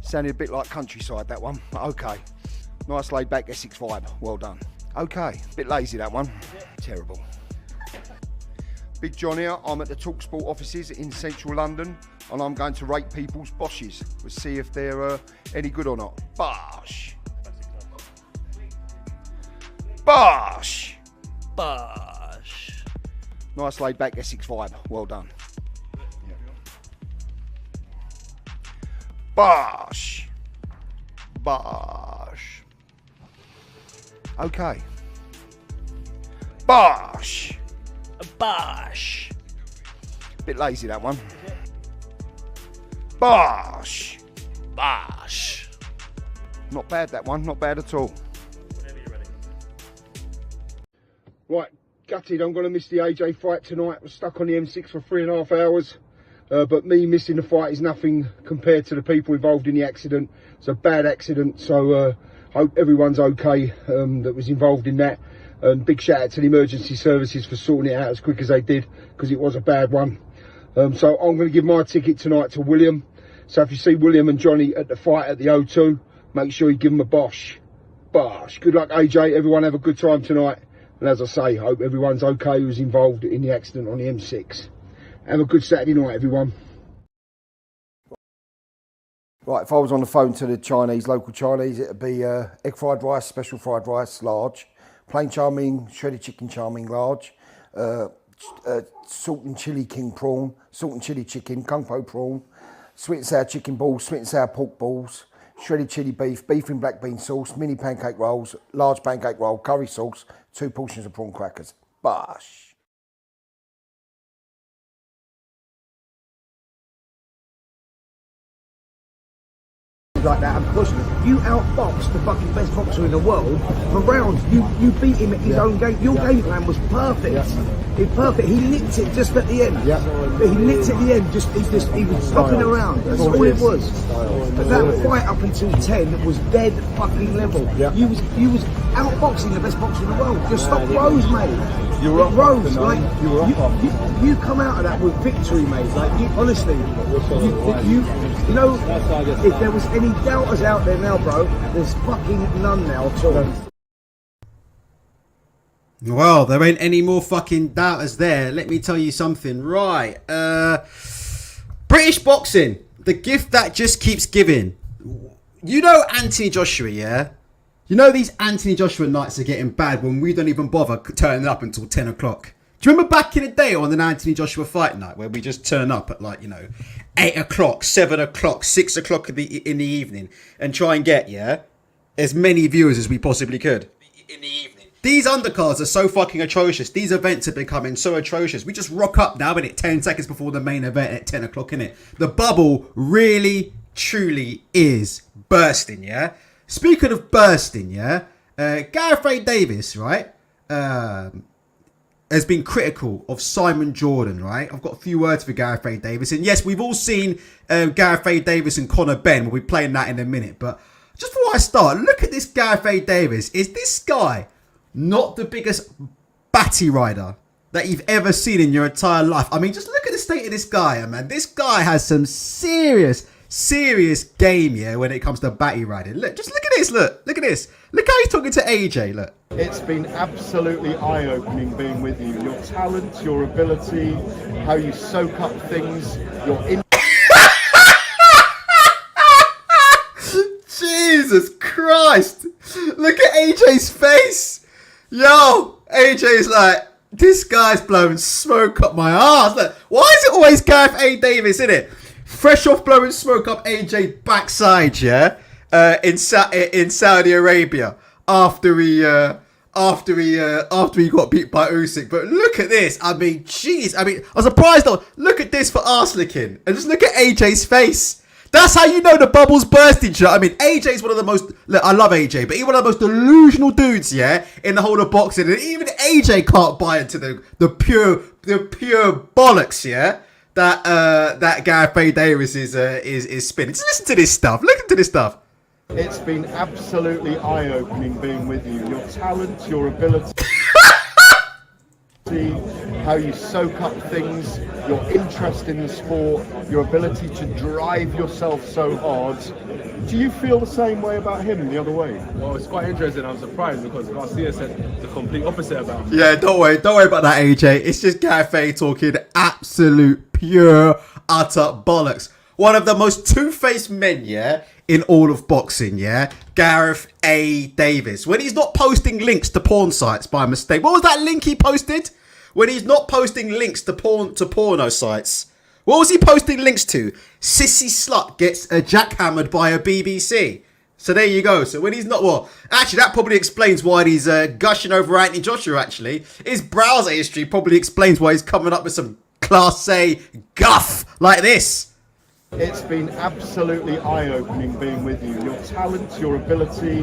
Sounded a bit like countryside, that one, but okay. Nice laid back Essex vibe, well done. Okay, bit lazy that one, terrible. Big John here, I'm at the TalkSport offices in central London and I'm going to rate people's boshes. We'll see if they're any good or not. Bosh! Bosh! Bosh! Nice laid back Essex vibe, well done. Bosh! Bosh! Okay. Bosh! Bosh! Bit lazy that one. Bosh! Bosh! Not bad that one, not bad at all. Whenever you're ready. Right, gutted, I'm going to miss the AJ fight tonight. I was stuck on the M6 for 3.5 hours. But me missing the fight is nothing compared to the people involved in the accident. It's a bad accident, so hope everyone's okay that was involved in that. And big shout out to the emergency services for sorting it out as quick as they did, because it was a bad one. So I'm going to give my ticket tonight to William. So if you see William and Johnny at the fight at the O2, make sure you give them a bosh. Bosh. Good luck, AJ. Everyone have a good time tonight. And as I say, hope everyone's okay who's involved in the accident on the M6. Have a good Saturday night, everyone. Right, if I was on the phone to the Chinese, local Chinese, it'd be egg fried rice, special fried rice, large. Plain chow mein, shredded chicken chow mein, large. Salt and chili king prawn, salt and chili chicken, kung po prawn. Sweet and sour chicken balls, sweet and sour pork balls. Shredded chili beef, beef in black bean sauce, mini pancake rolls, large pancake roll, curry sauce, 2 portions of prawn crackers. Bosh. Like that, of course, you outboxed the fucking best boxer in the world for rounds. You beat him at his own game. Your game plan was perfect. It's perfect. He nicked it just at the end. But he nicked it at the end. He was stopping around. That's all it was. But that fight up until 10 was dead fucking level. You was outboxing the best boxer in the world. Your stock rose, mate. You were rose. Like you come out of that with victory, mate. Like honestly, you know, if there was any doubters out there now, bro, there's fucking none now at all. Well, there ain't any more fucking doubters there. Let me tell you something. Right. British boxing. The gift that just keeps giving. You know Anthony Joshua, yeah? You know these Anthony Joshua nights are getting bad when we don't even bother turning up until 10 o'clock. Do you remember back in the day on an Anthony Joshua fight night where we just turn up at 8 o'clock, 7 o'clock, 6 o'clock in the evening and try and get, as many viewers as we possibly could in the evening. These undercards are so fucking atrocious. These events are becoming so atrocious. We just rock up now, innit? 10 seconds before the main event at 10 o'clock, innit? The bubble really, truly is bursting, yeah? Speaking of bursting, Gareth A. Davis, right? Has been critical of Simon Jordan, right? I've got a few words for Gareth A. Davis. And yes, we've all seen Gareth A. Davis and Conor Ben. We'll be playing that in a minute. But just before I start, look at this Gareth A. Davis. Is this guy not the biggest batty rider that you've ever seen in your entire life? I mean, just look at the state of this guy, man. This guy has some serious game, when it comes to batty riding. Look, just look at this, look at this. Look how he's talking to AJ, look. It's been absolutely eye-opening being with you. Your talent, your ability, how you soak up things, your Jesus Christ. Look at AJ's face. Yo, AJ's like, this guy's blowing smoke up my arse. Look, why is it always Gareth A. Davis, innit? Fresh off blowing smoke up AJ backside, in Saudi Arabia after he got beat by Usyk. But look at this. I mean, jeez. I mean, I'm surprised though. Look at this for arse licking, and just look at AJ's face. That's how you know the bubble's bursting. I mean, AJ's one of the most. Look, I love AJ, but he's one of the most delusional dudes, in the whole of boxing, and even AJ can't buy into the pure bollocks, that Gareth A. Davis is spinning. Just listen to this stuff. Listen to this stuff. It's been absolutely eye-opening being with you. Your talent, your ability, how you soak up things, your interest in the sport, your ability to drive yourself so hard. Do you feel the same way about him the other way? Well, it's quite interesting. I'm surprised because Garcia said the complete opposite about him. Yeah, don't worry about that, AJ. It's just Gareth A talking absolute, pure, utter bollocks. One of the most two-faced men, yeah, in all of boxing, yeah? Gareth A. Davis. When he's not posting links to porn sites by mistake. What was that link he posted? When he's not posting links to porno sites. What was he posting links to? Sissy slut gets jackhammered by a BBC. So there you go. So when he's not, well, actually that probably explains why he's gushing over Anthony Joshua, actually. His browser history probably explains why he's coming up with some Class A guff like this. It's been absolutely eye-opening being with you. Your talent, your ability,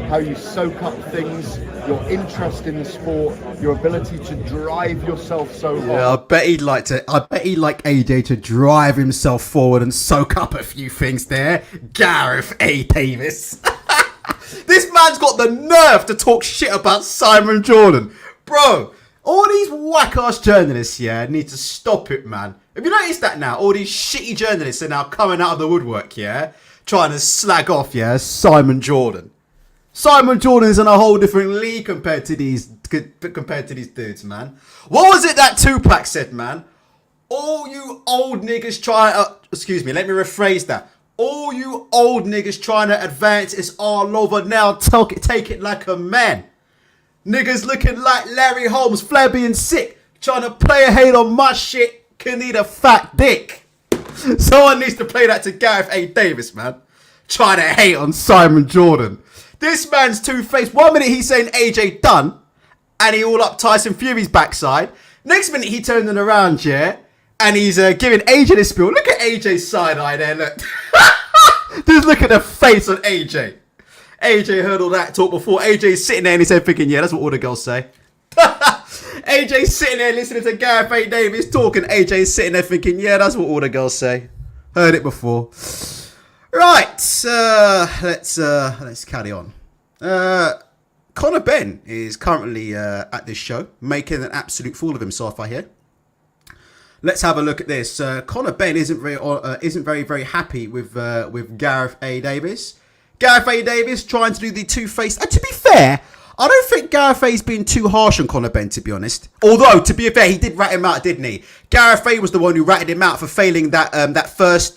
how you soak up things, your interest in the sport, your ability to drive yourself so hard. Yeah, I bet he'd like AJ to drive himself forward and soak up a few things there. Gareth A. Davis. This man's got the nerve to talk shit about Simon Jordan. Bro, all these whack-ass journalists, yeah, need to stop it, man. Have you noticed that now? All these shitty journalists are now coming out of the woodwork, yeah? Trying to slag off, yeah, Simon Jordan. Simon Jordan's in a whole different league compared to these dudes, man. What was it that Tupac said, man? All you old niggas trying to... excuse me, let me rephrase that. All you old niggas trying to advance is all over now. Take it like a man. Niggas looking like Larry Holmes, flabby and sick. Trying to play a hate on my shit. Can need a fat dick. Someone needs to play that to Gareth A. Davis, man. Trying to hate on Simon Jordan. This man's two-faced. 1 minute he's saying AJ done, and he all up Tyson Fury's backside. Next minute he turning it around, yeah, and he's giving AJ the spiel. Look at AJ's side eye there, look. Just look at the face on AJ. AJ heard all that talk before. AJ's sitting there in his head thinking, yeah, that's what all the girls say. AJ's sitting there listening to Gareth A. Davis talking. AJ's sitting there thinking, yeah, that's what all the girls say. Heard it before. Right, let's carry on. Conor Ben is currently at this show, making an absolute fool of himself, I hear. Let's have a look at this. Conor Ben isn't very happy with Gareth A. Davis. Gareth A. Davis trying to do the two-faced. To be fair, I don't think Gareth A's been too harsh on Conor Ben, to be honest. Although, to be fair, he did rat him out, didn't he? Gareth A was the one who ratted him out for failing that first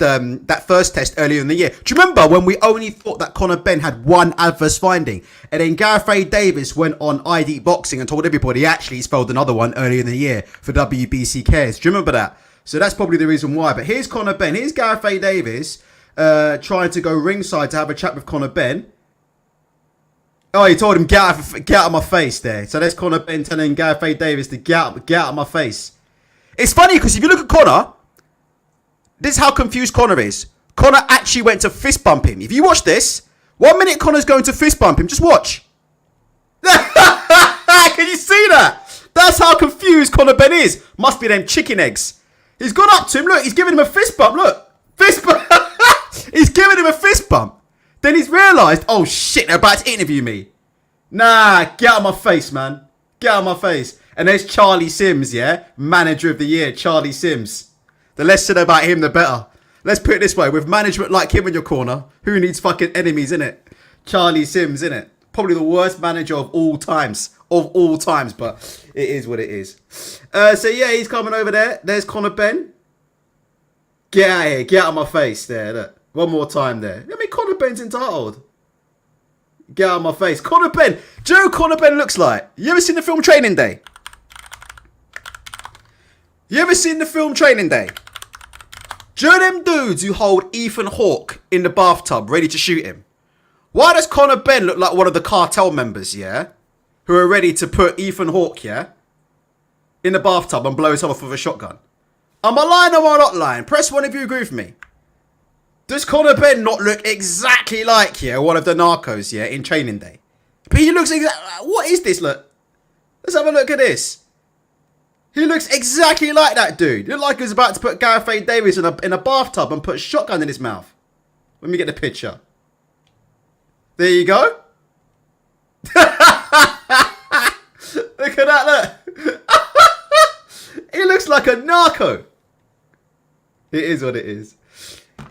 test earlier in the year. Do you remember when we only thought that Conor Ben had one adverse finding, and then Gareth A Davis went on ID Boxing and told everybody actually he's failed another one earlier in the year for WBC cares. Do you remember that? So that's probably the reason why. But here's Conor Ben. Here's Gareth A Davis trying to go ringside to have a chat with Conor Ben. Oh, he told him, get out of my face there. So that's Conor Ben telling Gareth A Davis to get out of my face. It's funny because if you look at Conor, this is how confused Conor is. Conor actually went to fist bump him. If you watch this, 1 minute Conor's going to fist bump him. Just watch. Can you see that? That's how confused Conor Ben is. Must be them chicken eggs. He's gone up to him. Look, he's giving him a fist bump. Look. Fist bump. He's giving him a fist bump. Then he's realised, oh shit, they're about to interview me. Nah, get out of my face, man. Get out of my face. And there's Charlie Sims, yeah? Manager of the year, Charlie Sims. The less said about him, the better. Let's put it this way. With management like him in your corner, who needs fucking enemies, innit? Charlie Sims, innit? Probably the worst manager of all times. Of all times, but it is what it is. So yeah, he's coming over there. There's Conor Ben. Get out of here. Get out of my face there, look. One more time there. I mean, Conor Ben's entitled. Get out of my face. Conor Ben. Do you know who Conor Ben looks like? You ever seen the film Training Day? You ever seen the film Training Day? Do you know them dudes who hold Ethan Hawke in the bathtub ready to shoot him? Why does Conor Ben look like one of the cartel members, yeah? Who are ready to put Ethan Hawke, yeah? In the bathtub and blow himself off with a shotgun. Am I lying or am I not lying? Press one if you agree with me. Does Conor Ben not look exactly like, yeah, one of the narcos, yeah, in Training Day? But he looks exactly... What is this, look? Let's have a look at this. He looks exactly like that dude. He looked like he was about to put Gareth A Davis in a bathtub and put a shotgun in his mouth. Let me get the picture. There you go. Look at that, look. He looks like a narco. It is what it is.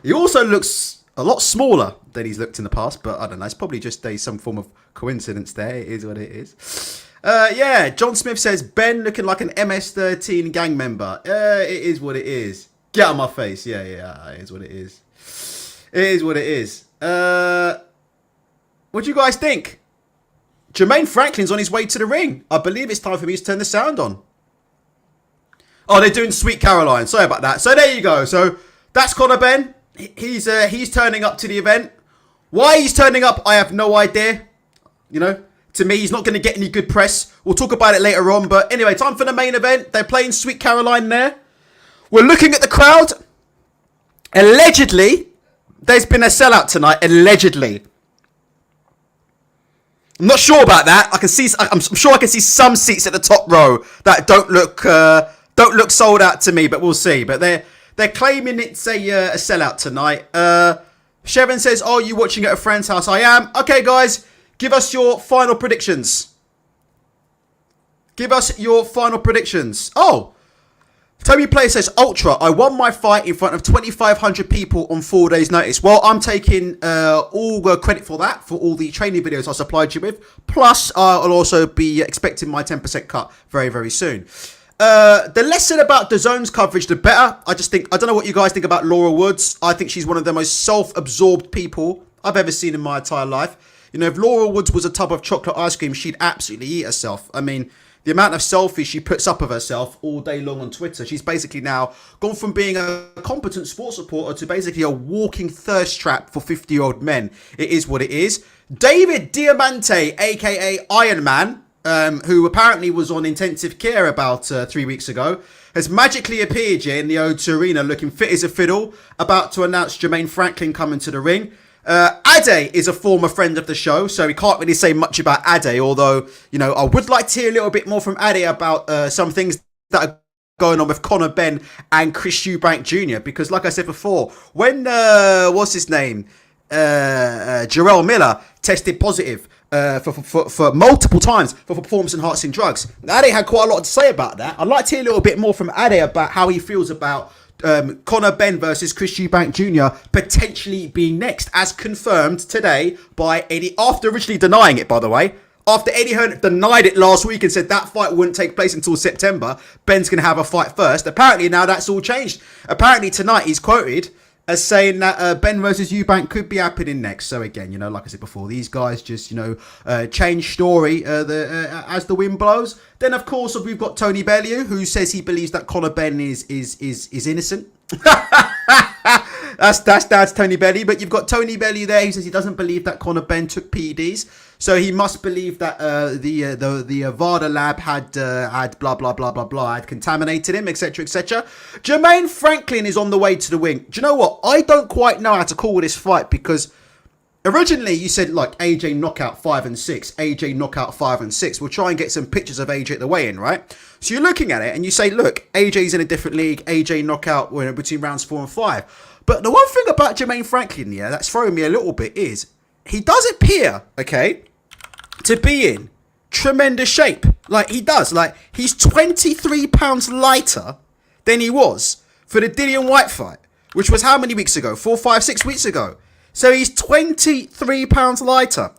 He also looks a lot smaller than he's looked in the past, but I don't know. It's probably just some form of coincidence there. It is what it is. Yeah, John Smith says, Ben looking like an MS-13 gang member. It is what it is. Get out of my face. Yeah, it is what it is. It is what it is. What do you guys think? Jermaine Franklin's on his way to the ring. I believe it's time for me to turn the sound on. Oh, they're doing Sweet Caroline. Sorry about that. So there you go. So that's Conor Ben. He's turning up to the event. Why he's turning up, I have no idea. You know, to me, he's not going to get any good press. We'll talk about it later on. But anyway, time for the main event. They're playing Sweet Caroline there. We're looking at the crowd. Allegedly, there's been a sellout tonight. Allegedly. I'm not sure about that. I'm sure I can see some seats at the top row that don't look sold out to me, but we'll see. But they're claiming it's a sellout tonight. Shevin says, "Oh, you watching at a friend's house?" I am. Okay, guys, give us your final predictions. Give us your final predictions. Oh, Toby Play says, Ultra, I won my fight in front of 2,500 people on 4 days' notice. Well, I'm taking all credit for that, for all the training videos I supplied you with. Plus, I'll also be expecting my 10% cut very, very soon. The less said about the zone's coverage, the better. I don't know what you guys think about Laura Woods. I think she's one of the most self-absorbed people I've ever seen in my entire life. You know, if Laura Woods was a tub of chocolate ice cream, she'd absolutely eat herself. I mean, the amount of selfies she puts up of herself all day long on Twitter. She's basically now gone from being a competent sports reporter to basically a walking thirst trap for 50-year-old men. It is what it is. David Diamante, a.k.a. Iron Man, who apparently was on intensive care about 3 weeks ago, has magically appeared here in the O2 Arena looking fit as a fiddle, about to announce Jermaine Franklin coming to the ring. Ade is a former friend of the show, so we can't really say much about Ade, although, you know, I would like to hear a little bit more from Ade about some things that are going on with Conor Ben and Chris Eubank Jr., because like I said before, when, what's his name, Jarrell Miller tested positive for multiple times for performance enhancing drugs, Ade had quite a lot to say about that. I'd like to hear a little bit more from Ade about how he feels about Conor Ben versus Chris Eubank Jr. potentially being next, as confirmed today by Eddie, after originally denying it, by the way. After Eddie Hearn denied it last week and said that fight wouldn't take place until September, Ben's going to have a fight first. Apparently now that's all changed. Apparently tonight he's quoted as saying that Ben versus Eubank could be happening next. So again, you know, like I said before, these guys just, you know, change story as the wind blows. Then of course we've got Tony Bellew, who says he believes that Conor Ben is innocent. That's Tony Bellew. But you've got Tony Bellew there who says he doesn't believe that Conor Ben took PEDs. So he must believe that the VADA lab had blah blah blah blah blah, had contaminated him, etc etc. Jermaine Franklin is on the way to the ring. Do you know what? I don't quite know how to call this fight, because originally you said like AJ knockout 5 and 6, AJ knockout 5 and 6. We'll try and get some pictures of AJ at the weigh-in, right? So you're looking at it and you say, look, AJ's in a different league. AJ knockout between rounds 4 and 5. But the one thing about Jermaine Franklin, yeah, that's throwing me a little bit is he does appear, okay, to be in tremendous shape. Like he does. Like he's 23 pounds lighter than he was for the Dillian White fight, which was how many weeks ago? 4, 5, 6 weeks ago. So he's 23 pounds lighter.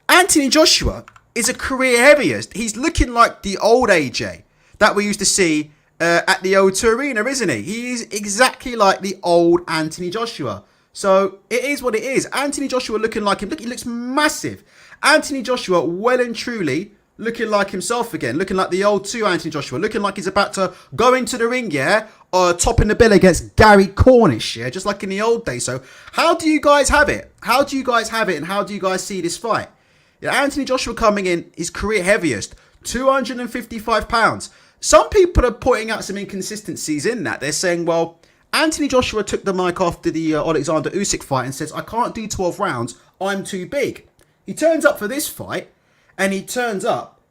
Anthony Joshua is a career heaviest. He's looking like the old AJ that we used to see at the O2 Arena, isn't he? He is exactly like the old Anthony Joshua. So it is what it is. Anthony Joshua looking like him. Look, he looks massive. Anthony Joshua well and truly looking like himself again. Looking like the old 2 Anthony Joshua. Looking like he's about to go into the ring, yeah? Topping the bill against Gary Cornish, yeah? Just like in the old days. So how do you guys have it? How do you guys have it and how do you guys see this fight? Yeah, Anthony Joshua coming in, his career heaviest, 255 pounds. Some people are pointing out some inconsistencies in that. They're saying, well, Anthony Joshua took the mic after the Alexander Usyk fight and says, I can't do 12 rounds, I'm too big. He turns up for this fight, and he turns up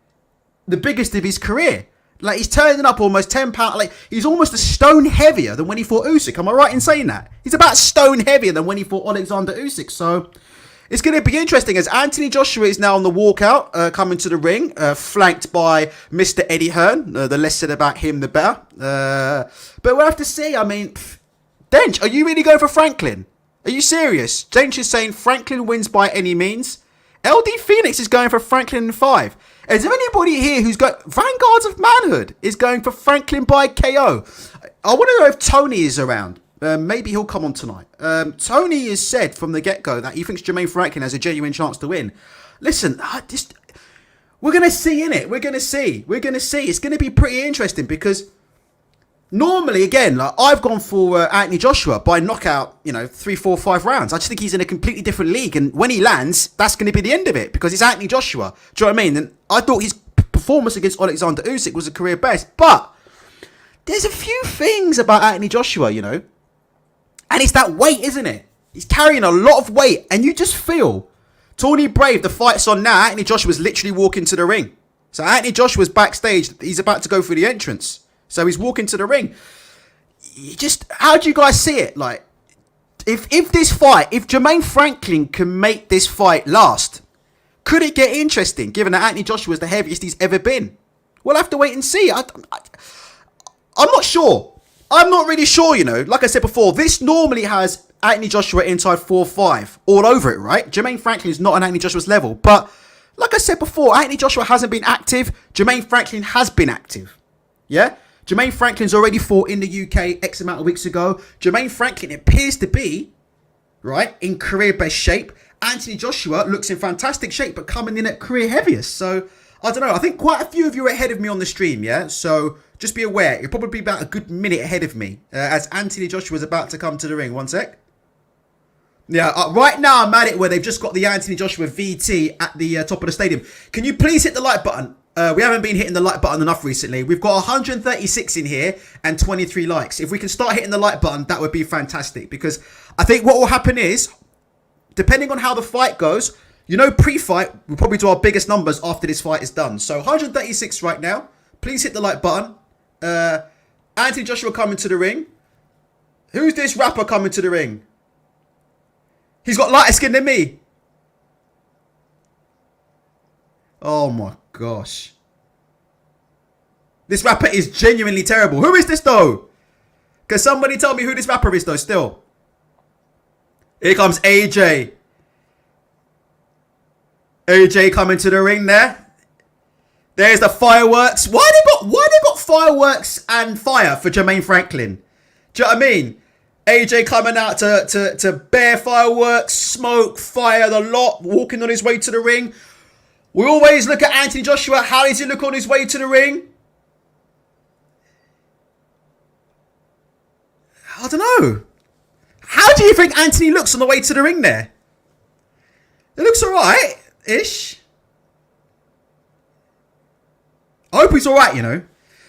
the biggest of his career. Like, he's turning up almost 10 pounds. Like, he's almost a stone heavier than when he fought Usyk. Am I right in saying that? He's about stone heavier than when he fought Alexander Usyk. So it's going to be interesting as Anthony Joshua is now on the walkout, coming to the ring, flanked by Mr. Eddie Hearn. The less said about him, the better. But we'll have to see. I mean, Dench, are you really going for Franklin? Are you serious? James is saying Franklin wins by any means. LD Phoenix is going for Franklin in 5. Is there anybody here who's got Vanguards of Manhood is going for Franklin by KO? I want to know if Tony is around. Maybe he'll come on tonight. Tony has said from the get-go that he thinks Jermaine Franklin has a genuine chance to win. Listen, we're going to see, innit? We're going to see. It's going to be pretty interesting because normally, again, like I've gone for Anthony Joshua by knockout, 3, 4, 5 rounds. I just think he's in a completely different league. And when he lands, that's going to be the end of it because it's Anthony Joshua. Do you know what I mean? And I thought his performance against Alexander Usyk was a career best. But there's a few things about Anthony Joshua, And it's that weight, isn't it? He's carrying a lot of weight. And you just feel, Tony Brave, the fight's on now. Anthony Joshua's literally walking to the ring. So Anthony Joshua's backstage. He's about to go through the entrance. So he's walking to the ring. How do you guys see it? Like, if Jermaine Franklin can make this fight last, could it get interesting, given that Anthony Joshua is the heaviest he's ever been? We'll have to wait and see. I'm not sure. I'm not really sure, Like I said before, this normally has Anthony Joshua inside 4-5 all over it, right? Jermaine Franklin is not on Anthony Joshua's level. But like I said before, Anthony Joshua hasn't been active. Jermaine Franklin has been active. Yeah? Jermaine Franklin's already fought in the UK X amount of weeks ago. Jermaine Franklin appears to be, right, in career best shape. Anthony Joshua looks in fantastic shape, but coming in at career heaviest. So, I don't know. I think quite a few of you are ahead of me on the stream, yeah? So, just be aware. You're probably about a good minute ahead of me as Anthony Joshua is about to come to the ring. One sec. Yeah, right now I'm at it where they've just got the Anthony Joshua VT at the top of the stadium. Can you please hit the like button? We haven't been hitting the like button enough recently. We've got 136 in here and 23 likes. If we can start hitting the like button, that would be fantastic. Because I think what will happen is, depending on how the fight goes, pre-fight, we'll probably do our biggest numbers after this fight is done. So 136 right now. Please hit the like button. Anthony Joshua coming to the ring. Who's this rapper coming to the ring? He's got lighter skin than me. Oh my gosh. This rapper is genuinely terrible. Who is this though? Can somebody tell me who this rapper is though still? Here comes AJ. AJ coming to the ring there. There's the fireworks. Why they got fireworks and fire for Jermaine Franklin? Do you know what I mean? AJ coming out to bear fireworks, smoke, fire, the lot, walking on his way to the ring. We always look at Anthony Joshua. How does he look on his way to the ring? I don't know. How do you think Anthony looks on the way to the ring there? It looks alright-ish. I hope he's alright,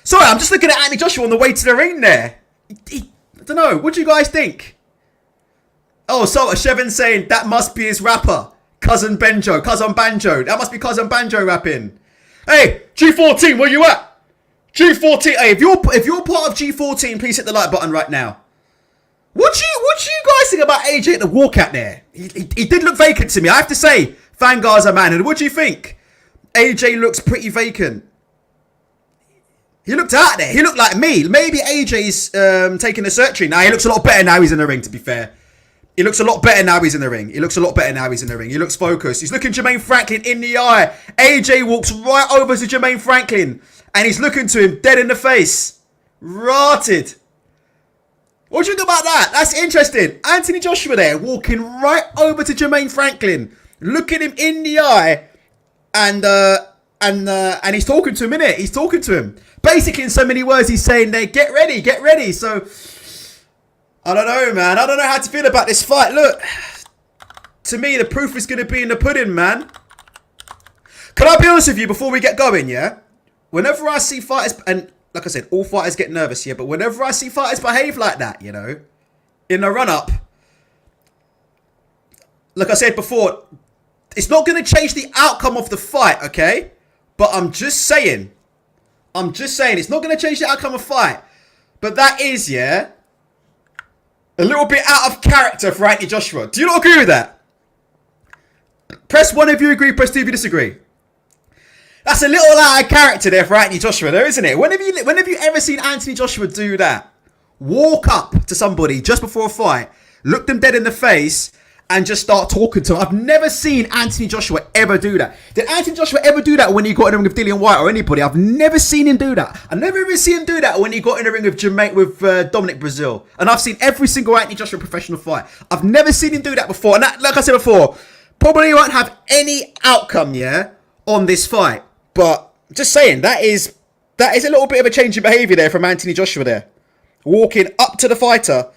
Sorry, I'm just looking at Anthony Joshua on the way to the ring there. I don't know. What do you guys think? Oh, so Shevin saying that must be his rapper. Cousin Banjo. That must be Cousin Banjo rapping. Hey, G14, where you at? G14. Hey, if you're part of G14, please hit the like button right now. What do you guys think about AJ at the walkout there? He did look vacant to me. I have to say, Vanguard's a man. And what do you think? AJ looks pretty vacant. He looked out there. He looked like me. Maybe AJ's taking the surgery. Now, he looks a lot better now he's in the ring, to be fair. He looks a lot better now he's in the ring. He looks focused. He's looking Jermaine Franklin in the eye. AJ walks right over to Jermaine Franklin. And he's looking to him dead in the face. Rotted. What do you think about that? That's interesting. Anthony Joshua there walking right over to Jermaine Franklin. Looking him in the eye. And he's talking to him, innit? He's talking to him. Basically, in so many words, he's saying there, get ready. So, I don't know, man. I don't know how to feel about this fight. Look, to me, the proof is going to be in the pudding, man. Can I be honest with you before we get going, yeah? Whenever I see fighters, and like I said, all fighters get nervous, yeah? But whenever I see fighters behave like that, in the run-up, like I said before, it's not going to change the outcome of the fight, okay? But I'm just saying, it's not going to change the outcome of the fight. But that is, yeah, a little bit out of character for Anthony Joshua. Do you not agree with that? Press 1 if you agree, press 2 if you disagree. That's a little out of character there for Anthony Joshua there, isn't it? When have you ever seen Anthony Joshua do that? Walk up to somebody just before a fight, look them dead in the face, and just start talking to him. I've never seen Anthony Joshua ever do that. Did Anthony Joshua ever do that when he got in the ring with Dillian Whyte or anybody? I've never seen him do that. I've never even seen him do that when he got in the ring with Jermaine, with Dominic Brazil. And I've seen every single Anthony Joshua professional fight. I've never seen him do that before. And that, like I said before, probably won't have any outcome, on this fight. But just saying, that is a little bit of a change in behaviour there from Anthony Joshua there. Walking up to the fighter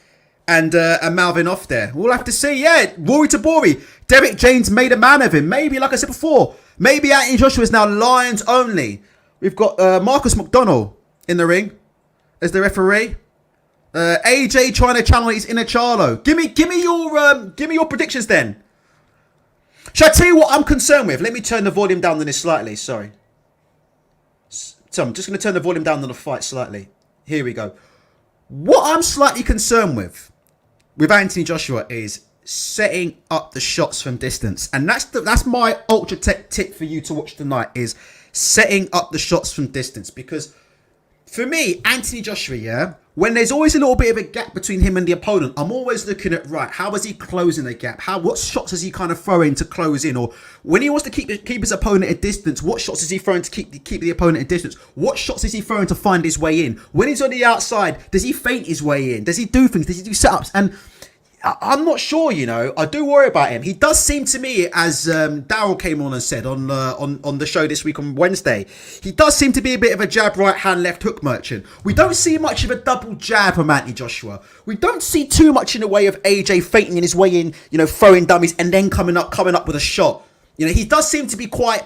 and mouthing off there. We'll have to see. Rory to Bori. Derek James made a man of him. Maybe, like I said before, maybe Anthony Joshua is now Lions only. We've got Marcus McDonnell in the ring as the referee. AJ trying to channel his inner Charlo. Give me your predictions then. Shall I tell you what I'm concerned with? Let me turn the volume down on this slightly. Sorry. So I'm just going to turn the volume down on the fight slightly. Here we go. What I'm slightly concerned with Anthony Joshua is setting up the shots from distance. And that's my ultra tech tip for you to watch tonight, is setting up the shots from distance. Because for me, Anthony Joshua, when there's always a little bit of a gap between him and the opponent, I'm always looking at, right, how is he closing the gap? What shots is he kind of throwing to close in? Or when he wants to keep his opponent at distance, what shots is he throwing to keep the opponent at distance? What shots is he throwing to find his way in? When he's on the outside, does he feint his way in? Does he do things? Does he do setups? And I'm not sure, I do worry about him. He does seem to me, as Daryl came on and said on the show this week on Wednesday, he does seem to be a bit of a jab, right hand, left hook merchant. We don't see much of a double jab from Anthony Joshua. We don't see too much in the way of AJ feinting in his way in, throwing dummies and then coming up with a shot. He does seem to be quite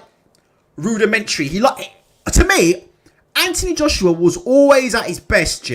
rudimentary. To me, Anthony Joshua was always at his best,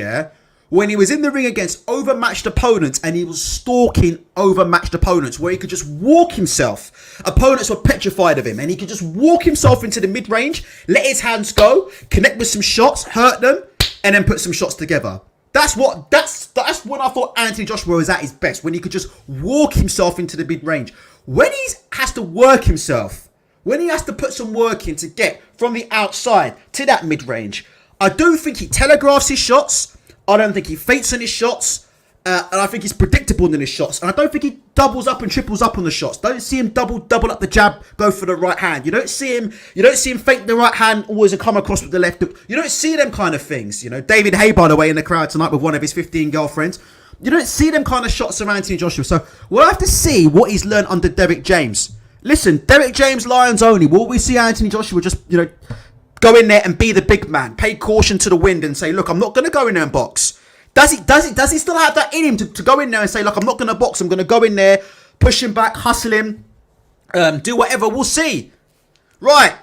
when he was in the ring against overmatched opponents and he was stalking overmatched opponents, where he could just walk himself. Opponents were petrified of him and he could just walk himself into the mid-range, let his hands go, connect with some shots, hurt them, and then put some shots together. That's when I thought Anthony Joshua was at his best, when he could just walk himself into the mid-range. When he has to work himself, when he has to put some work in to get from the outside to that mid-range, I do think he telegraphs his shots. I don't think he feints on his shots, and I think he's predictable in his shots. And I don't think he doubles up and triples up on the shots. Don't see him double up the jab, go for the right hand. You don't see him feint the right hand always and come across with the left hook. You don't see them kind of things. David Hay, by the way, in the crowd tonight with one of his 15 girlfriends. You don't see them kind of shots from Anthony Joshua. So we'll have to see what he's learned under Derek James. Listen, Derek James, Lions only. Will we see Anthony Joshua just, go in there and be the big man, pay caution to the wind and say, look, I'm not going to go in there and box? Does he still have that in him to go in there and say, look, I'm not going to box, I'm going to go in there, push him back, hustle him, do whatever, we'll see. Right,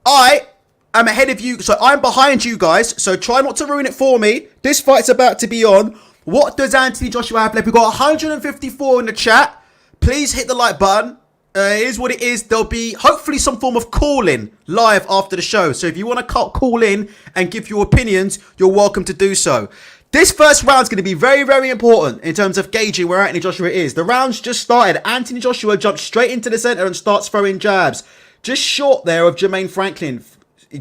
I am ahead of you, so I'm behind you guys, so try not to ruin it for me. This fight's about to be on. What does Anthony Joshua have left? We've got 154 in the chat. Please hit the like button. Here's what it is. There'll be hopefully some form of call-in live after the show. So if you want to call in and give your opinions, you're welcome to do so. This first round's going to be very, very important in terms of gauging where Anthony Joshua is. The round's just started. Anthony Joshua jumps straight into the center and starts throwing jabs. Just short there of Jermaine Franklin.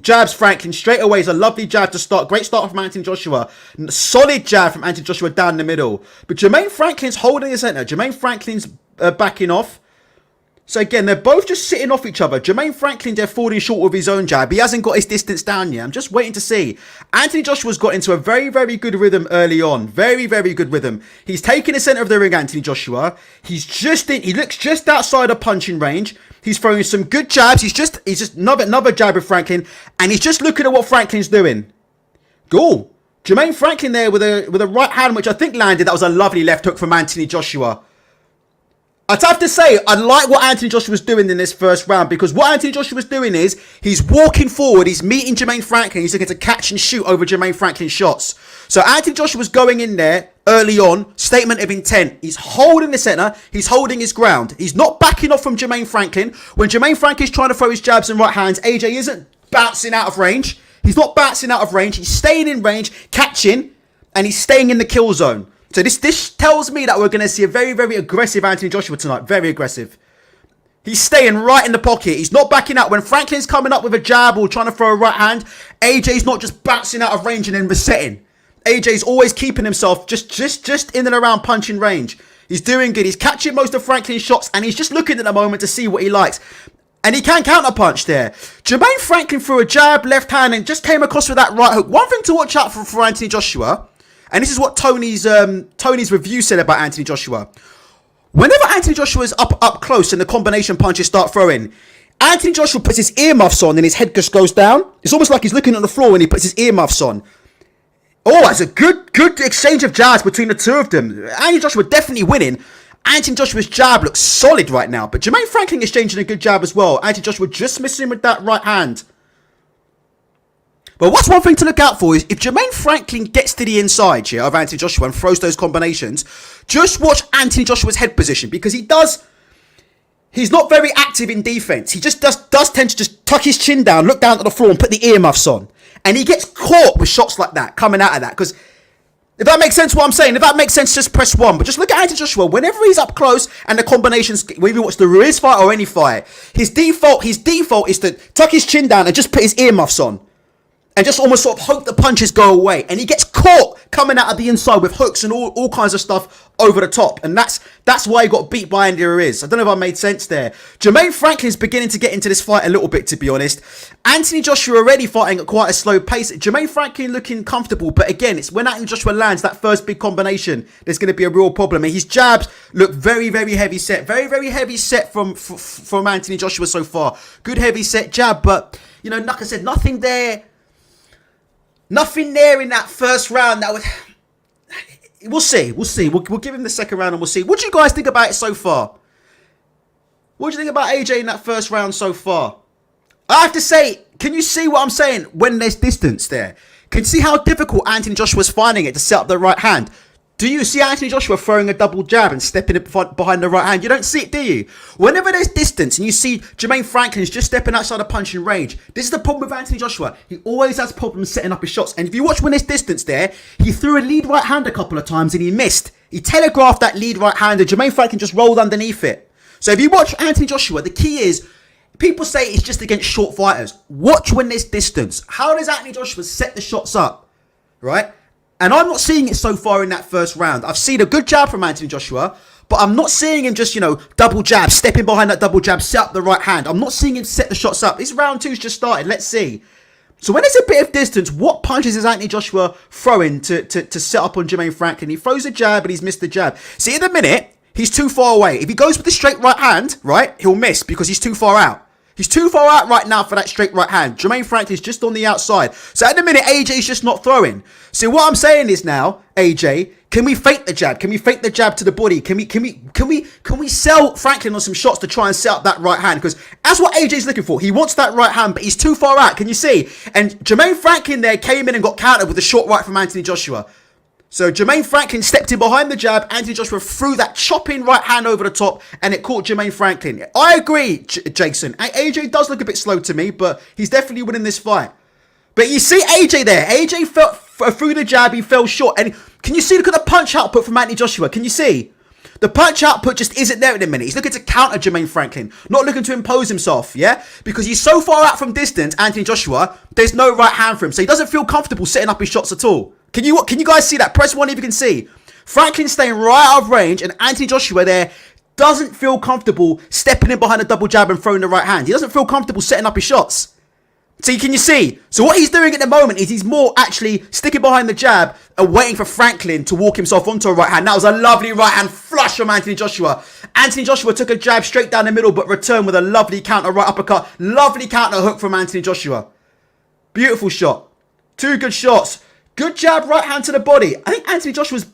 Jabs Franklin straight away is a lovely jab to start. Great start from Anthony Joshua. Solid jab from Anthony Joshua down the middle. But Jermaine Franklin's holding the center. Jermaine Franklin's backing off. So again, they're both just sitting off each other. Jermaine Franklin, they're falling short with his own jab. He hasn't got his distance down yet. I'm just waiting to see. Anthony Joshua's got into a very, very good rhythm early on. Very, very good rhythm. He's taking the center of the ring, Anthony Joshua. He looks just outside of punching range. He's throwing some good jabs. He's just another jab with Franklin. And he's just looking at what Franklin's doing. Cool. Jermaine Franklin there with a right hand, which I think landed. That was a lovely left hook from Anthony Joshua. I'd have to say, I like what Anthony Joshua was doing in this first round, because what Anthony Joshua was doing is he's walking forward, he's meeting Jermaine Franklin, he's looking to catch and shoot over Jermaine Franklin's shots. So Anthony Joshua was going in there early on, statement of intent. He's holding the center, he's holding his ground. He's not backing off from Jermaine Franklin. When Jermaine Franklin's trying to throw his jabs and right hands, AJ isn't bouncing out of range. He's not bouncing out of range, he's staying in range, catching, and he's staying in the kill zone. So this tells me that we're going to see a very, very aggressive Anthony Joshua tonight. Very aggressive. He's staying right in the pocket. He's not backing out. When Franklin's coming up with a jab or trying to throw a right hand, AJ's not just bouncing out of range and then resetting. AJ's always keeping himself just in and around punching range. He's doing good. He's catching most of Franklin's shots, and he's just looking at the moment to see what he likes. And he can counterpunch there. Jermaine Franklin threw a jab, left hand, and just came across with that right hook. One thing to watch out for Anthony Joshua, and this is what Tony's review said about Anthony Joshua. Whenever Anthony Joshua is up close and the combination punches start throwing, Anthony Joshua puts his earmuffs on and his head just goes down. It's almost like he's looking on the floor when he puts his earmuffs on. Oh, it's a good exchange of jabs between the two of them. Anthony Joshua definitely winning. Anthony Joshua's jab looks solid right now, but Jermaine Franklin exchanging a good jab as well. Anthony Joshua just missing with that right hand. But what's one thing to look out for is if Jermaine Franklin gets to the inside here of Anthony Joshua and throws those combinations, just watch Anthony Joshua's head position, because he's not very active in defense. He just does tend to just tuck his chin down, look down to the floor and put the earmuffs on. And he gets caught with shots like that, coming out of that. Because if that makes sense what I'm saying, if that makes sense, just press 1. But just look at Anthony Joshua. Whenever he's up close and the combinations, whether you watch the Ruiz fight or any fight, his default is to tuck his chin down and just put his earmuffs on. And just almost sort of hope the punches go away. And he gets caught coming out of the inside with hooks and all kinds of stuff over the top. And that's why he got beat by Andy Ruiz. I don't know if I made sense there. Jermaine Franklin's beginning to get into this fight a little bit, to be honest. Anthony Joshua already fighting at quite a slow pace. Jermaine Franklin looking comfortable. But again, it's when Anthony Joshua lands that first big combination, there's going to be a real problem. And his jabs look very, very heavy set. Very, very heavy set from Anthony Joshua so far. Good heavy set jab. But, you know, like I said, nothing there. Nothing there in that first round that would... We'll see. We'll give him the second round and we'll see. What do you guys think about it so far? What do you think about AJ in that first round so far? I have to say, can you see what I'm saying when there's distance there? Can you see how difficult Anthony Joshua's finding it to set up the right hand? Do you see Anthony Joshua throwing a double jab and stepping behind the right hand? You don't see it, do you? Whenever there's distance and you see Jermaine Franklin's just stepping outside of punching range, this is the problem with Anthony Joshua. He always has problems setting up his shots. And if you watch when there's distance there, he threw a lead right hand a couple of times and he missed. He telegraphed that lead right hand and Jermaine Franklin just rolled underneath it. So if you watch Anthony Joshua, the key is, people say it's just against short fighters. Watch when there's distance. How does Anthony Joshua set the shots up? Right? And I'm not seeing it so far in that first round. I've seen a good jab from Anthony Joshua, but I'm not seeing him just, double jab, stepping behind that double jab, set up the right hand. I'm not seeing him set the shots up. This round 2's just started. Let's see. So when there's a bit of distance, what punches is Anthony Joshua throwing to set up on Jermaine Franklin? He throws a jab, but he's missed the jab. See, in a minute, he's too far away. If he goes with the straight right hand, right, he'll miss because he's too far out. He's too far out right now for that straight right hand. Jermaine Franklin's just on the outside. So at the minute, AJ's just not throwing. So what I'm saying is now, AJ, can we fake the jab? Can we fake the jab to the body? Can we sell Franklin on some shots to try and set up that right hand? Because that's what AJ's looking for. He wants that right hand, but he's too far out. Can you see? And Jermaine Franklin there came in and got countered with a short right from Anthony Joshua. So Jermaine Franklin stepped in behind the jab. Anthony Joshua threw that chopping right hand over the top and it caught Jermaine Franklin. I agree, Jason. AJ does look a bit slow to me, but he's definitely winning this fight. But you see AJ there. AJ fell through the jab. He fell short. And can you see, look at the punch output from Anthony Joshua. Can you see? The punch output just isn't there in a minute. He's looking to counter Jermaine Franklin, not looking to impose himself, yeah? Because he's so far out from distance, Anthony Joshua, there's no right hand for him. So he doesn't feel comfortable setting up his shots at all. Can you guys see that? Press 1 if you can see. Franklin staying right out of range and Anthony Joshua there doesn't feel comfortable stepping in behind a double jab and throwing the right hand. He doesn't feel comfortable setting up his shots. So can you see? So what he's doing at the moment is he's more actually sticking behind the jab and waiting for Franklin to walk himself onto a right hand. That was a lovely right hand flush from Anthony Joshua. Anthony Joshua took a jab straight down the middle but returned with a lovely counter right uppercut. Lovely counter hook from Anthony Joshua. Beautiful shot. 2 good shots. Good jab, right hand to the body. I think Anthony Joshua's...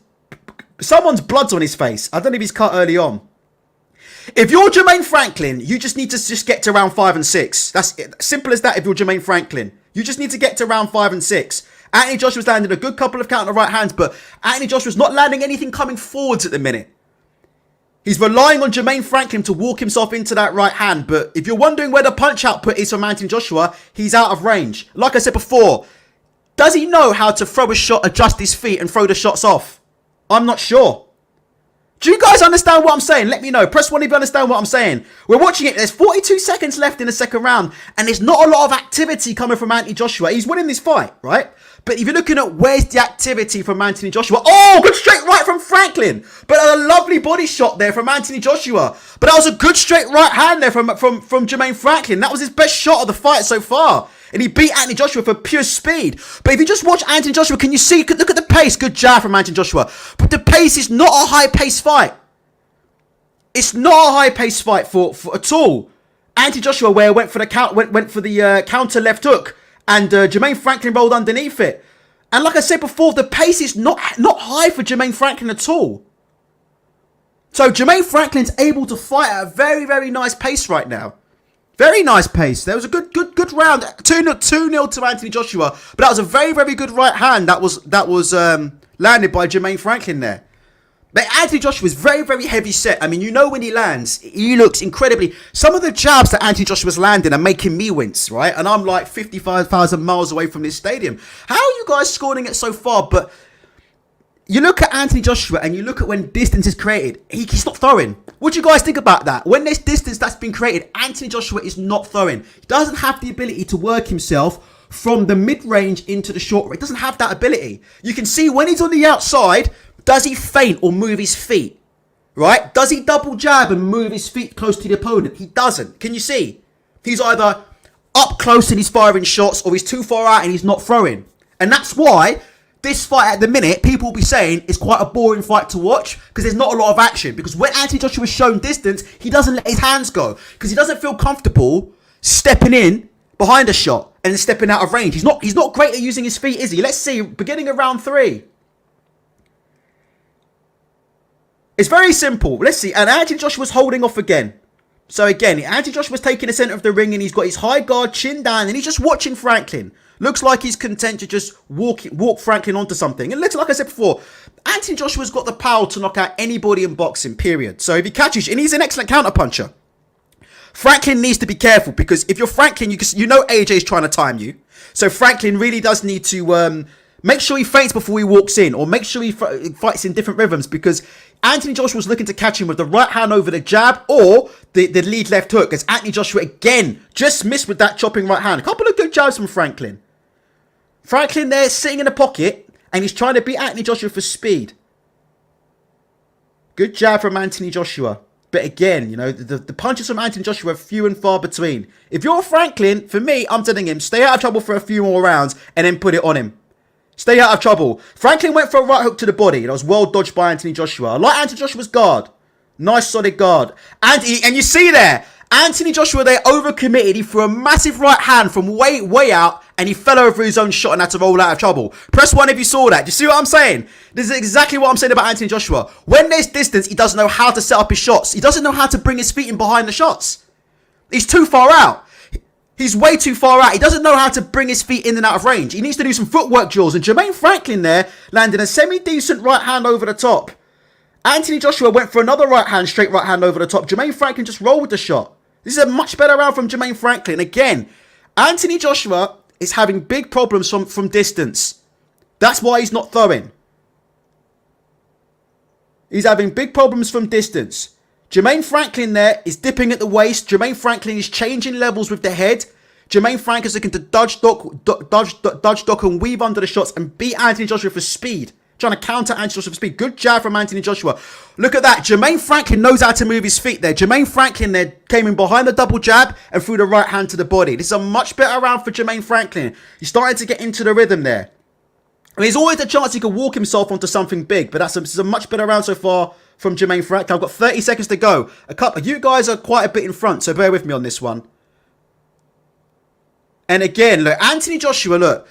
Someone's blood's on his face. I don't know if he's cut early on. If you're Jermaine Franklin, you just need to just get to round 5 and 6. That's it. Simple as that if you're Jermaine Franklin. You just need to get to round 5 and 6. Anthony Joshua's landing a good couple of counter right hands, but Anthony Joshua's not landing anything coming forwards at the minute. He's relying on Jermaine Franklin to walk himself into that right hand, but if you're wondering where the punch output is from Anthony Joshua, he's out of range. Like I said before, does he know how to throw a shot, adjust his feet and throw the shots off? I'm not sure. Do you guys understand what I'm saying? Let me know. Press 1 if you understand what I'm saying. We're watching it. There's 42 seconds left in the second round and there's not a lot of activity coming from Anthony Joshua. He's winning this fight, right? But if you're looking at where's the activity from Anthony Joshua, oh, good straight right from Franklin. But a lovely body shot there from Anthony Joshua. But that was a good straight right hand there from Jermaine Franklin. That was his best shot of the fight so far. And he beat Anthony Joshua for pure speed. But if you just watch Anthony Joshua, can you see, look at the pace. Good jab from Anthony Joshua. But the pace is not a high-paced fight. It's not a high-paced fight for at all. Anthony Joshua went for the counter left hook. And Jermaine Franklin rolled underneath it. And like I said before, the pace is not high for Jermaine Franklin at all. So Jermaine Franklin's able to fight at a very, very nice pace right now. Very nice pace. There was a good round. 2-0 to Anthony Joshua. But that was a very, very good right hand that was landed by Jermaine Franklin there. But Anthony Joshua is very, very heavy set. I mean, you know when he lands, he looks incredibly... Some of the jabs that Anthony Joshua's landing are making me wince, right? And I'm like 55,000 miles away from this stadium. How are you guys scoring it so far? But you look at Anthony Joshua and you look at when distance is created, he's not throwing. What do you guys think about that? When there's distance that's been created, Anthony Joshua is not throwing. He doesn't have the ability to work himself from the mid-range into the short range. He doesn't have that ability. You can see when he's on the outside... Does he feint or move his feet? Right? Does he double jab and move his feet close to the opponent? He doesn't. Can you see? He's either up close and he's firing shots or he's too far out and he's not throwing. And that's why this fight at the minute, people will be saying is quite a boring fight to watch because there's not a lot of action. Because when Anthony Joshua is shown distance, he doesn't let his hands go because he doesn't feel comfortable stepping in behind a shot and stepping out of range. He's not great at using his feet, is he? Let's see. Beginning of round 3. It's very simple. Let's see. And Anthony Joshua's holding off again. So again, Anthony Joshua's taking the centre of the ring and he's got his high guard, chin down, and he's just watching Franklin. Looks like he's content to just walk Franklin onto something. And like I said before, Anthony Joshua's got the power to knock out anybody in boxing, period. So if he catches, and he's an excellent counter puncher. Franklin needs to be careful because if you're Franklin, you know AJ's trying to time you. So Franklin really does need to make sure he feints before he walks in, or make sure he fights in different rhythms, because Anthony Joshua was looking to catch him with the right hand over the jab or the lead left hook, as Anthony Joshua again just missed with that chopping right hand. A couple of good jabs from Franklin. Franklin there sitting in the pocket and he's trying to beat Anthony Joshua for speed. Good jab from Anthony Joshua. But again, you know, the punches from Anthony Joshua are few and far between. If you're Franklin, for me, I'm telling him, stay out of trouble for a few more rounds and then put it on him. Stay out of trouble. Franklin went for a right hook to the body. That was well dodged by Anthony Joshua. I like Anthony Joshua's guard. Nice solid guard. And you see there, Anthony Joshua there overcommitted. He threw a massive right hand from way out and he fell over his own shot and had to roll out of trouble. Press 1 if you saw that. Do you see what I'm saying? This is exactly what I'm saying about Anthony Joshua. When there's distance, he doesn't know how to set up his shots. He doesn't know how to bring his feet in behind the shots. He's too far out. He's way too far out. He doesn't know how to bring his feet in and out of range. He needs to do some footwork drills. And Jermaine Franklin there landed a semi-decent right hand over the top. Anthony Joshua went for another straight right hand over the top. Jermaine Franklin just rolled with the shot. This is a much better round from Jermaine Franklin. Again, Anthony Joshua is having big problems from distance. That's why he's not throwing. He's having big problems from distance. Jermaine Franklin there is dipping at the waist. Jermaine Franklin is changing levels with the head. Jermaine Franklin is looking to dodge duck and weave under the shots and beat Anthony Joshua for speed. Trying to counter Anthony Joshua for speed. Good jab from Anthony Joshua. Look at that. Jermaine Franklin knows how to move his feet there. Jermaine Franklin there came in behind the double jab and threw the right hand to the body. This is a much better round for Jermaine Franklin. He's starting to get into the rhythm there. I mean, there's always a chance he could walk himself onto something big, but this is a much better round so far from Jermaine Franklin. I've got 30 seconds to go. You guys are quite a bit in front, so bear with me on this one. And again, look, Anthony Joshua, look.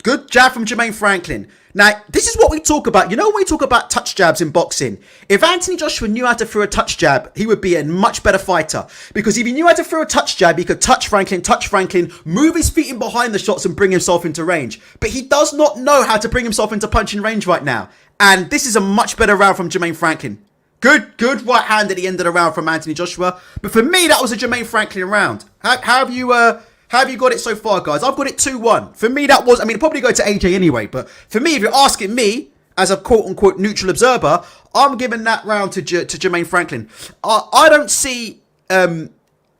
Good jab from Jermaine Franklin. Now, this is what we talk about. You know when we talk about touch jabs in boxing? If Anthony Joshua knew how to throw a touch jab, he would be a much better fighter. Because if he knew how to throw a touch jab, he could touch Franklin, move his feet in behind the shots and bring himself into range. But he does not know how to bring himself into punching range right now. And this is a much better round from Jermaine Franklin. Good right hand at the end of the round from Anthony Joshua. But for me, that was a Jermaine Franklin round. How have you got it so far, guys? I've got it 2-1. For me, that was... I mean, it'll probably go to AJ anyway. But for me, if you're asking me, as a quote-unquote neutral observer, I'm giving that round to Jermaine Franklin. I don't see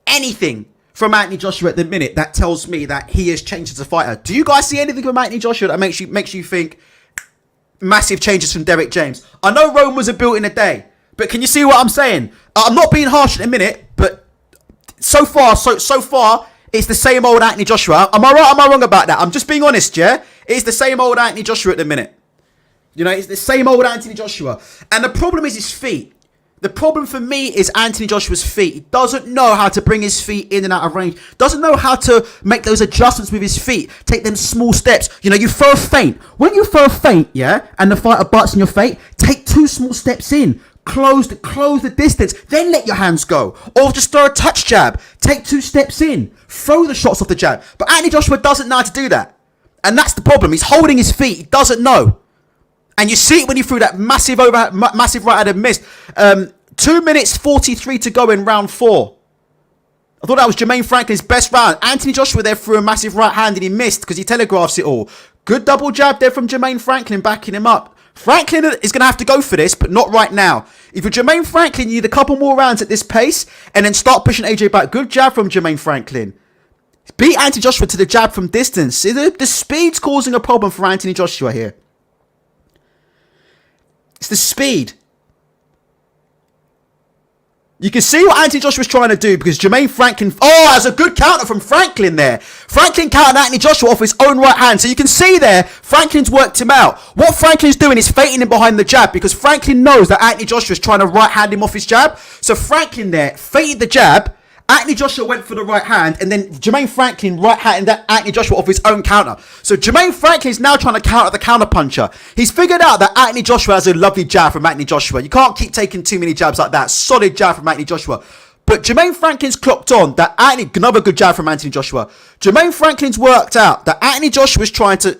anything from Anthony Joshua at the minute that tells me that he has changed as a fighter. Do you guys see anything from Anthony Joshua that makes you think massive changes from Derek James? I know Rome was built in a day, but can you see what I'm saying? I'm not being harsh in a minute, but so far, it's the same old Anthony Joshua. Am I right? Am I wrong about that? I'm just being honest, yeah? It's the same old Anthony Joshua at the minute. You know, it's the same old Anthony Joshua. And the problem is his feet. The problem for me is Anthony Joshua's feet. He doesn't know how to bring his feet in and out of range. Doesn't know how to make those adjustments with his feet. Take them small steps. You know, you throw a feint. When you throw a feint, yeah, and the fighter butts in your feint, take 2 small steps in. Close the distance. Then let your hands go. Or just throw a touch jab. Take 2 steps in. Throw the shots off the jab. But Anthony Joshua doesn't know how to do that. And that's the problem. He's holding his feet. He doesn't know. And you see it when he threw that massive right hand and missed. 2 minutes 43 to go in round 4. I thought that was Jermaine Franklin's best round. Anthony Joshua there threw a massive right hand and he missed because he telegraphs it all. Good double jab there from Jermaine Franklin backing him up. Franklin is going to have to go for this, but not right now. If you're Jermaine Franklin, you need a couple more rounds at this pace and then start pushing AJ back. Good jab from Jermaine Franklin. Beat Anthony Joshua to the jab from distance. See, the speed's causing a problem for Anthony Joshua here. It's the speed. You can see what Anthony Joshua's trying to do because Jermaine Franklin... Oh, that's a good counter from Franklin there. Franklin countered Anthony Joshua off his own right hand. So you can see there, Franklin's worked him out. What Franklin's doing is feinting him behind the jab because Franklin knows that Anthony Joshua's trying to right hand him off his jab. So Franklin there feinted the jab. Anthony Joshua went for the right hand and then Jermaine Franklin right-handed that Anthony Joshua off his own counter. So Jermaine Franklin is now trying to counter the counter puncher. He's figured out that Anthony Joshua has a lovely jab from Anthony Joshua. You can't keep taking too many jabs like that. Solid jab from Anthony Joshua. But Jermaine Franklin's clocked on that another good jab from Anthony Joshua. Jermaine Franklin's worked out that Anthony Joshua's trying to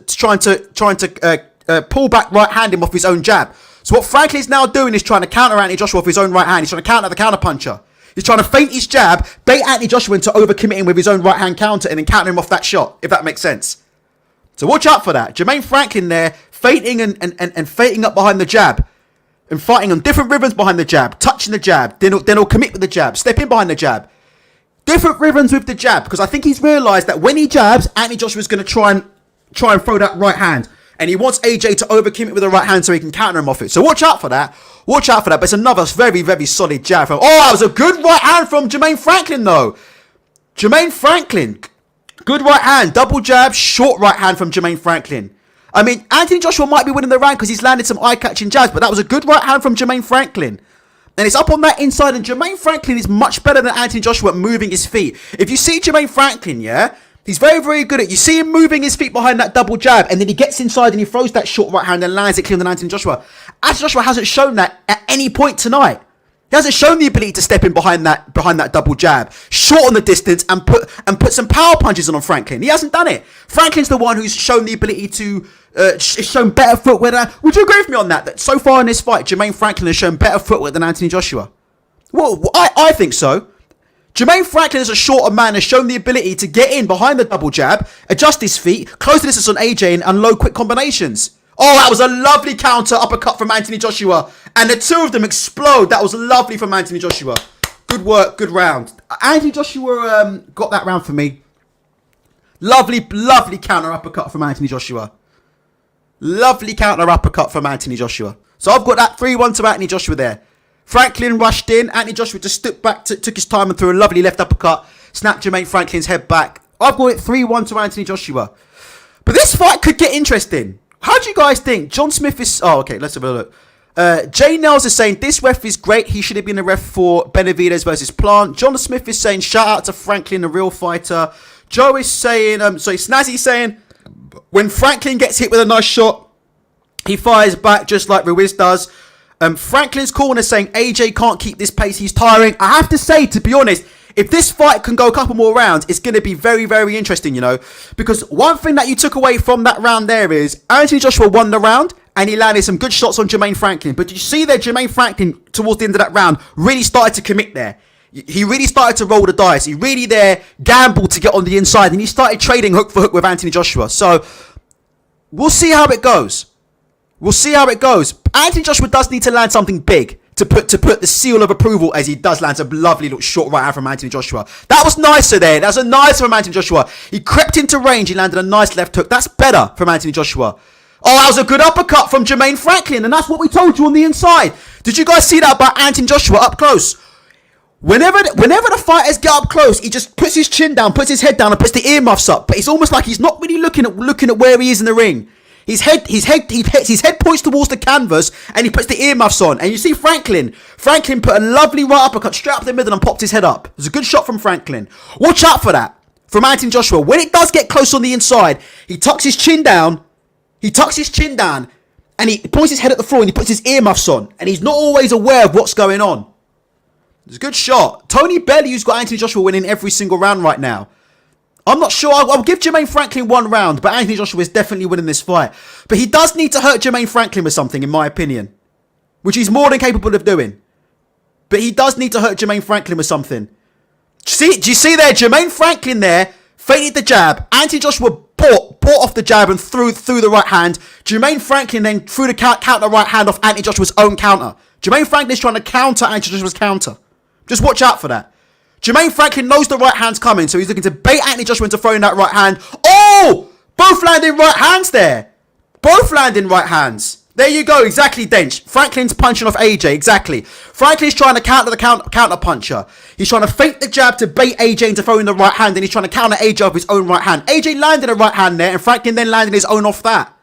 pull back right-hand him off his own jab. So what Franklin's now doing is trying to counter Anthony Joshua off his own right hand. He's trying to counter the counter puncher. He's trying to feint his jab, bait Anthony Joshua into overcommitting with his own right-hand counter and then counter him off that shot, if that makes sense. So watch out for that. Jermaine Franklin there, feinting and feinting up behind the jab. And fighting on different rhythms behind the jab. Touching the jab. Then he'll commit with the jab. Step in behind the jab. Different rhythms with the jab. Because I think he's realised that when he jabs, Anthony Joshua's going to try and throw that right hand. And he wants AJ to overcommit with the right hand so he can counter him off it. So watch out for that. Watch out for that. But it's another very, very solid jab from... Oh, that was a good right hand from Jermaine Franklin, though. Jermaine Franklin. Good right hand. Double jab. Short right hand from Jermaine Franklin. I mean, Anthony Joshua might be winning the round because he's landed some eye-catching jabs. But that was a good right hand from Jermaine Franklin. And it's up on that inside. And Jermaine Franklin is much better than Anthony Joshua at moving his feet. If you see Jermaine Franklin, yeah... He's very, very good at... You see him moving his feet behind that double jab. And then he gets inside and he throws that short right hand and lands it clean on Anthony Joshua. Anthony Joshua hasn't shown that at any point tonight. He hasn't shown the ability to step in behind that double jab. Shorten the distance and put some power punches on Franklin. He hasn't done it. Franklin's the one who's shown the ability to... shown better footwork. Would you agree with me on that? That so far in this fight, Jermaine Franklin has shown better footwork than Anthony Joshua? Well, I think so. Jermaine Franklin as a shorter man has shown the ability to get in behind the double jab, adjust his feet, close the distance on AJ and unload quick combinations. Oh, that was a lovely counter uppercut from Anthony Joshua. And the two of them explode. That was lovely from Anthony Joshua. Good work, good round. Anthony Joshua got that round for me. Lovely counter uppercut from Anthony Joshua. Lovely counter uppercut from Anthony Joshua. So I've got that 3-1 to Anthony Joshua there. Franklin rushed in. Anthony Joshua just stood back, took his time and threw a lovely left uppercut. Snapped Jermaine Franklin's head back. I've got it 3-1 to Anthony Joshua. But this fight could get interesting. How do you guys think? John Smith is... Oh, okay, let's have a look. Jay Nels is saying, this ref is great. He should have been a ref for Benavidez versus Plant. John Smith is saying, shout out to Franklin, the real fighter. Joe is saying... Snazzy's saying, when Franklin gets hit with a nice shot, he fires back just like Ruiz does. Franklin's corner saying AJ can't keep this pace, he's tiring. I have to say, to be honest, if this fight can go a couple more rounds, it's going to be very, very interesting, you know. Because one thing that you took away from that round there is Anthony Joshua won the round and he landed some good shots on Jermaine Franklin. But did you see there, Jermaine Franklin, towards the end of that round, really started to commit there. He really started to roll the dice. He really there gambled to get on the inside. And he started trading hook for hook with Anthony Joshua. So, we'll see how it goes. We'll see how it goes. Anthony Joshua does need to land something big. to put the seal of approval as he does lands a lovely little short right hand from Anthony Joshua. That was nicer there. That was a nice from Anthony Joshua. He crept into range. He landed a nice left hook. That's better from Anthony Joshua. Oh, that was a good uppercut from Jermaine Franklin, and that's what we told you on the inside. Did you guys see that about Anthony Joshua up close? Whenever the fighters get up close, he just puts his chin down, puts his head down, and puts the earmuffs up. But it's almost like he's not really looking at where he is in the ring. His head points towards the canvas, and he puts the earmuffs on. And you see Franklin put a lovely right uppercut straight up the middle and popped his head up. It was a good shot from Franklin. Watch out for that from Anthony Joshua. When it does get close on the inside, he tucks his chin down. And he points his head at the floor and he puts his earmuffs on. And he's not always aware of what's going on. It's a good shot. Tony Bellew's got Anthony Joshua winning every single round right now. I'm not sure. I'll give Jermaine Franklin one round, but Anthony Joshua is definitely winning this fight. But he does need to hurt Jermaine Franklin with something, in my opinion. Which he's more than capable of doing. But he does need to hurt Jermaine Franklin with something. Do you see there? Jermaine Franklin there feinted the jab. Anthony Joshua bought off the jab and threw the right hand. Jermaine Franklin then threw the counter right hand off Anthony Joshua's own counter. Jermaine Franklin's trying to counter Anthony Joshua's counter. Just watch out for that. Jermaine Franklin knows the right hand's coming, so he's looking to bait Anthony Joshua into throwing that right hand. Oh! Both landing right hands there. Both landing right hands. There you go, exactly, Dench. Franklin's punching off AJ, exactly. Franklin's trying to counter the counter puncher. He's trying to fake the jab to bait AJ into throwing the right hand, and he's trying to counter AJ off his own right hand. AJ landed a right hand there, and Franklin then landed his own off that.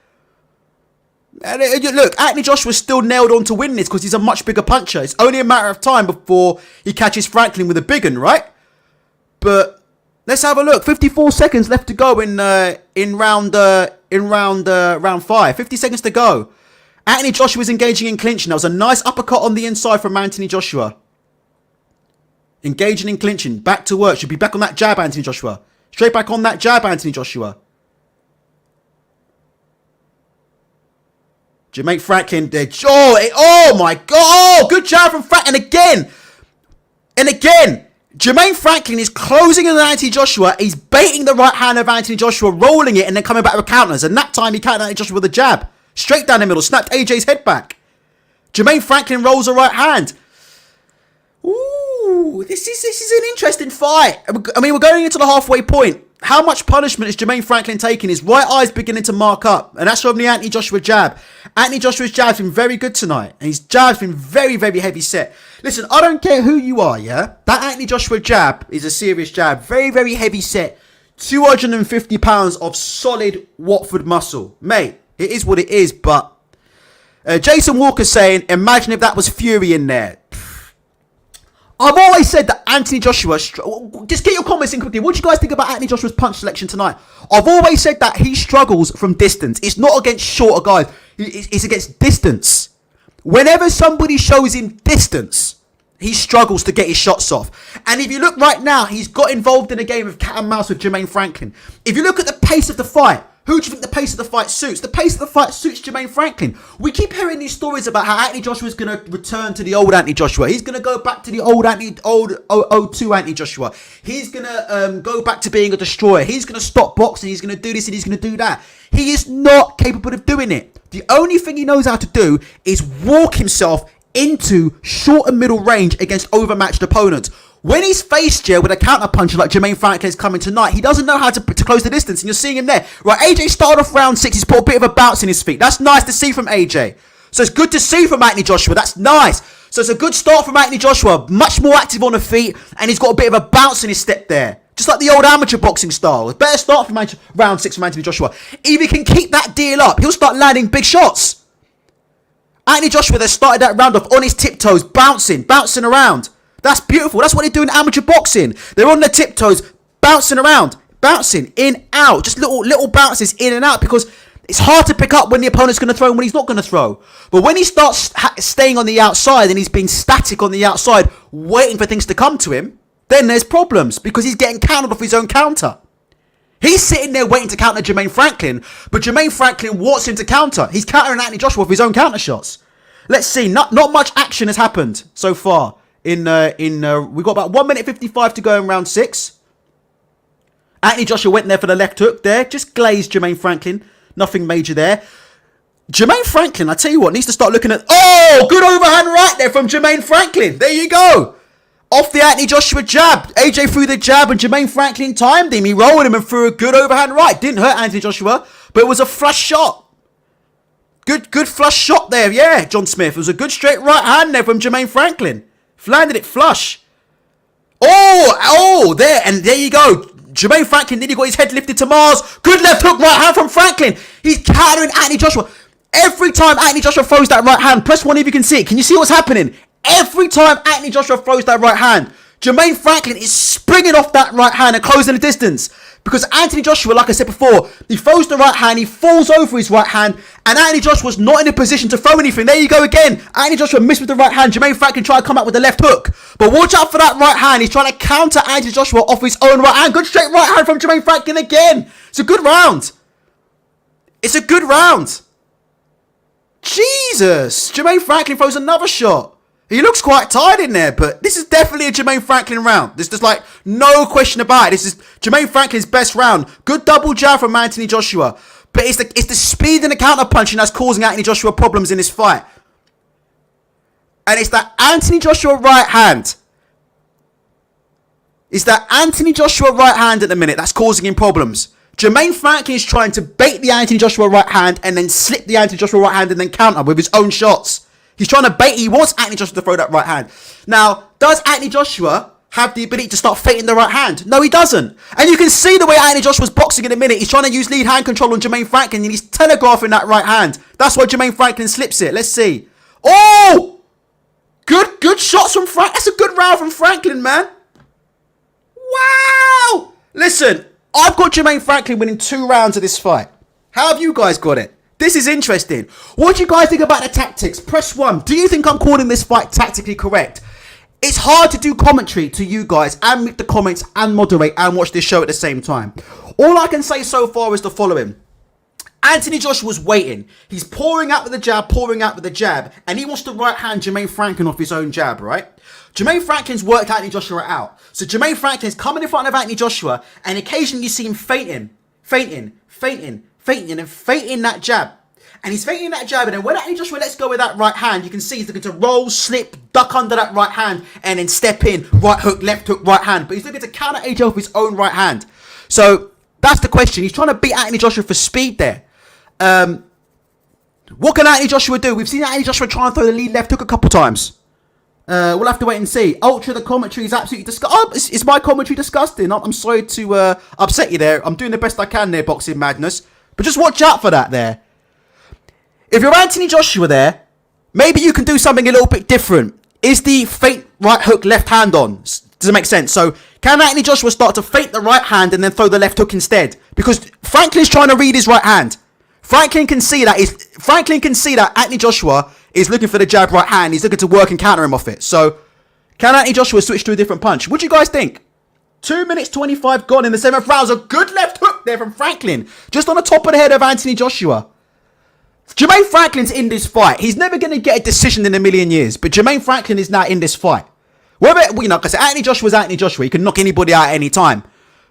And look, Anthony Joshua's still nailed on to win this because he's a much bigger puncher. It's only a matter of time before he catches Franklin with a big one, right? But let's have a look. 54 seconds left to go in round 5. 50 seconds to go. Anthony Joshua's engaging in clinching. That was a nice uppercut on the inside from Anthony Joshua. Engaging in clinching. Back to work. Should be back on that jab, Anthony Joshua. Straight back on that jab, Anthony Joshua. Jermaine Franklin there. Oh my God. Oh, good jab from Franklin. And again. Jermaine Franklin is closing on Anthony Joshua. He's baiting the right hand of Anthony Joshua, rolling it, and then coming back with counters. And that time he countered Anthony Joshua with a jab. Straight down the middle. Snapped AJ's head back. Jermaine Franklin rolls a right hand. Ooh, this is an interesting fight. I mean, we're going into the halfway point. How much punishment is Jermaine Franklin taking? His right eye's beginning to mark up. And that's from the Anthony Joshua jab. Anthony Joshua's jab's been very good tonight. And his jab's been very, very heavy set. Listen, I don't care who you are, yeah? That Anthony Joshua jab is a serious jab. Very, very heavy set. 250 pounds of solid Watford muscle. Mate, it is what it is, but... Jason Walker saying, imagine if that was Fury in there. I've always said that Anthony Joshua... Just get your comments in quickly. What do you guys think about Anthony Joshua's punch selection tonight? I've always said that he struggles from distance. It's not against shorter guys. It's against distance. Whenever somebody shows him distance, he struggles to get his shots off. And if you look right now, he's got involved in a game of cat and mouse with Jermaine Franklin. If you look at the pace of the fight, who do you think the pace of the fight suits? The pace of the fight suits Jermaine Franklin. We keep hearing these stories about how Anthony Joshua is going to return to the old Anthony Joshua. He's going to go back to the old 02 Anthony Joshua. He's going to go back to being a destroyer. He's going to stop boxing. He's going to do this and he's going to do that. He is not capable of doing it. The only thing he knows how to do is walk himself into short and middle range against overmatched opponents. When he's faced here with a counter puncher like Jermaine Franklin is coming tonight, he doesn't know how to close the distance, and you're seeing him there. Right, AJ started off round 6. He's put a bit of a bounce in his feet. That's nice to see from AJ. So it's good to see from Anthony Joshua. That's nice. So it's a good start from Anthony Joshua. Much more active on the feet, and he's got a bit of a bounce in his step there. Just like the old amateur boxing style. A better start from round 6 from Anthony Joshua. If he can keep that deal up, he'll start landing big shots. Anthony Joshua, they started that round off on his tiptoes, bouncing around. That's beautiful. That's what they do in amateur boxing. They're on their tiptoes, bouncing around, bouncing in, out. Just little bounces in and out because it's hard to pick up when the opponent's going to throw and when he's not going to throw. But when he starts staying on the outside and he's being static on the outside, waiting for things to come to him, then there's problems because he's getting countered off his own counter. He's sitting there waiting to counter Jermaine Franklin, but Jermaine Franklin wants him to counter. He's countering Anthony Joshua with his own counter shots. Let's see. Not much action has happened so far. We've got about 1 minute 55 to go in round 6. Anthony Joshua went there for the left hook there. Just glazed Jermaine Franklin. Nothing major there. Jermaine Franklin, I tell you what, needs to start looking at... Oh, good overhand right there from Jermaine Franklin. There you go. Off the Anthony Joshua jab. AJ threw the jab and Jermaine Franklin timed him. He rolled him and threw a good overhand right. Didn't hurt Anthony Joshua, but it was a flush shot. Good flush shot there. Yeah, John Smith. It was a good straight right hand there from Jermaine Franklin. Landed it flush. Oh, there. And there you go. Jermaine Franklin nearly got his head lifted to Mars. Good left hook right hand from Franklin. He's countering Anthony Joshua. Every time Anthony Joshua throws that right hand, press one if you can see it. Can you see what's happening? Every time Anthony Joshua throws that right hand, Jermaine Franklin is springing off that right hand and closing the distance. Because Anthony Joshua, like I said before, he throws the right hand, he falls over his right hand, and Anthony Joshua's not in a position to throw anything. There you go again. Anthony Joshua missed with the right hand. Jermaine Franklin tried to come out with the left hook. But watch out for that right hand. He's trying to counter Anthony Joshua off his own right hand. Good straight right hand from Jermaine Franklin again. It's a good round. It's a good round. Jesus. Jermaine Franklin throws another shot. He looks quite tired in there, but this is definitely a Jermaine Franklin round. There's just like no question about it. This is Jermaine Franklin's best round. Good double jab from Anthony Joshua. But it's the speed and the counter punching that's causing Anthony Joshua problems in this fight. And it's that Anthony Joshua right hand. It's that Anthony Joshua right hand at the minute that's causing him problems. Jermaine Franklin is trying to bait the Anthony Joshua right hand and then slip the Anthony Joshua right hand and then counter with his own shots. He's trying to bait. He wants Anthony Joshua to throw that right hand. Now, does Anthony Joshua have the ability to start feinting the right hand? No, he doesn't. And you can see the way Anthony Joshua's boxing in a minute. He's trying to use lead hand control on Jermaine Franklin and he's telegraphing that right hand. That's why Jermaine Franklin slips it. Let's see. Oh! Good shots from Franklin. That's a good round from Franklin, man. Wow! Listen, I've got Jermaine Franklin winning 2 rounds of this fight. How have you guys got it? This is interesting. What do you guys think about the tactics? Press 1. Do you think I'm calling this fight tactically correct? It's hard to do commentary to you guys and make the comments and moderate and watch this show at the same time. All I can say so far is the following. Anthony Joshua's waiting. He's pouring out with the jab, and he wants to right hand Jermaine Franklin off his own jab, right? Jermaine Franklin's worked Anthony Joshua out. So Jermaine Franklin's coming in front of Anthony Joshua, and occasionally you see him feinting that jab. And he's feinting that jab, and then when Anthony Joshua lets go with that right hand, you can see he's looking to roll, slip, duck under that right hand, and then step in, right hook, left hook, right hand. But he's looking to counter AJ off his own right hand. So that's the question. He's trying to beat Anthony Joshua for speed there. What can Anthony Joshua do? We've seen Anthony Joshua try and throw the lead left hook a couple times. We'll have to wait and see. Ultra, the commentary is absolutely disgusting. Oh, is my commentary disgusting? I'm sorry to upset you there. I'm doing the best I can there, Boxing Madness. But just watch out for that there. If you're Anthony Joshua there, maybe you can do something a little bit different. Is the feint right hook left hand on? Does it make sense? So can Anthony Joshua start to feint the right hand and then throw the left hook instead? Because Franklin's trying to read his right hand. Franklin can see that Anthony Joshua is looking for the jab right hand. He's looking to work and counter him off it. So can Anthony Joshua switch to a different punch? What do you guys think? 2 minutes 25 gone in the 7th round. A good left hook there from Franklin. Just on the top of the head of Anthony Joshua. Jermaine Franklin's in this fight. He's never going to get a decision in a million years. But Jermaine Franklin is now in this fight. Whether, like I said, Anthony Joshua's Anthony Joshua. He can knock anybody out at any time.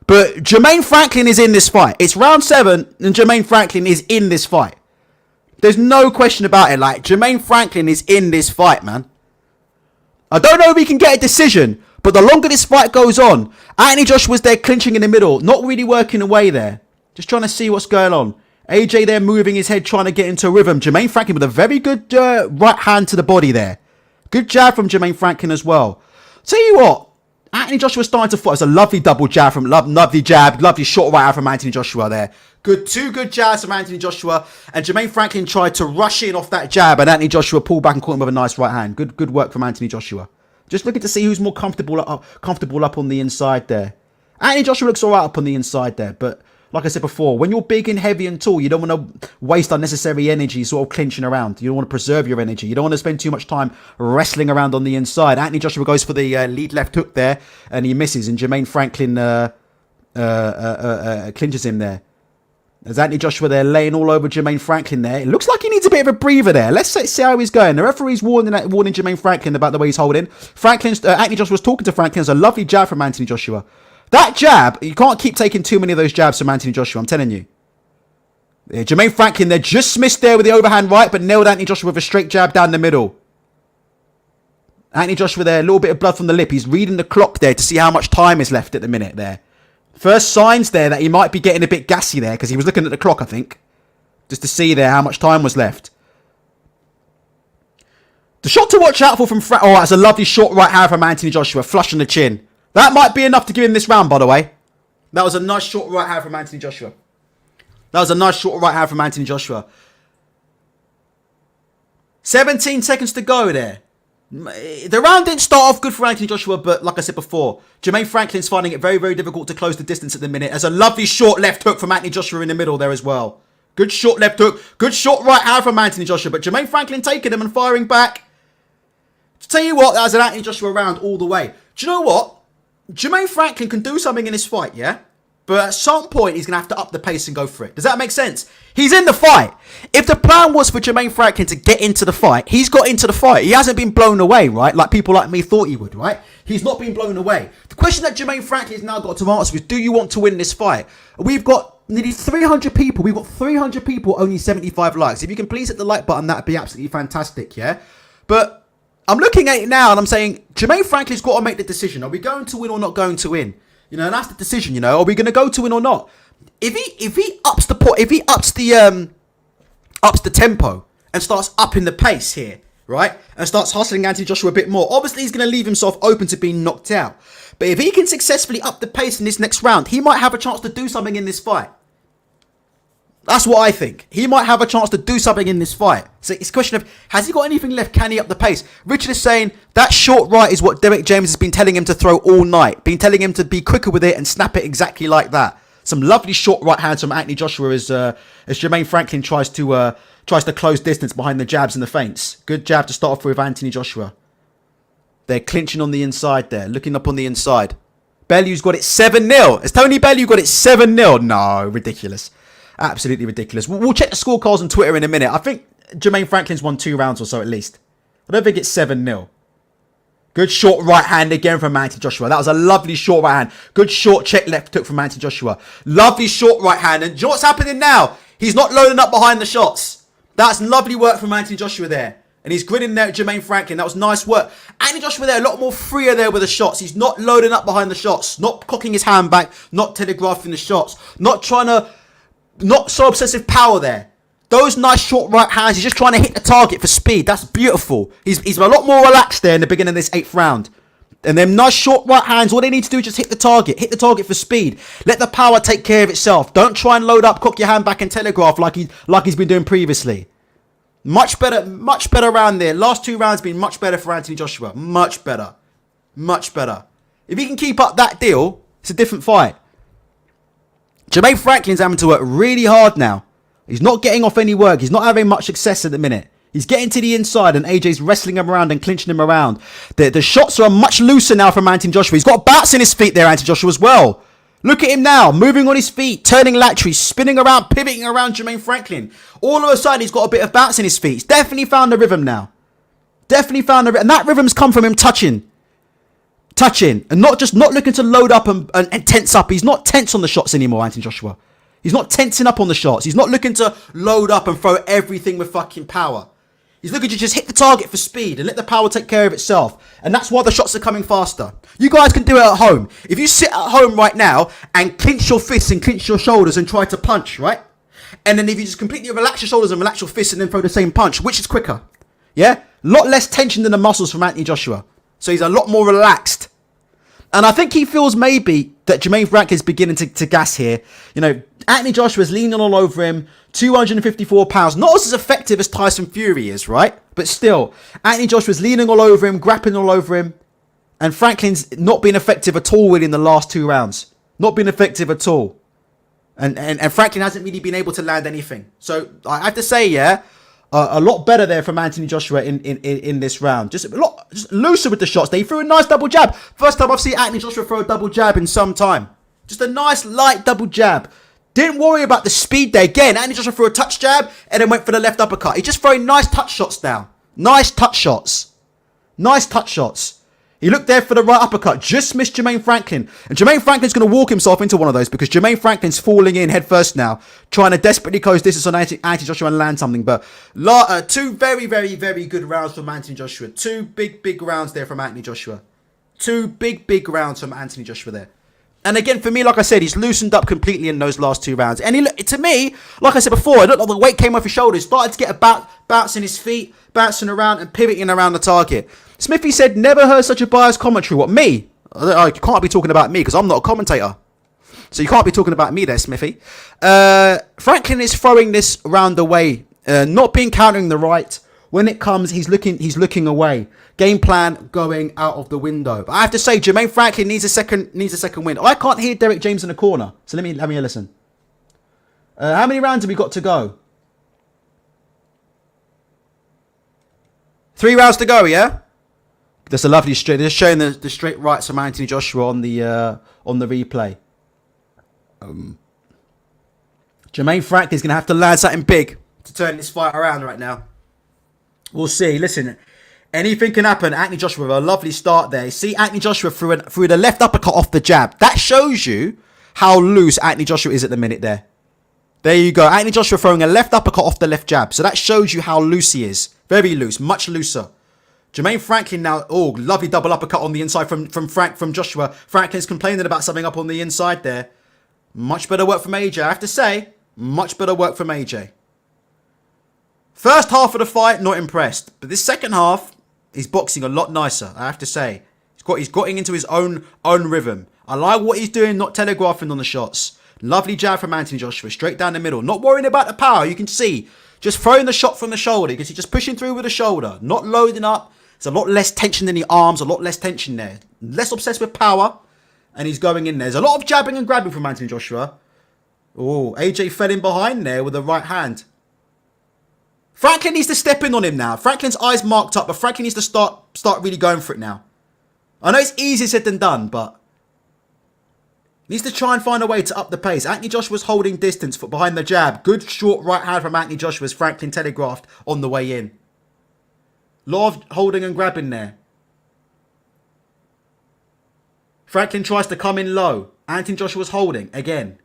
But Jermaine Franklin is in this fight. It's round 7 and Jermaine Franklin is in this fight. There's no question about it. Like, Jermaine Franklin is in this fight, man. I don't know if he can get a decision. But the longer this fight goes on, Anthony Joshua's there clinching in the middle. Not really working away there. Just trying to see what's going on. AJ there moving his head, trying to get into a rhythm. Jermaine Franklin with a very good right hand to the body there. Good jab from Jermaine Franklin as well. Tell you what, Anthony Joshua starting to fight. It's a lovely double jab from lovely short right hand from Anthony Joshua there. Two good jabs from Anthony Joshua, and Jermaine Franklin tried to rush in off that jab, and Anthony Joshua pulled back and caught him with a nice right hand. Good work from Anthony Joshua. Just looking to see who's more comfortable up on the inside there. Anthony Joshua looks all right up on the inside there, but like I said before, when you're big and heavy and tall, you don't want to waste unnecessary energy sort of clinching around. You don't want to preserve your energy. You don't want to spend too much time wrestling around on the inside. Anthony Joshua goes for the lead left hook there, and he misses, and Jermaine Franklin clinches him there. There's Anthony Joshua there laying all over Jermaine Franklin there. It looks like he needs a bit of a breather there. Let's see how he's going. The referee's warning Jermaine Franklin about the way he's holding. Anthony Joshua's talking to Franklin. There's a lovely jab from Anthony Joshua. That jab, you can't keep taking too many of those jabs from Anthony Joshua, I'm telling you. Yeah, Jermaine Franklin there just missed there with the overhand right, but nailed Anthony Joshua with a straight jab down the middle. Anthony Joshua there, a little bit of blood from the lip. He's reading the clock there to see how much time is left at the minute there. First signs there that he might be getting a bit gassy there because he was looking at the clock, I think. Just to see there how much time was left. The shot to watch out for from oh, that's a lovely short right hand from Anthony Joshua, flush on the chin. That might be enough to give him this round, by the way. That was a nice short right hand from Anthony Joshua. 17 seconds to go there. The round didn't start off good for Anthony Joshua, but like I said before, Jermaine Franklin's finding it very, very difficult to close the distance at the minute. There's a lovely short left hook from Anthony Joshua in the middle there as well. Good short left hook. Good short right hand from Anthony Joshua, but Jermaine Franklin taking him and firing back. To tell you what, that was an Anthony Joshua round all the way. Do you know what? Jermaine Franklin can do something in this fight, yeah? But at some point, he's going to have to up the pace and go for it. Does that make sense? He's in the fight. If the plan was for Jermaine Franklin to get into the fight, he's got into the fight. He hasn't been blown away, right? Like people like me thought he would, right? He's not been blown away. The question that Jermaine Franklin's now got to answer is, do you want to win this fight? We've got nearly 300 people. We've got 300 people, only 75 likes. If you can please hit the like button, that'd be absolutely fantastic, yeah? But I'm looking at it now and I'm saying, Jermaine Franklin's got to make the decision. Are we going to win or not going to win? You know, and that's the decision, you know. Are we going to go to win or not? If he ups the tempo and starts upping the pace here, right? And starts hustling Anthony Joshua a bit more, obviously he's going to leave himself open to being knocked out. But if he can successfully up the pace in this next round, he might have a chance to do something in this fight. That's what I think. He might have a chance to do something in this fight. So it's a question of, has he got anything left? Can he up the pace? Richard is saying that short right is what Derek James has been telling him to throw all night. Been telling him to be quicker with it and snap it exactly like that. Some lovely short right hands from Anthony Joshua as Jermaine Franklin tries to close distance behind the jabs and the feints. Good jab to start off with Anthony Joshua. They're clinching on the inside there. Looking up on the inside. Bellew's got it 7-0. Has Tony Bellew got it 7-0? No, ridiculous. Absolutely ridiculous. We'll check the scorecards on Twitter in a minute. I think Jermaine Franklin's won 2 rounds or so at least. I don't think it's 7-0. Good short right hand again from Anthony Joshua. That was a lovely short right hand. Good short check left hook from Anthony Joshua. Lovely short right hand. And do you know what's happening now? He's not loading up behind the shots. That's lovely work from Anthony Joshua there. And he's grinning there at Jermaine Franklin. That was nice work. Anthony Joshua there, a lot more freer there with the shots. He's not loading up behind the shots. Not cocking his hand back. Not telegraphing the shots. Not so obsessive power there. Those nice short right hands. He's just trying to hit the target for speed. That's beautiful. He's a lot more relaxed there in the beginning of this 8th round. And them nice short right hands, all they need to do is just hit the target. Hit the target for speed. Let the power take care of itself. Don't try and load up, cock your hand back and telegraph like he's been doing previously. Much better round there. Last 2 rounds been much better for Anthony Joshua. Much better. If he can keep up that deal, it's a different fight. Jermaine Franklin's having to work really hard now. He's not getting off any work. He's not having much success at the minute. He's getting to the inside and AJ's wrestling him around and clinching him around. The shots are much looser now from Anthony Joshua. He's got bouts in his feet there, Anthony Joshua, as well. Look at him now, moving on his feet, turning laterally, spinning around, pivoting around Jermaine Franklin. All of a sudden, he's got a bit of bounce in his feet. He's definitely found the rhythm now. Definitely found the rhythm. And that rhythm's come from him touching. And not looking to load up and tense up. He's not tense on the shots anymore, Anthony Joshua. He's not tensing up on the shots. He's not looking to load up and throw everything with fucking power. He's looking to just hit the target for speed and let the power take care of itself. And that's why the shots are coming faster. You guys can do it at home. If you sit at home right now and clench your fists and clench your shoulders and try to punch, right? And then if you just completely relax your shoulders and relax your fists and then throw the same punch, which is quicker? Yeah? A lot less tension than the muscles from Anthony Joshua. So he's a lot more relaxed. And I think he feels maybe that Jermaine Franklin's beginning to gas here. You know, Anthony Joshua's leaning all over him. 254 pounds. Not as effective as Tyson Fury is, right? But still, Anthony Joshua's leaning all over him, grappling all over him. And Franklin's not been effective at all within the last 2 rounds. Not been effective at all. And Franklin hasn't really been able to land anything. So I have to say, yeah, a lot better there from Anthony Joshua in this round. Just a lot looser with the shots. They threw a nice double jab. First time I've seen Anthony Joshua throw a double jab in some time. Just a nice light double jab. Didn't worry about the speed there. Again, Anthony Joshua threw a touch jab and then went for the left uppercut. He's just throwing nice touch shots now. Nice touch shots. He looked there for the right uppercut, just missed Jermaine Franklin. And Jermaine Franklin's going to walk himself into one of those because Jermaine Franklin's falling in head first now, trying to desperately close distance on Anthony Joshua and land something. But two very, very, very good rounds from Anthony Joshua. Two big, big rounds there from Anthony Joshua. Two big, big rounds from Anthony Joshua there. And again, for me, like I said, he's loosened up completely in those last 2 rounds. And to me, like I said before, it looked like the weight came off his shoulders. Started to get a bounce in his feet, bouncing around and pivoting around the target. Smithy said, never heard such a biased commentary. What, me? I can't be talking about me because I'm not a commentator. So you can't be talking about me there, Smithy. Franklin is throwing this round away, not being countering the right. When it comes, he's looking away. Game plan going out of the window. But I have to say, Jermaine Franklin needs a second win. I can't hear Derek James in the corner. So let me listen. How many rounds have we got to go? 3 rounds to go, yeah? That's a lovely straight. They're showing the straight rights from Anthony Joshua on the replay. Jermaine Franklin's going to have to land something big to turn this fight around right now. We'll see. Listen, anything can happen. Anthony Joshua with a lovely start there. See Anthony Joshua through the left uppercut off the jab. That shows you how loose Anthony Joshua is at the minute there. There you go. Anthony Joshua throwing a left uppercut off the left jab. So that shows you how loose he is. Very loose. Much looser. Jermaine Franklin now. Oh, lovely double uppercut on the inside from Joshua. Franklin's complaining about something up on the inside there. Much better work from AJ. I have to say, much better work from AJ. First half of the fight, not impressed. But this second half, he's boxing a lot nicer, I have to say. He's got into his own rhythm. I like what he's doing, not telegraphing on the shots. Lovely jab from Anthony Joshua, straight down the middle. Not worrying about the power, you can see. Just throwing the shot from the shoulder. You can see just pushing through with the shoulder. Not loading up. There's a lot less tension in the arms, a lot less tension there. Less obsessed with power. And he's going in there. There's a lot of jabbing and grabbing from Anthony Joshua. Oh, AJ fell in behind there with the right hand. Franklin needs to step in on him now. Franklin's eyes marked up, but Franklin needs to start really going for it now. I know it's easier said than done, but needs to try and find a way to up the pace. Anthony Joshua's holding distance behind the jab. Good short right hand from Anthony Joshua as Franklin telegraphed on the way in. Lot of holding and grabbing there. Franklin tries to come in low. Anthony Joshua's holding again.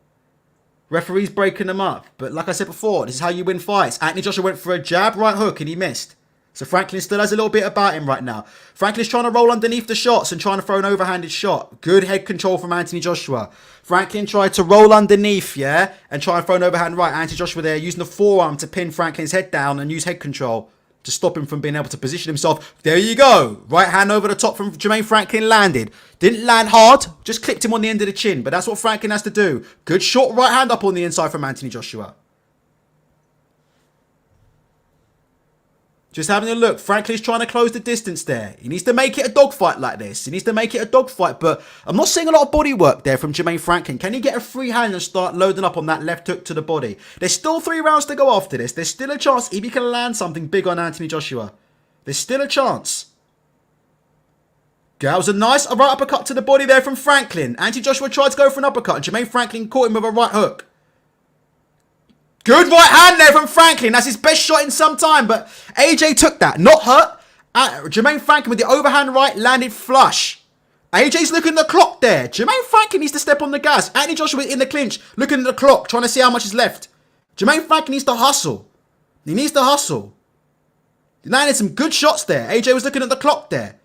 Referee's breaking them up. But like I said before, this is how you win fights. Anthony Joshua went for a jab, right hook, and he missed. So Franklin still has a little bit about him right now. Franklin's trying to roll underneath the shots and trying to throw an overhanded shot. Good head control from Anthony Joshua. Franklin tried to roll underneath, yeah, and try and throw an overhand right. Anthony Joshua there using the forearm to pin Franklin's head down and use head control to stop him from being able to position himself. There you go. Right hand over the top from Jermaine Franklin landed. Didn't land hard, just clipped him on the end of the chin. But that's what Franklin has to do. Good short right hand up on the inside from Anthony Joshua. Just having a look. Franklin's trying to close the distance there. He needs to make it a dogfight like this. He needs to make it a dogfight. But I'm not seeing a lot of body work there from Jermaine Franklin. Can he get a free hand and start loading up on that left hook to the body? There's still 3 rounds to go after this. There's still a chance if he can land something big on Anthony Joshua. There's still a chance. That was a nice right uppercut to the body there from Franklin. Anthony Joshua tried to go for an uppercut. And Jermaine Franklin caught him with a right hook. Good right hand there from Franklin. That's his best shot in some time. But AJ took that. Not hurt. Jermaine Franklin with the overhand right landed flush. AJ's looking at the clock there. Jermaine Franklin needs to step on the gas. Anthony Joshua in the clinch. Looking at the clock. Trying to see how much is left. Jermaine Franklin needs to hustle. He needs to hustle. He landed some good shots there. AJ was looking at the clock there.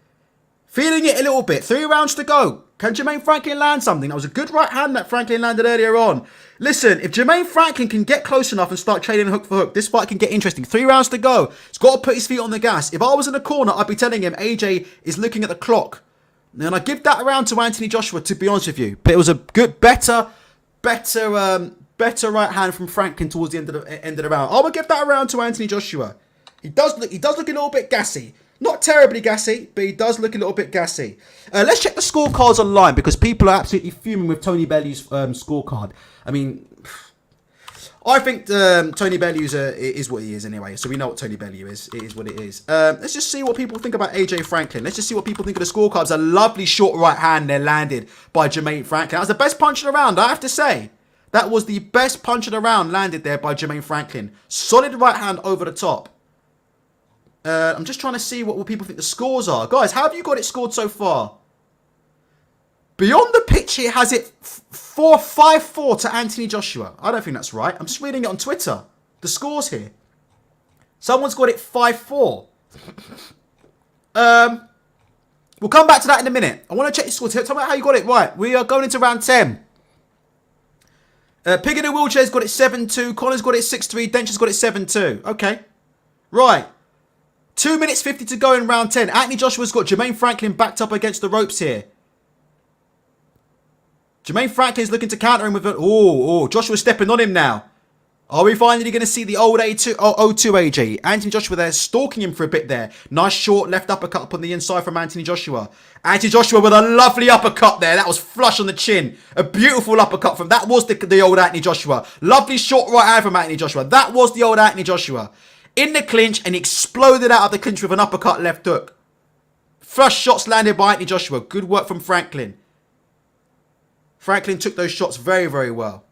Feeling it a little bit. 3 rounds to go. Can Jermaine Franklin land something? That was a good right hand that Franklin landed earlier on. Listen, if Jermaine Franklin can get close enough and start trading hook for hook, this fight can get interesting. 3 rounds to go. He's got to put his feet on the gas. If I was in the corner, I'd be telling him AJ is looking at the clock. And I give that around to Anthony Joshua, to be honest with you. But it was a good, better right hand from Franklin towards the end of the round. I would give that around to Anthony Joshua. He does look a little bit gassy. Not terribly gassy, but he does look a little bit gassy. Let's check the scorecards online because people are absolutely fuming with Tony Bellew's scorecard. I mean, I think Tony Bellew is what he is anyway. So we know what Tony Bellew is. It is what it is. Let's just see what people think about AJ Franklin. Let's just see what people think of the scorecards. A lovely short right hand there landed by Jermaine Franklin. That was the best punch of the round, I have to say. That was the best punch of the round landed there by Jermaine Franklin. Solid right hand over the top. I'm just trying to see what people think the scores are. Guys, how have you got it scored so far? Beyond the Pitch, it has it 5-4 to Anthony Joshua. I don't think that's right. I'm just reading it on Twitter. The scores here. Someone's got it 5-4. We'll come back to that in a minute. I want to check your scores. Tell me how you got it right. We are going into round 10. Pig in a Wheelchair's got it 7-2. Conor's got it 6-3. Dench's got it 7-2. Okay. Right. 2 minutes 50 to go in round 10. Anthony Joshua's got Jermaine Franklin backed up against the ropes here. Jermaine Franklin's looking to counter him with a... Oh, Joshua's stepping on him now. Are we finally going to see the old O2 AJ? Anthony Joshua there stalking him for a bit there. Nice short left uppercut up on the inside from Anthony Joshua. Anthony Joshua with a lovely uppercut there. That was flush on the chin. A beautiful uppercut from... That was the old Anthony Joshua. Lovely short right hand from Anthony Joshua. That was the old Anthony Joshua. In the clinch and exploded out of the clinch with an uppercut left hook. Flush shots landed by Anthony Joshua. Good work from Franklin. Franklin took those shots very, very well.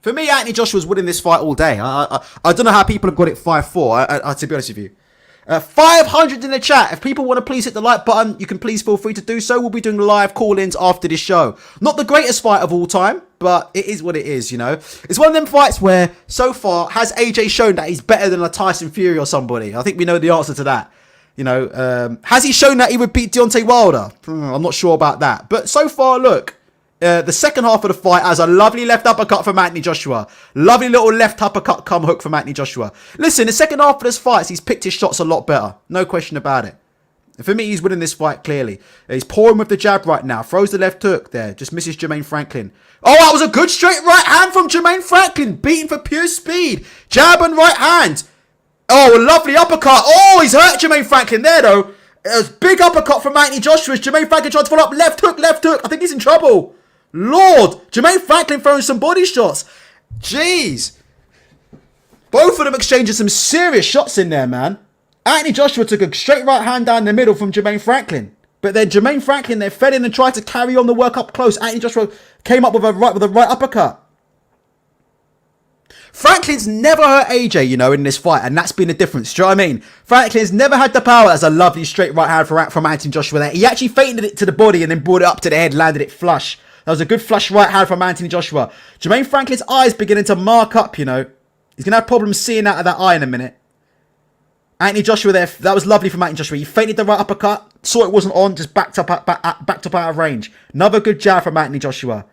For me, Anthony Joshua's winning this fight all day. I don't know how people have got it 5-4, to be honest with you. 500 in the chat. If people want to please hit the like button, you can please feel free to do so. We'll be doing live call-ins after this show. Not the greatest fight of all time, but it is what it is, you know. It's one of them fights where, so far, has AJ shown that he's better than a Tyson Fury or somebody? I think we know the answer to that. You know, has he shown that he would beat Deontay Wilder? I'm not sure about that. But so far, look. The second half of the fight has a lovely left uppercut from Anthony Joshua. Lovely little left uppercut come hook from Anthony Joshua. Listen, the second half of this fight, he's picked his shots a lot better. No question about it. For me, he's winning this fight clearly. He's pouring with the jab right now. Throws the left hook there. Just misses Jermaine Franklin. Oh, that was a good straight right hand from Jermaine Franklin. Beaten for pure speed. Jab and right hand. Oh, a lovely uppercut. Oh, he's hurt Jermaine Franklin there, though. A big uppercut from Anthony Joshua. Jermaine Franklin trying to follow up. Left hook, left hook. I think he's in trouble. Lord, Jermaine Franklin throwing some body shots. Jeez. Both of them exchanging some serious shots in there, man. Anthony Joshua took a straight right hand down the middle from Jermaine Franklin. But then Jermaine Franklin, they fed in and tried to carry on the work up close. Anthony Joshua came up with a right uppercut. Franklin's never hurt AJ, you know, in this fight, and that's been the difference. Do you know what I mean? Franklin's never had the power as a lovely straight right hand from Anthony Joshua there. He actually feinted it to the body and then brought it up to the head, landed it flush. That was a good flush right hand from Anthony Joshua. Jermaine Franklin's eyes beginning to mark up, you know. He's going to have problems seeing out of that eye in a minute. Anthony Joshua there, that was lovely from Anthony Joshua. He feinted the right uppercut, saw it wasn't on, just backed up out of range. Another good jab from Anthony Joshua.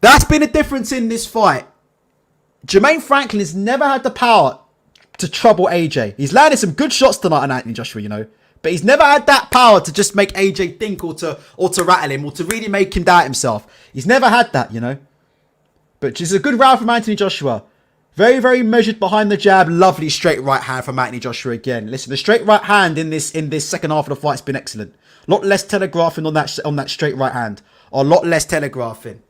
That's been a difference in this fight. Jermaine Franklin has never had the power to trouble AJ. He's landed some good shots tonight on Anthony Joshua, you know. But he's never had that power to just make AJ think or to rattle him or to really make him doubt himself. He's never had that, you know. But just a good round from Anthony Joshua. Very, very measured behind the jab. Lovely straight right hand from Anthony Joshua again. Listen, the straight right hand in this second half of the fight's been excellent. A lot less telegraphing on that straight right hand. A lot less telegraphing.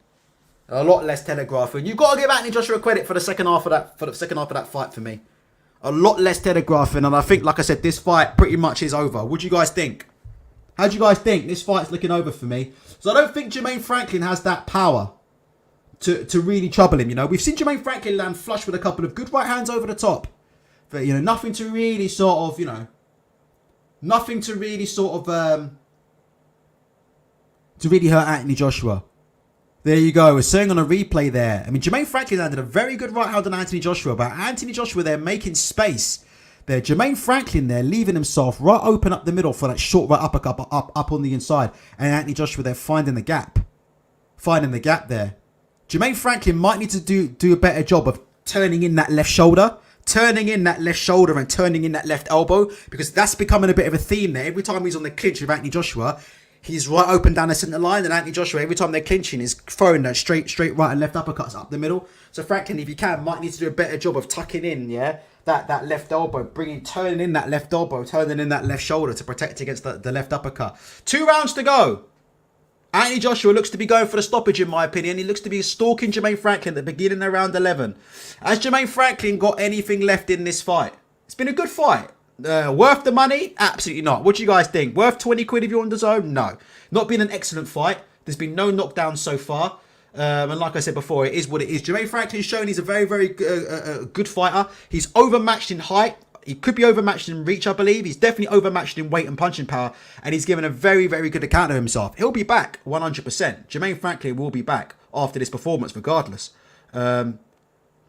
You've got to give Anthony Joshua credit for the second half of that fight for me. A lot less telegraphing, and I think, like I said, this fight pretty much is over. What do you guys think? How do you guys think? This fight's looking over for me. So I don't think Jermaine Franklin has that power to really trouble him, you know. We've seen Jermaine Franklin land flush with a couple of good right hands over the top. But, you know, nothing to really sort of, you know, to really hurt Anthony Joshua. There you go. We're saying on a replay there. I mean, Jermaine Franklin landed a very good right hand on Anthony Joshua, but Anthony Joshua there making space. There, Jermaine Franklin there leaving himself right open up the middle for that short right uppercut up on the inside. And Anthony Joshua there finding the gap. There. Jermaine Franklin might need to do a better job of turning in that left shoulder. Turning in that left elbow. Because that's becoming a bit of a theme there. Every time he's on the clinch with Anthony Joshua, he's right open down the centre line, and Anthony Joshua, every time they're clinching, is throwing that straight right and left uppercuts up the middle. So Franklin, if you can, might need to do a better job of tucking in, yeah, that left elbow, turning in that left elbow, turning in that left shoulder to protect against the left uppercut. 2 rounds to go. Anthony Joshua looks to be going for the stoppage, in my opinion. He looks to be stalking Jermaine Franklin at the beginning of round 11. Has Jermaine Franklin got anything left in this fight? It's been a good fight. Worth the money? Absolutely not. What do you guys think? Worth 20 quid if you're on the zone? No. Not been an excellent fight. There's been no knockdowns so far. And like I said before, it is what it is. Jermaine Franklin's shown he's a very, very good fighter. He's overmatched in height. He could be overmatched in reach, I believe. He's definitely overmatched in weight and punching power. And he's given a very, very good account of himself. He'll be back 100%. Jermaine Franklin will be back after this performance regardless. But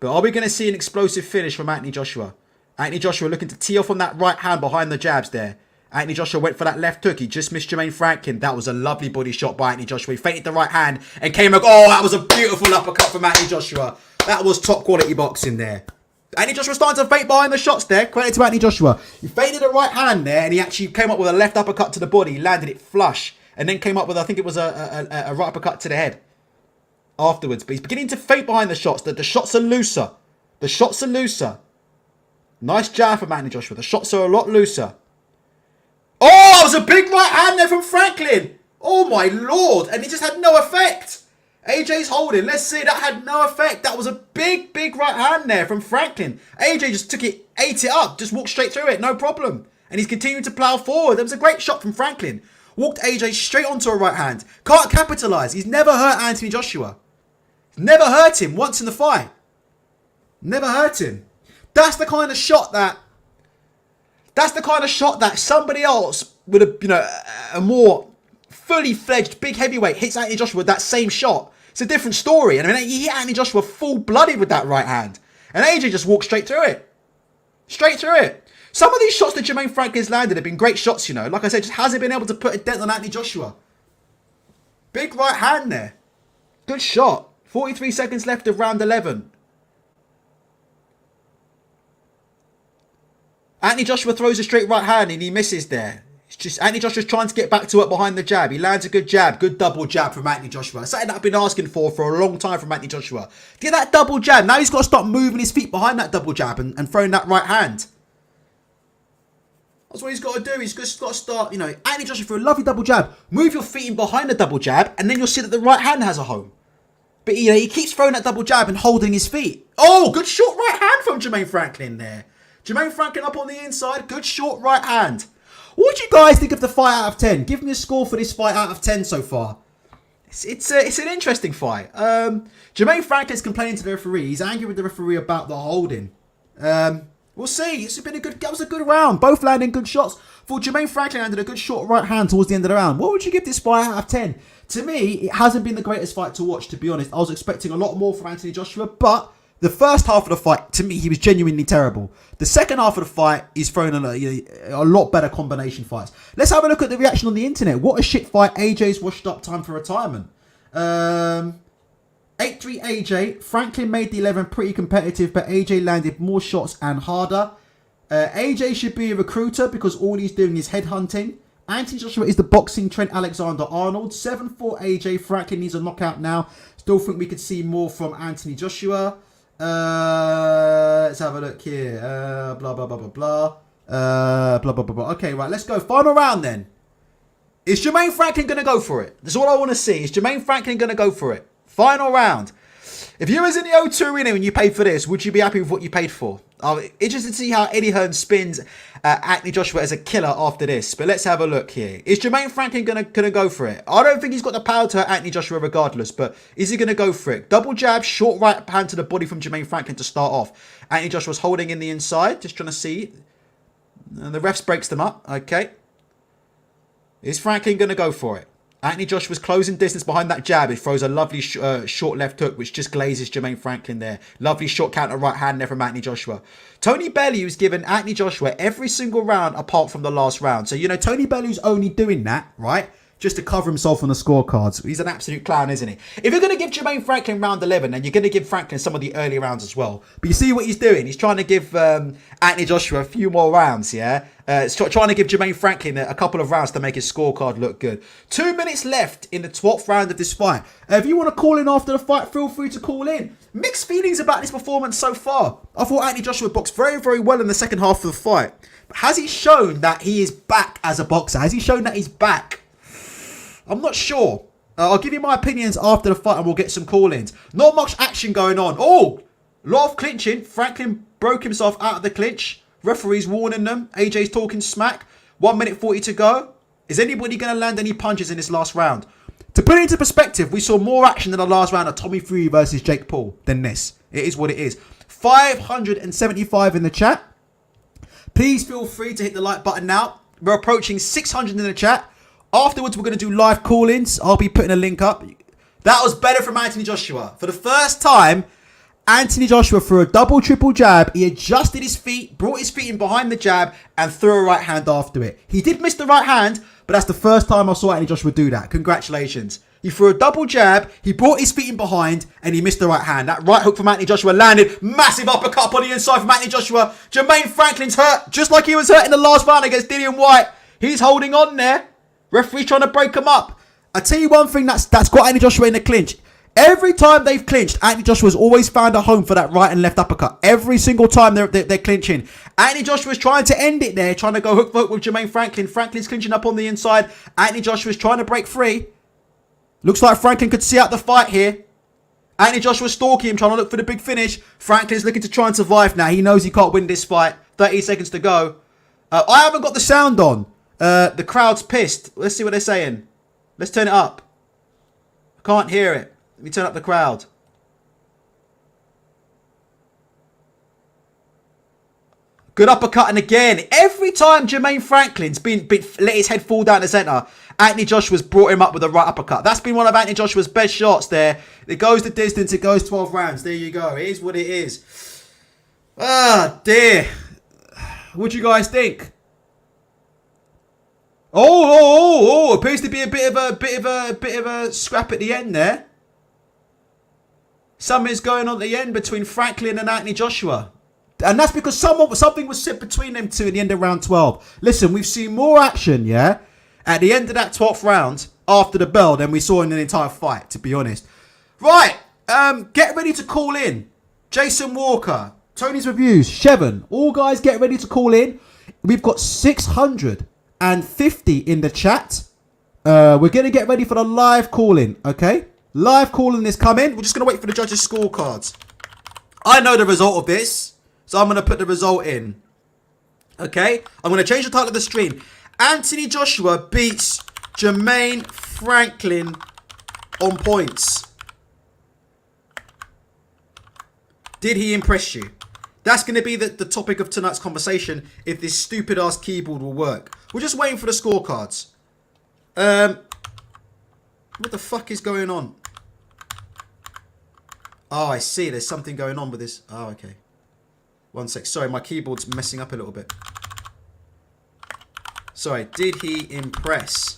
are we going to see an explosive finish from Anthony Joshua? Anthony Joshua looking to tee off on that right hand behind the jabs there. Anthony Joshua went for that left hook. He just missed Jermaine Franklin. That was a lovely body shot by Anthony Joshua. He feinted the right hand and came up. Oh, that was a beautiful uppercut from Anthony Joshua. That was top quality boxing there. Anthony Joshua starting to feint behind the shots there. Credit to Anthony Joshua. He feinted the right hand there and he actually came up with a left uppercut to the body. He landed it flush and then came up with, I think it was a right uppercut to the head afterwards. But he's beginning to feint behind the shots. The shots are looser. The shots are looser. Nice jab from Anthony Joshua. The shots are a lot looser. Oh, that was a big right hand there from Franklin. Oh my lord. And it just had no effect. AJ's holding. Let's see. That had no effect. That was a big, big right hand there from Franklin. AJ just took it, ate it up. Just walked straight through it. No problem. And he's continuing to plough forward. There was a great shot from Franklin. Walked AJ straight onto a right hand. Can't capitalise. He's never hurt Anthony Joshua. Never hurt him once in the fight. Never hurt him. That's the kind of shot that somebody else would have, a more fully fledged big heavyweight hits Anthony Joshua with that same shot. It's a different story. And I mean, he hit Anthony Joshua full blooded with that right hand. And AJ just walked straight through it. Straight through it. Some of these shots that Jermaine Franklin's landed have been great shots, Like I said, just hasn't been able to put a dent on Anthony Joshua. Big right hand there. Good shot. 43 seconds left of round 11. Anthony Joshua throws a straight right hand and he misses there. It's just Anthony Joshua's trying to get back to it behind the jab. He lands a good jab. Good double jab from Anthony Joshua. Something that I've been asking for a long time from Anthony Joshua. Get that double jab. Now he's got to start moving his feet behind that double jab and throwing that right hand. That's what he's got to do. He's just got to start, Anthony Joshua for a lovely double jab. Move your feet in behind the double jab and then you'll see that the right hand has a home. But, he keeps throwing that double jab and holding his feet. Oh, good short right hand from Jermaine Franklin there. Jermaine Franklin up on the inside. Good short right hand. What do you guys think of the fight out of 10? Give me a score for this fight out of 10 so far. It's an interesting fight. Jermaine Franklin's complaining to the referee. He's angry with the referee about the holding. We'll see. That was a good round. Both landing good shots. For Jermaine Franklin landed a good short right hand towards the end of the round. What would you give this fight out of 10? To me, it hasn't been the greatest fight to watch, to be honest. I was expecting a lot more from Anthony Joshua, but the first half of the fight, to me, he was genuinely terrible. The second half of the fight, he's thrown a lot better combination fights. Let's have a look at the reaction on the internet. What a shit fight. AJ's washed up, time for retirement. 8-3 AJ. Franklin made the 11 pretty competitive, but AJ landed more shots and harder. AJ should be a recruiter because all he's doing is headhunting. Anthony Joshua is the boxing Trent Alexander-Arnold. 7-4 AJ. Franklin needs a knockout now. Still think we could see more from Anthony Joshua. Let's have a look here. Blah, blah, blah, blah, blah. Blah, blah, blah, blah. Okay, right. Let's go. Final round then. Is Jermaine Franklin going to go for it? That's all I want to see. Is Jermaine Franklin going to go for it? Final round. If you was in the O2 Arena when you paid for this, would you be happy with what you paid for? I'm interested to see how Eddie Hearn spins Anthony Joshua as a killer after this. But let's have a look here. Is Jermaine Franklin gonna go for it? I don't think he's got the power to hurt Anthony Joshua regardless. But is he going to go for it? Double jab, short right hand to the body from Jermaine Franklin to start off. Anthony Joshua's holding in the inside. Just trying to see. And the refs breaks them up. Okay. Is Franklin going to go for it? Anthony Joshua's closing distance behind that jab. He throws a lovely short left hook, which just glazes Jermaine Franklin there. Lovely short counter right hand there from Anthony Joshua. Tony Bellew's given Anthony Joshua every single round apart from the last round. So, Tony Bellew's only doing that, right? Just to cover himself on the scorecards. He's an absolute clown, isn't he? If you're going to give Jermaine Franklin round 11, then you're going to give Franklin some of the early rounds as well. But you see what he's doing? He's trying to give Anthony Joshua a few more rounds, yeah? Trying to give Jermaine Franklin a couple of rounds to make his scorecard look good. 2 minutes left in the 12th round of this fight. If you want to call in after the fight, feel free to call in. Mixed feelings about this performance so far. I thought Anthony Joshua boxed very, very well in the second half of the fight. But has he shown that he is back as a boxer? Has he shown that he's back? I'm not sure. I'll give you my opinions after the fight and we'll get some call-ins. Not much action going on. Oh, a lot of clinching. Franklin broke himself out of the clinch. Referee's warning them. AJ's talking smack. 1 minute 40 to go. Is anybody going to land any punches in this last round? To put it into perspective, we saw more action in the last round of Tommy Fury versus Jake Paul than this. It is what it is. 575 in the chat. Please feel free to hit the like button now. We're approaching 600 in the chat. Afterwards, we're going to do live call-ins. I'll be putting a link up. That was better from Anthony Joshua. For the first time, Anthony Joshua threw a double, triple jab. He adjusted his feet, brought his feet in behind the jab, and threw a right hand after it. He did miss the right hand, but that's the first time I saw Anthony Joshua do that. Congratulations. He threw a double jab, he brought his feet in behind, and he missed the right hand. That right hook from Anthony Joshua landed. Massive uppercut on the inside from Anthony Joshua. Jermaine Franklin's hurt, just like he was hurt in the last round against Dillian Whyte. He's holding on there. Referee's trying to break him up. I tell you one thing that's got Anthony Joshua in the clinch. Every time they've clinched, Anthony Joshua's always found a home for that right and left uppercut. Every single time they're clinching. Anthony Joshua's trying to end it there, trying to go hook for hook with Jermaine Franklin. Franklin's clinching up on the inside. Anthony Joshua's trying to break free. Looks like Franklin could see out the fight here. Anthony Joshua's stalking him, trying to look for the big finish. Franklin's looking to try and survive now. He knows he can't win this fight. 30 seconds to go. I haven't got the sound on. The crowd's pissed. Let's see what they're saying. Let's turn it up. I can't hear it. Let me turn up the crowd. Good uppercut, and again, every time Jermaine Franklin's been let his head fall down the centre, Anthony Joshua's brought him up with a right uppercut. That's been one of Anthony Joshua's best shots there. It goes the distance, it goes 12 rounds. There you go. It is what it is. Ah, dear. What do you guys think? Oh, appears to be a bit of a scrap at the end there. Something's going on at the end between Franklin and Anthony Joshua. And that's because something was said between them two at the end of round 12. Listen, we've seen more action, yeah, at the end of that 12th round after the bell than we saw in the entire fight, to be honest. Right, get ready to call in. Jason Walker, Tony's Reviews, Shevin, all guys get ready to call in. We've got 650 in the chat. We're going to get ready for the live call-in, okay? Live call-in is coming. We're just going to wait for the judges' scorecards. I know the result of this. So I'm going to put the result in. Okay? I'm going to change the title of the stream. Anthony Joshua beats Jermaine Franklin on points. Did he impress you? That's going to be the topic of tonight's conversation if this stupid-ass keyboard will work. We're just waiting for the scorecards. What the fuck is going on? Oh, I see. There's something going on with this. Oh, okay. One sec. Sorry, my keyboard's messing up a little bit. Sorry. Did he impress?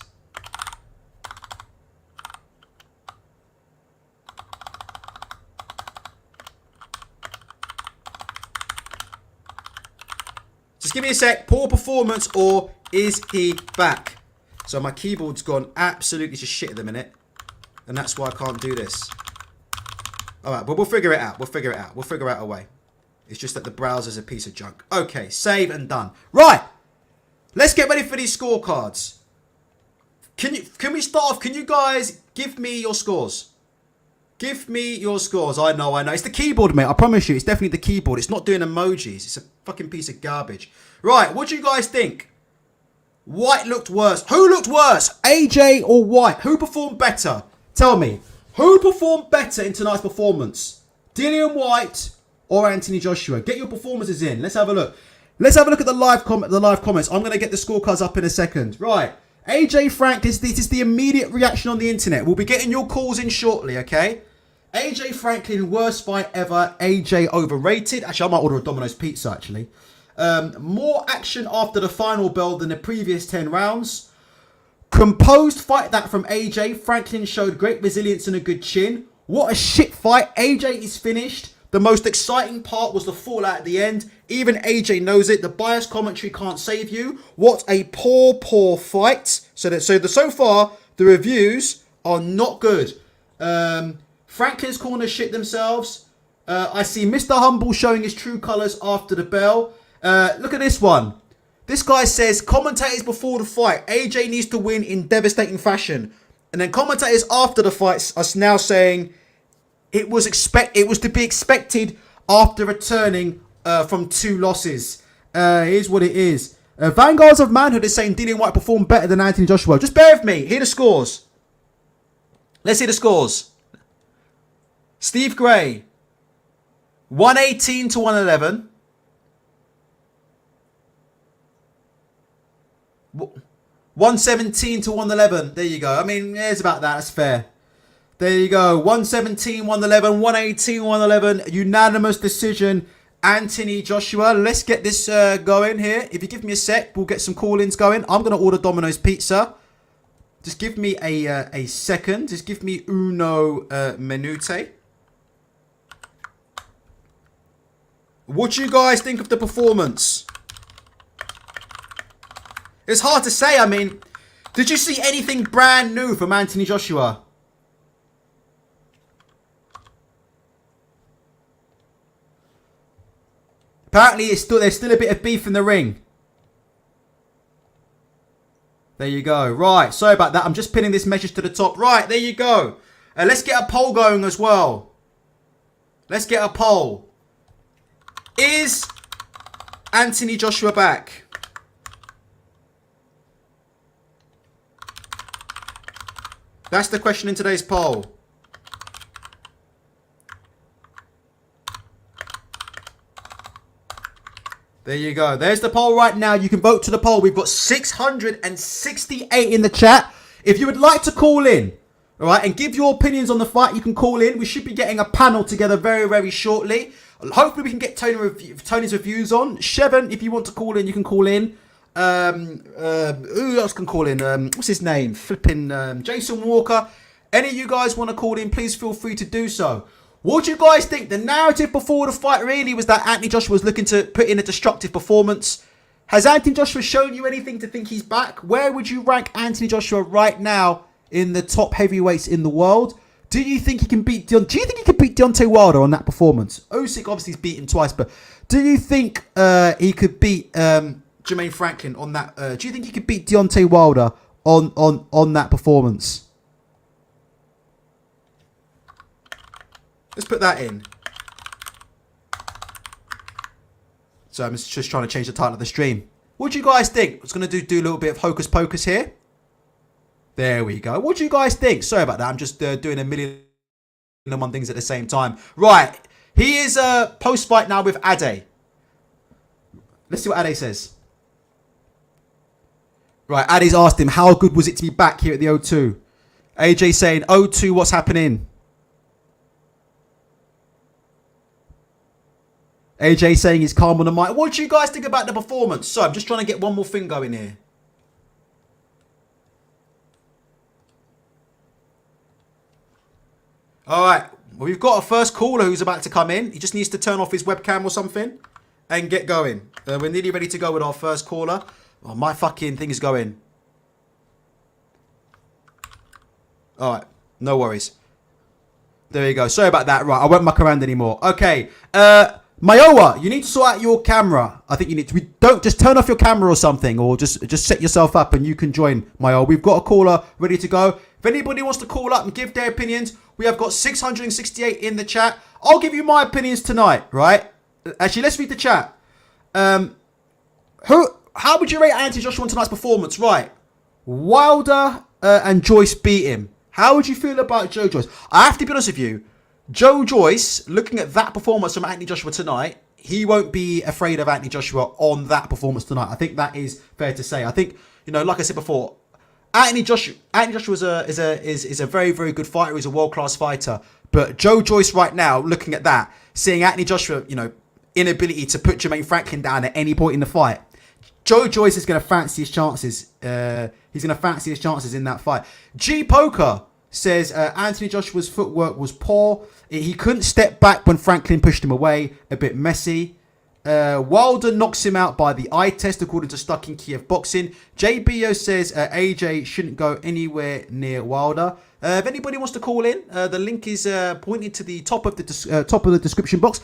Just give me a sec. Poor performance or is he back? So my keyboard's gone absolutely to shit at the minute. And that's why I can't do this. Alright, but we'll figure it out. We'll figure it out. We'll figure out a way. It's just that the browser's a piece of junk. Okay, save and done. Right. Let's get ready for these scorecards. Can we start off? Can you guys give me your scores? Give me your scores. I know. It's the keyboard, mate. I promise you. It's definitely the keyboard. It's not doing emojis. It's a fucking piece of garbage. Right. What do you guys think? Whyte looked worse. Who looked worse? AJ or Whyte? Who performed better? Tell me. Who performed better in tonight's performance? Dillian Whyte or Anthony Joshua? Get your performances in. Let's have a look. Let's have a look at the live comments. I'm going to get the scorecards up in a second. Right. AJ Frank, this is the immediate reaction on the internet. We'll be getting your calls in shortly, okay? AJ Franklin, worst fight ever. AJ overrated. Actually, I might order a Domino's pizza, actually. More action after the final bell than the previous 10 rounds. Composed fight that from AJ. Franklin showed great resilience and a good chin. What a shit fight. AJ is finished. The most exciting part was the fallout at the end. Even AJ knows it. The biased commentary can't save you. What a poor fight. So far, the reviews are not good. Franklin's corner shit themselves. I see Mr. Humble showing his true colours after the bell. Look at this one. This guy says, commentators before the fight, AJ needs to win in devastating fashion. And then commentators after the fight are now saying, it was to be expected after returning from 2 losses. Here's what it is. Vanguards of Manhood is saying Dillian Whyte performed better than Anthony Joshua. Just bear with me. Hear the scores. Let's hear the scores. Steve Gray, 118 to 111. 117 to 111. There you go. I mean, yeah, it's about that. That's fair. There you go. 117, 111, 118, 111. Unanimous decision. Anthony Joshua. Let's get this going here. If you give me a sec, we'll get some call-ins going. I'm going to order Domino's Pizza. Just give me a second. Just give me uno minute. What do you guys think of the performance? It's hard to say. I mean, did you see anything brand new from Anthony Joshua? Apparently, there's still a bit of beef in the ring. There you go. Right, sorry about that. I'm just pinning this message to the top. Right, there you go. Let's get a poll going as well. Let's get a poll. Is Anthony Joshua back? That's the question in today's poll. There you go. There's the poll right now. You can vote to the poll. We've got 668 in the chat. If you would like to call in, all right, and give your opinions on the fight, you can call in. We should be getting a panel together very, very shortly. Hopefully, we can get Tony's reviews on. Shevin, if you want to call in, you can call in. Who else can call in? What's his name? Flipping Jason Walker. Any of you guys want to call in, please feel free to do so. What do you guys think? The narrative before the fight really was that Anthony Joshua was looking to put in a destructive performance. Has Anthony Joshua shown you anything to think he's back? Where would you rank Anthony Joshua right now in the top heavyweights in the world? Do you think he can beat Deontay Wilder on that performance? Usyk obviously has beat him twice, but do you think he could beat Jermaine Franklin on that? Do you think he could beat Deontay Wilder on that performance? Let's put that in. So I'm just trying to change the title of the stream. What do you guys think? I was going to do a little bit of hocus pocus here. There we go. What do you guys think? Sorry about that. I'm just doing a million and one things at the same time. Right. He is post-fight now with Ade. Let's see what Ade says. Right. Ade's asked him, how good was it to be back here at the O2? AJ saying, O2, what's happening? AJ saying he's calm on the mic. What do you guys think about the performance? So I'm just trying to get one more thing going here. All right. Well, we've got a first caller who's about to come in. He just needs to turn off his webcam or something and get going. We're nearly ready to go with our first caller. Oh, my fucking thing is going. All right. No worries. There you go. Sorry about that. Right. I won't muck around anymore. Okay. Mayowa, you need to sort out your camera. I think you need to. Don't just turn off your camera or something, or just set yourself up and you can join Mayowa. We've got a caller ready to go. If anybody wants to call up and give their opinions, we have got 668 in the chat. I'll give you my opinions tonight, right? Actually, let's read the chat. How would you rate Anthony Joshua on tonight's performance? Right, Wilder and Joyce beat him. How would you feel about Joe Joyce? I have to be honest with you. Joe Joyce, looking at that performance from Anthony Joshua tonight, he won't be afraid of Anthony Joshua on that performance tonight. I think that is fair to say. I think, you know, like I said before, Anthony Joshua is a very, very good fighter. He's a world-class fighter. But Joe Joyce right now, looking at that, seeing Anthony Joshua, you know, inability to put Jermaine Franklin down at any point in the fight, Joe Joyce is going to fancy his chances. He's going to fancy his chances in that fight. G Poker says Anthony Joshua's footwork was poor. He couldn't step back when Franklin pushed him away. A bit messy. Wilder knocks him out by the eye test, according to Stuck in Kiev Boxing. JBO says AJ shouldn't go anywhere near Wilder. If anybody wants to call in, the link is pointed to the top of the description box.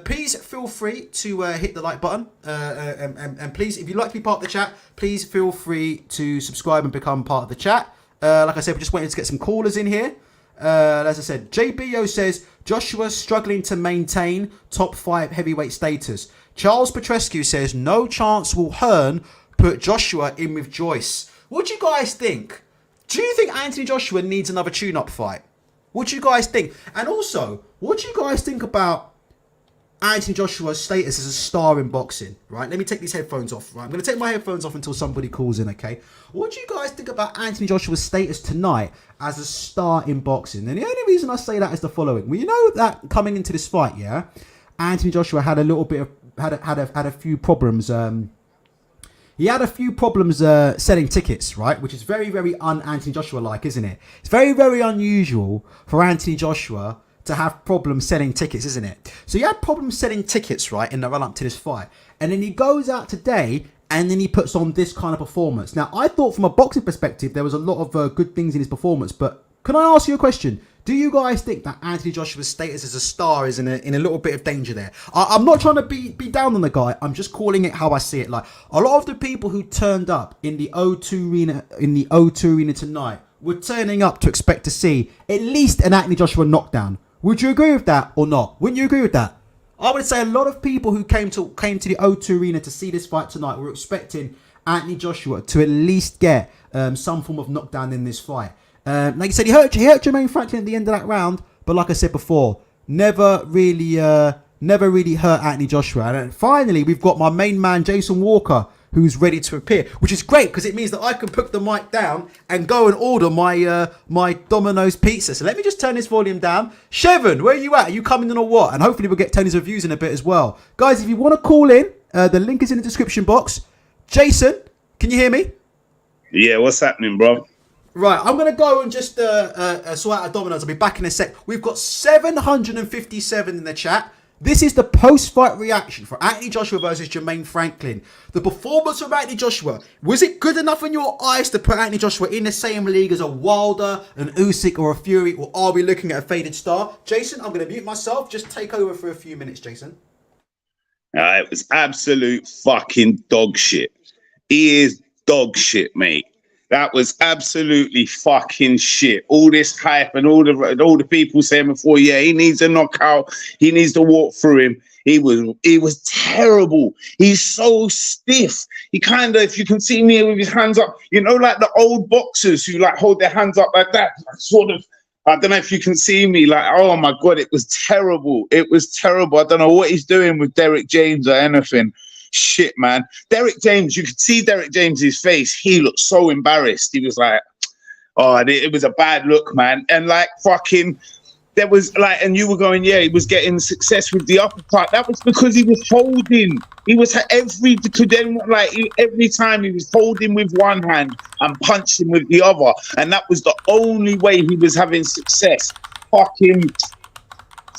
Please feel free to hit the like button. And please, if you'd like to be part of the chat, please feel free to subscribe and become part of the chat. Like I said, we're just waiting to get some callers in here. As I said, JBO says Joshua struggling to maintain top 5 heavyweight status. Charles Petrescu says no chance will Hearn put Joshua in with Joyce. What do you guys think? Do you think Anthony Joshua needs another tune-up fight? What do you guys think? And also, what do you guys think about Anthony Joshua's status as a star in boxing, right? Let me take these headphones off, right? I'm going to take my headphones off until somebody calls in, okay? What do you guys think about Anthony Joshua's status tonight as a star in boxing? And the only reason I say that is the following. Well, you know that coming into this fight, yeah, Anthony Joshua had a little bit of, had a few problems. He had a few problems selling tickets, right? Which is very, very un-Anthony Joshua-like, isn't it? It's very, very unusual for Anthony Joshua to have problems selling tickets, isn't it? So he had problems selling tickets, right, in the run-up to this fight. And then he goes out today and then he puts on this kind of performance. Now, I thought from a boxing perspective, there was a lot of good things in his performance. But can I ask you a question? Do you guys think that Anthony Joshua's status as a star is in a little bit of danger there? I'm not trying to be down on the guy. I'm just calling it how I see it. Like, a lot of the people who turned up in the O2 arena tonight were turning up to expect to see at least an Anthony Joshua knockdown. Would you agree with that or not? Wouldn't you agree with that? I would say a lot of people who came to the O2 arena to see this fight tonight were expecting Anthony Joshua to at least get some form of knockdown in this fight. Like I said, he hurt Jermaine Franklin at the end of that round, but like I said before, never really hurt Anthony Joshua. And finally, we've got my main man, Jason Walker, who's ready to appear, which is great because it means that I can put the mic down and go and order my Domino's pizza. So let me just turn this volume down. Chevin, where are you at? Are you coming in or what? And hopefully we'll get Tony's reviews in a bit as well. Guys, if you want to call in, the link is in the description box. Jason, can you hear me? Yeah, what's happening, bro? Right, I'm going to go and just sort out a Domino's. I'll be back in a sec. We've got 757 in the chat. This is the post-fight reaction for Anthony Joshua versus Jermaine Franklin. The performance of Anthony Joshua, was it good enough in your eyes to put Anthony Joshua in the same league as a Wilder, an Usyk or a Fury, or are we looking at a faded star? Jason, I'm going to mute myself. Just take over for a few minutes, Jason. It was absolute fucking dog shit. He is dog shit, mate. That was absolutely fucking shit. All this hype and all the people saying before, yeah, he needs a knockout. He needs to walk through him. He was terrible. He's so stiff. He kind of, if you can see me with his hands up, you know, like the old boxers who like hold their hands up like that, sort of. I don't know if you can see me. Like, oh my God, it was terrible. It was terrible. I don't know what he's doing with Derek James or anything. Shit, man. Derek James, you could see Derek James's face. He looked so embarrassed. He was like, oh, it was a bad look, man. And like fucking, there was like, and you were going, yeah, he was getting success with the uppercut. That was because he was holding. He was every time he was holding with one hand and punching with the other. And that was the only way he was having success. Fucking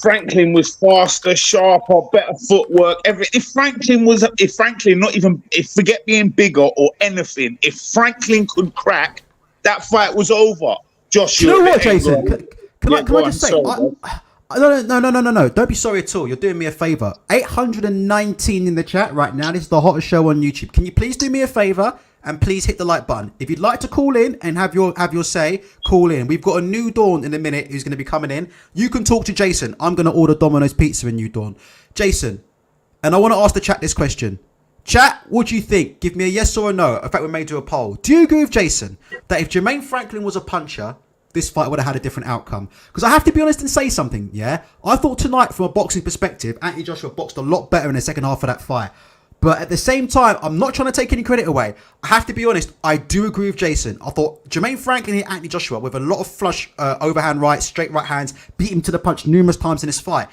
Franklin was faster, sharper, better footwork. If Franklin, forget being bigger or anything, if Franklin could crack, that fight was over. Joshua. You know what, Jason? Can I just say? No. Don't be sorry at all. You're doing me a favour. 819 in the chat right now. This is the hottest show on YouTube. Can you please do me a favour? And please hit the like button. If you'd like to call in and have your say, call in. We've got a New Dawn in a minute who's going to be coming in. You can talk to Jason. I'm going to order Domino's pizza in New Dawn. Jason, and I want to ask the chat this question. Chat, what do you think? Give me a yes or a no. In fact, we may do a poll. Do you agree with Jason that if Jermaine Franklin was a puncher, this fight would have had a different outcome? Because I have to be honest and say something, yeah? I thought tonight, from a boxing perspective, Anthony Joshua boxed a lot better in the second half of that fight. But at the same time, I'm not trying to take any credit away. I have to be honest, I do agree with Jason. I thought Jermaine Franklin hit Anthony Joshua with a lot of flush overhand right, straight right hands, beat him to the punch numerous times in this fight.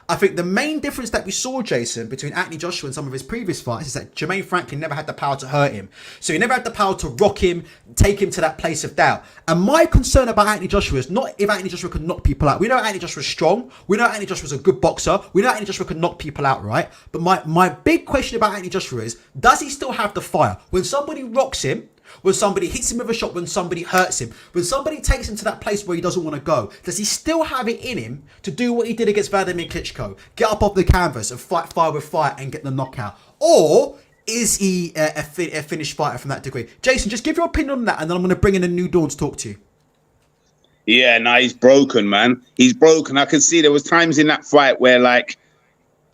I think the main difference that we saw, Jason, between Anthony Joshua and some of his previous fights is that Jermaine Franklin never had the power to hurt him. So he never had the power to rock him, take him to that place of doubt. And my concern about Anthony Joshua is not if Anthony Joshua could knock people out. We know Anthony Joshua's strong. We know Anthony Joshua's a good boxer. We know Anthony Joshua can knock people out, right? But my big question about Anthony Joshua is, does he still have the fire? When somebody rocks him, when somebody hits him with a shot, when somebody hurts him, when somebody takes him to that place where he doesn't want to go, does he still have it in him to do what he did against Vladimir Klitschko? Get up off the canvas and fight fire with fire and get the knockout? Or is he a finished fighter from that degree? Jason, just give your opinion on that, and then I'm going to bring in a New Dawn to talk to you. Yeah, no, he's broken, man. He's broken. I could see there was times in that fight where, like,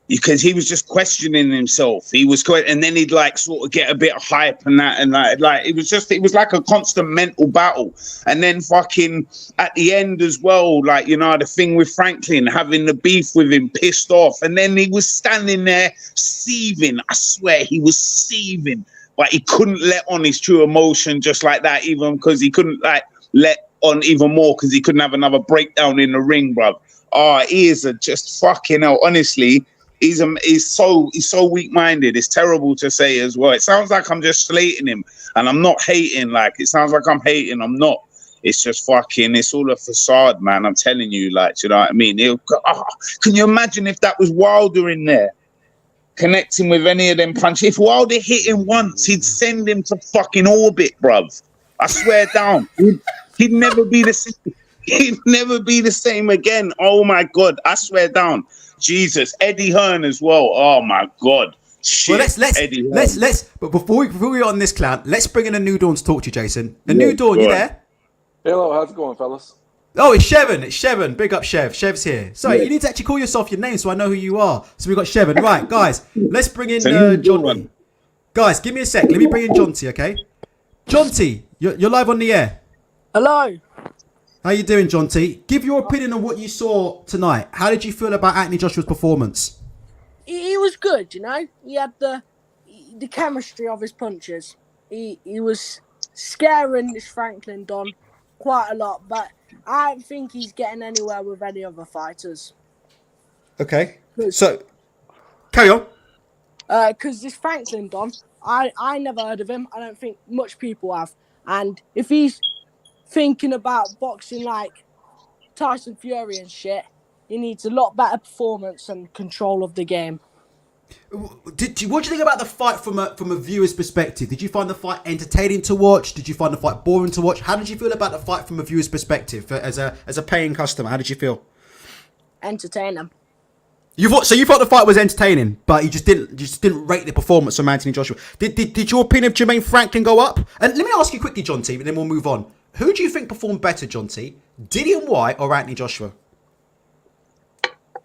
because he was just questioning himself. He was, and then he'd like sort of get a bit of hype and that, and like it was like a constant mental battle. And then fucking at the end as well, like, you know, the thing with Franklin having the beef with him, pissed off, and then he was standing there seething. I swear he was seething, but he couldn't let on his true emotion just like that, even because he couldn't like let on even more because he couldn't have another breakdown in the ring, bruv. Oh, he is just fucking hell. Honestly, he's so weak-minded. It's terrible to say as well. It sounds like I'm just slating him, and I'm not hating. Like, it sounds like I'm hating. I'm not. It's just fucking. It's all a facade, man. I'm telling you. Like, do you know what I mean? Can you imagine if that was Wilder in there, connecting with any of them punches? If Wilder hit him once, he'd send him to fucking orbit, bruv. I swear down. He'd never be the same. He'd never be the same again. Oh my God. I swear down. Jesus. Eddie Hearn as well. Oh my God. Shit. Well, let's but before we on this clown, let's bring in a New Dawn to talk to you, Jason. The New Dawn, you there? Hello, how's it going, fellas? Oh, it's Shevin. It's Shevin. Big up, Shev. Shev's here. Sorry, you need to actually call yourself your name so I know who you are. So we've got Shevin. Right, guys, let's bring in Jonty. Guys, give me a sec. Let me bring in Jonty, okay? Jonty, you're live on the air. Hello. How you doing, Jonty? Give your opinion on what you saw tonight. How did you feel about Anthony Joshua's performance? He was good, you know. He had the chemistry of his punches. He was scaring this Franklin Don quite a lot, but I don't think he's getting anywhere with any other fighters. Okay. So, carry on. Because this Franklin Don, I never heard of him. I don't think much people have. And if he's thinking about boxing like Tyson Fury and shit, he needs a lot better performance and control of the game. What do you think about the fight from a viewer's perspective? Did you find the fight entertaining to watch? Did you find the fight boring to watch? How did you feel about the fight from a viewer's perspective as a paying customer? How did you feel? Entertaining. You thought the fight was entertaining, but you just didn't rate the performance from Anthony Joshua. Did your opinion of Jermaine Franklin go up? And let me ask you quickly, John T, and then we'll move on. Who do you think performed better, John T? Dillian White or Anthony Joshua?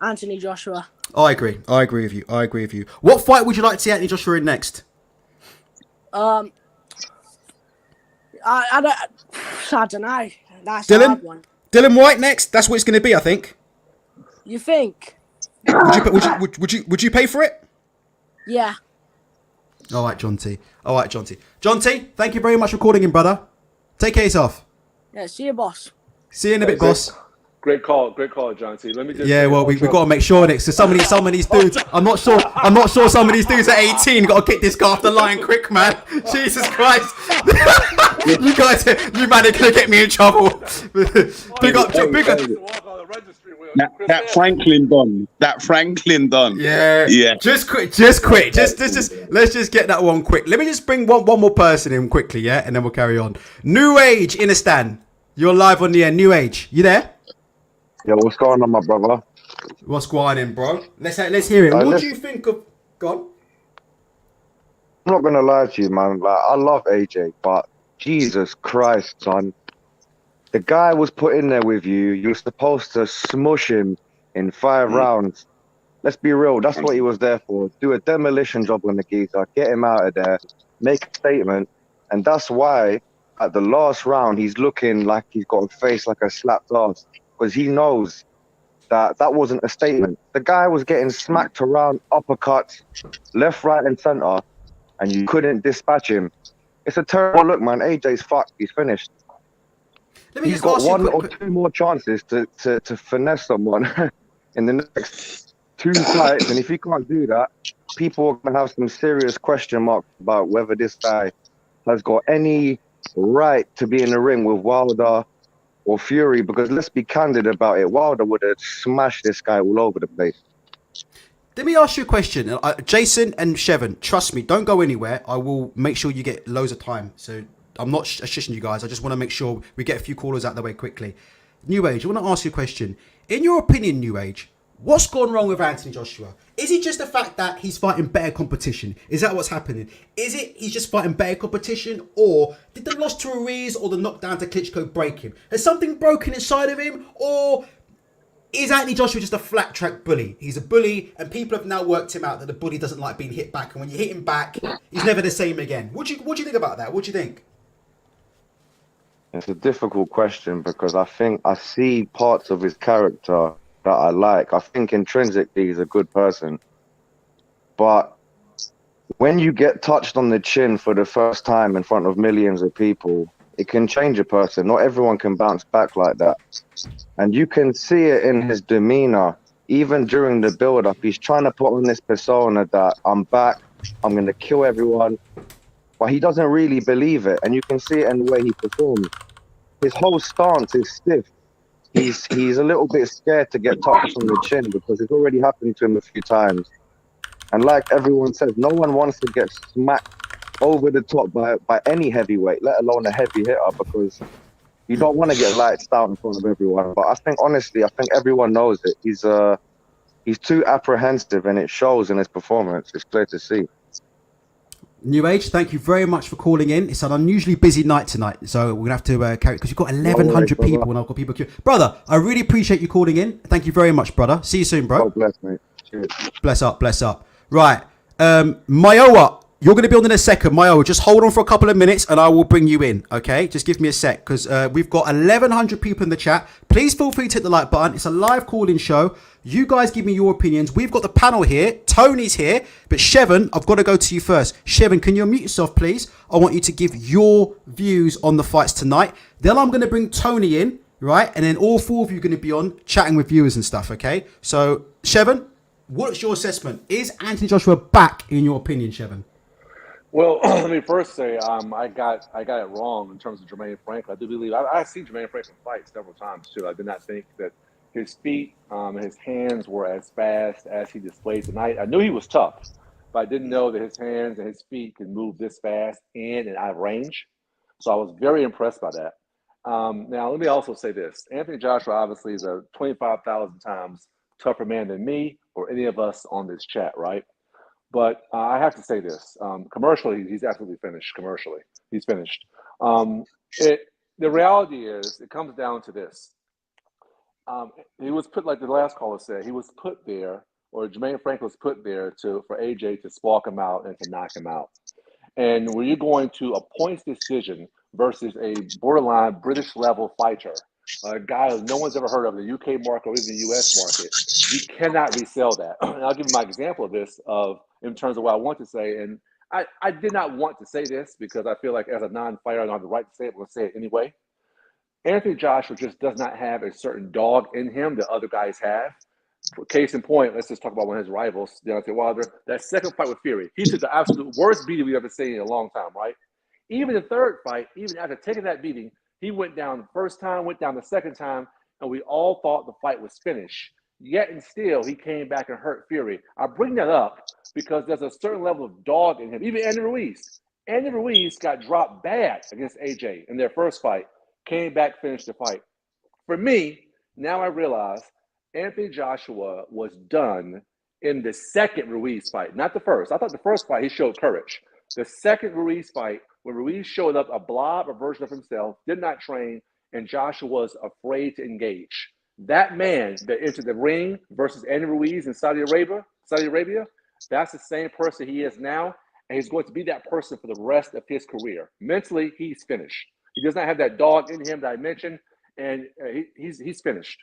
Anthony Joshua. I agree with you. What fight would you like to see Anthony Joshua in next? I don't know. That's a hard one. Dillian White next. That's what it's going to be, I think. You think? Would you pay for it? Yeah. All right, John T. John T, thank you very much for calling in, brother. Take care of yourself. Yeah, see you, boss. See you in a bit, boss. Great call, John T. Let me just we got to make sure that so some of these dudes. I'm not sure some of these dudes at 18 got to kick this guy off the line quick, man. Jesus Christ. you man are gonna get me in trouble. Big up. That Franklin Don. Yeah. Just quick. Let's just get that one quick. Let me just bring one more person in quickly, yeah, and then we'll carry on. New Age Inistan. You're live on the air. New Age, you there? Yeah, what's going on, my brother? What's going on, bro? Let's hear it. What do you think of? Go on. I'm not gonna lie to you, man. Like, I love AJ, but Jesus Christ, son. The guy was put in there with you. You were supposed to smush him in 5 rounds. Let's be real. That's what he was there for. Do a demolition job on the geezer. Get him out of there. Make a statement. And that's why at the last round, he's looking like he's got a face like a slapped ass. Because he knows that wasn't a statement. The guy was getting smacked around, uppercuts, left, right, and center. And you couldn't dispatch him. It's a terrible look, man. AJ's fucked. He's finished. He's got 1 or 2 more chances to finesse someone in the next 2 fights, and if he can't do that, people are going to have some serious question marks about whether this guy has got any right to be in the ring with Wilder or Fury, because let's be candid about it, Wilder would have smashed this guy all over the place. Let me ask you a question. Jason and Shevin, trust me, don't go anywhere. I will make sure you get loads of time. So I'm not shishing you guys. I just want to make sure we get a few callers out of the way quickly. New Age, I want to ask you a question. In your opinion, New Age, what's gone wrong with Anthony Joshua? Is it just the fact that he's fighting better competition? Is that what's happening? Is it he's just fighting better competition? Or did the loss to Ruiz or the knockdown to Klitschko break him? Has something broken inside of him? Or Is Anthony Joshua just a flat track bully? He's a bully, and people have now worked him out that the bully doesn't like being hit back, and when you hit him back, he's never the same again. What do you think about that? What do you think? It's a difficult question because I think I see parts of his character that I like. I think intrinsically he's a good person. But when you get touched on the chin for the first time in front of millions of people, it can change a person. Not everyone can bounce back like that. And you can see it in his demeanor. Even during the build-up, he's trying to put on this persona that I'm back, I'm going to kill everyone. But he doesn't really believe it. And you can see it in the way he performs. His whole stance is stiff. He's a little bit scared to get touched on the chin because it's already happened to him a few times. And like everyone says, no one wants to get smacked over the top by any heavyweight, let alone a heavy hitter, because you don't want to get lights out in front of everyone. But I think, honestly, everyone knows it. He's too apprehensive, and it shows in his performance. It's clear to see. New Age, thank you very much for calling in. It's an unusually busy night tonight, so we're going to have to carry, because you've got 1,100 people, and I've got people queuing. Brother, I really appreciate you calling in. Thank you very much, brother. See you soon, bro. God bless, mate. Cheers. Bless up, bless up. Right, Mayowa, you're going to be on in a second. Mayowa, just hold on for a couple of minutes and I will bring you in, okay? Just give me a sec, because we've got 1,100 people in the chat. Please feel free to hit the like button. It's a live call-in show. You guys give me your opinions. We've got the panel here. Tony's here. But Shevin, I've got to go to you first. Shevin, can you unmute yourself, please? I want you to give your views on the fights tonight. Then I'm going to bring Tony in, right? And then all four of you are going to be on chatting with viewers and stuff, okay? So, Shevin, what's your assessment? Is Anthony Joshua back, in your opinion, Shevin? Well, let me first say I got it wrong in terms of Jermaine Franklin. I do believe I've seen Jermaine Franklin fight several times too. I did not think that his feet and his hands were as fast as he displayed tonight. I knew he was tough, but I didn't know that his hands and his feet could move this fast in and out of range. So I was very impressed by that. Now, let me also say this. Anthony Joshua obviously is a 25,000 times tougher man than me or any of us on this chat, right? But I have to say this. Commercially, he's absolutely finished. Commercially, he's finished. The reality is, it comes down to this. He was put, like the last caller said, he was put there, or Jermaine Franklin was put there for AJ to spark him out and to knock him out. And when you're going to a points decision versus a borderline British level fighter, a guy who no one's ever heard of in the UK market or even the US market, you cannot resell that. And I'll give you my example of this in terms of what I want to say. And I did not want to say this because I feel like as a non-fighter, I don't have the right to say it, but I'm going to say it anyway. Anthony Joshua just does not have a certain dog in him that other guys have. Case in point, let's just talk about one of his rivals, Deontay Wilder. That second fight with Fury, he took the absolute worst beating we've ever seen in a long time, right? Even the third fight, even after taking that beating, he went down the first time, went down the second time, and we all thought the fight was finished. Yet and still, he came back and hurt Fury. I bring that up because there's a certain level of dog in him. Even Andy Ruiz. Andy Ruiz got dropped bad against AJ in their first fight. Came back, finished the fight. For me, now I realize Anthony Joshua was done in the second Ruiz fight, not the first. I thought the first fight he showed courage. The second Ruiz fight, when Ruiz showed up a version of himself, did not train, and Joshua was afraid to engage. That man that entered the ring versus Andy Ruiz in Saudi Arabia, that's the same person he is now, and he's going to be that person for the rest of his career. Mentally, he's finished. He does not have that dog in him that I mentioned, and he's finished.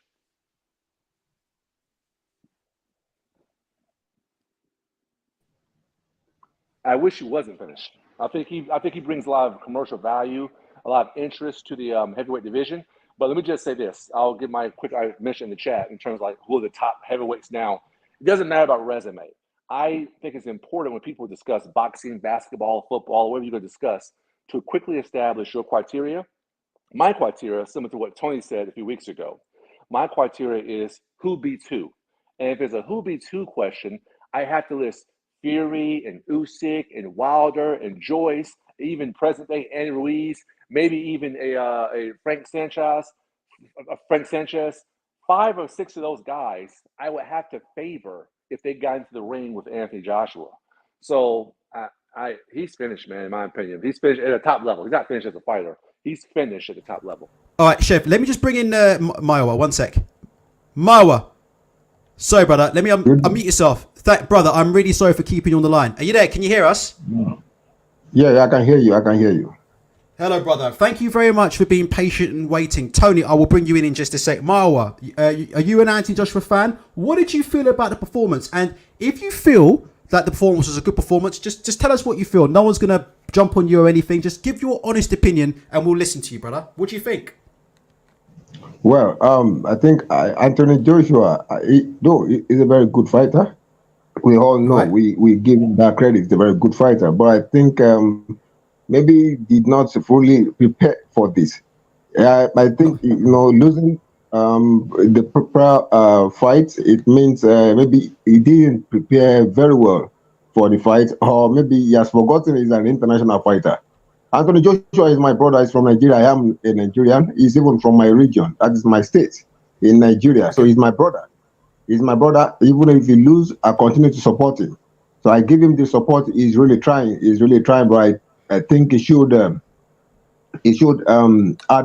I wish he wasn't finished. I think he brings a lot of commercial value, a lot of interest to the heavyweight division. But let me just say this. I'll give my quick mention in the chat in terms of like who are the top heavyweights now. It doesn't matter about resume. I think it's important when people discuss boxing, basketball, football, whatever you're going to discuss, to quickly establish your criteria. My criteria, similar to what Tony said a few weeks ago, my criteria is who beats who. And if it's a who beats who question, I have to list Fury and Usyk and Wilder and Joyce, even present day Andy Ruiz, maybe even a Frank Sanchez. 5 or 6 of those guys, I would have to favor if they got into the ring with Anthony Joshua. So he's finished, man, in my opinion. He's finished at a top level. He's not finished as a fighter. He's finished at the top level. All right, Chef, let me just bring in Mayowa. One sec. Marwa. Sorry, brother. Let me unmute yourself. Brother, I'm really sorry for keeping you on the line. Are you there? Can you hear us? Yeah, I can hear you. Hello, brother. Thank you very much for being patient and waiting. Tony, I will bring you in just a sec. Marwa, are you an Anthony Joshua fan? What did you feel about the performance? And if you feel that the performance was a good performance, just tell us what you feel. No one's going to jump on you or anything. Just give your honest opinion and we'll listen to you, brother. What do you think? Well, I think Anthony Joshua, he's a very good fighter. We all know, right. we give him that credit. He's a very good fighter. But I think maybe he did not fully prepare for this. I think, losing the proper fight, it means maybe he didn't prepare very well for the fight, or maybe he has forgotten he's an international fighter. Anthony Joshua is my brother. He's from Nigeria. I am a Nigerian. He's even from my region. That is my state in Nigeria. So he's my brother. He's my brother. Even if he lose, I continue to support him. So I give him the support. He's really trying. But I think he should add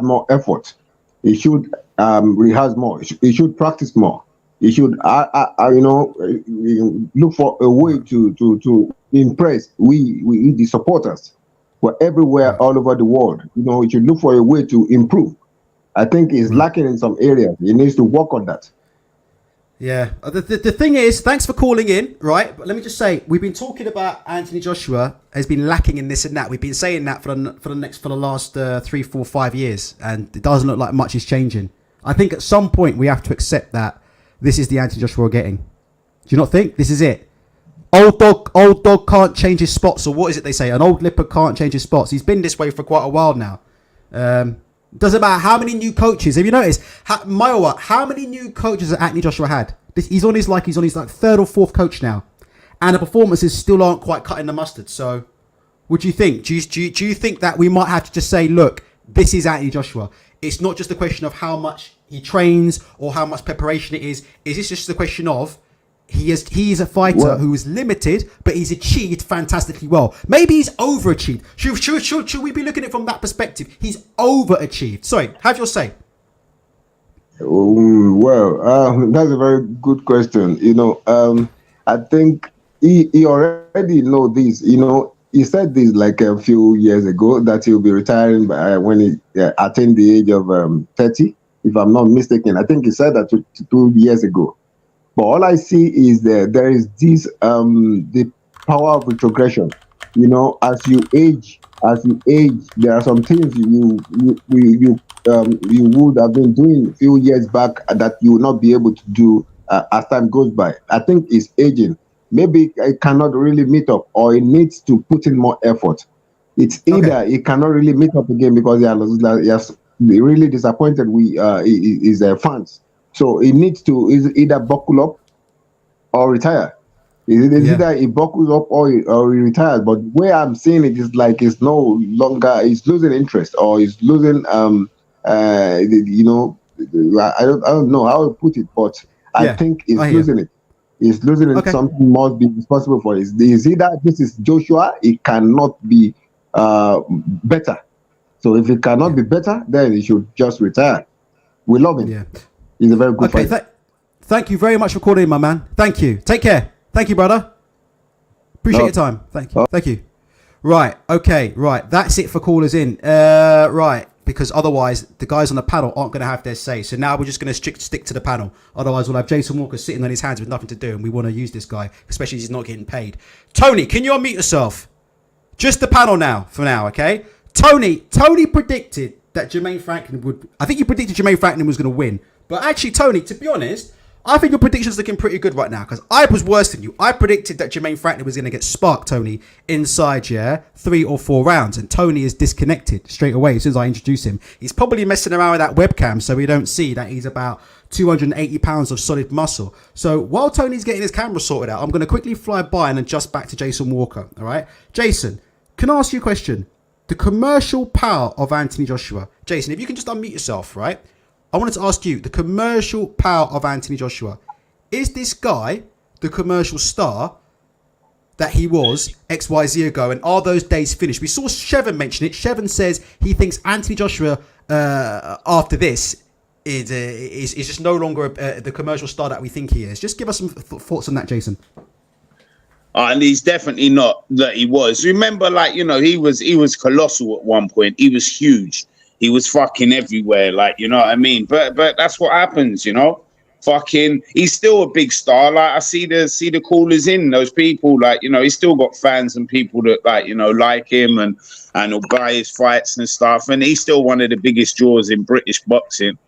more effort. He should rehearse more. He should practice more. He should look for a way to impress we the supporters. We're everywhere, all over the world. He should look for a way to improve. I think he's lacking in some areas. He needs to work on that. Yeah. The thing is, thanks for calling in, right? But let me just say, we've been talking about Anthony Joshua has been lacking in this and that. We've been saying that for the last 3, 4, 5 years, and it doesn't look like much is changing. I think at some point we have to accept that this is the Anthony Joshua we're getting. Do you not think this is it? Old dog can't change his spots, or what is it they say? An old leopard can't change his spots. He's been this way for quite a while now. Doesn't matter how many new coaches. Have you noticed, Myowa, how many new coaches has Anthony Joshua had? He's on his third or fourth coach now, and the performances still aren't quite cutting the mustard. So, what do you think? Do you think that we might have to just say, look, this is Anthony Joshua? It's not just a question of how much he trains or how much preparation it is. Is this just a question of he is a fighter who is limited, but he's achieved fantastically well. Maybe he's overachieved. Should we be looking at it from that perspective? He's overachieved. Sorry, have your say. That's a very good question. I think he already know this. He said this like a few years ago that he'll be retiring when he attained the age of 30, if I'm not mistaken. I think he said that 2 years ago. But all I see is there is this the power of retrogression. As you age, there are some things you would have been doing a few years back that you will not be able to do as time goes by. I think it's aging. Maybe it cannot really meet up, or it needs to put in more effort. It's either it cannot really meet up again because he has really disappointed his fans. So he needs to either buckle up or retire. Either he buckles up or he retires. But where I'm seeing it is like he's no longer, he's losing interest, or he's losing I don't know how to put it, but I think he's losing it. He's losing it. Something must be responsible for it. Is either this is Joshua, it cannot be better. So if it cannot be better, then he should just retire. We love him. Yeah. He's a very good fighter. Thank you very much for calling in, my man. Thank you. Take care. Thank you, brother. Appreciate your time. Thank you. Thank you. Right. Okay. Right. That's it for callers in. Right. Because otherwise, the guys on the panel aren't going to have their say. So now we're just going to stick to the panel. Otherwise, we'll have Jason Walker sitting on his hands with nothing to do, and we want to use this guy, especially as he's not getting paid. Tony, can you unmute yourself? Just the panel now, for now, okay? Tony predicted that Jermaine Franklin would... I think you predicted Jermaine Franklin was going to win. But actually, Tony, to be honest, I think your prediction's looking pretty good right now, because I was worse than you. I predicted that Jermaine Franklin was going to get sparked, Tony, inside, 3 or 4 rounds. And Tony is disconnected straight away as soon as I introduce him. He's probably messing around with that webcam so we don't see that he's about 280 pounds of solid muscle. So while Tony's getting his camera sorted out, I'm going to quickly fly by and adjust back to Jason Walker, all right? Jason, can I ask you a question? The commercial power of Anthony Joshua. Jason, if you can just unmute yourself, right? I wanted to ask you, the commercial power of Anthony Joshua. Is this guy the commercial star that he was XYZ ago? And are those days finished? We saw Shevin mention it. Shevin says he thinks Anthony Joshua, after this, is just no longer the commercial star that we think he is. Just give us some thoughts on that, Jason. And he's definitely not that he was. Remember, like, you know, he was colossal at one point. He was huge. He was fucking everywhere, like, you know what I mean? But that's what happens, you know? Fucking, he's still a big star. Like, I see the callers in, those people, like, you know, he's still got fans and people that, like, you know, like him and will buy his fights and stuff. And he's still one of the biggest draws in British boxing.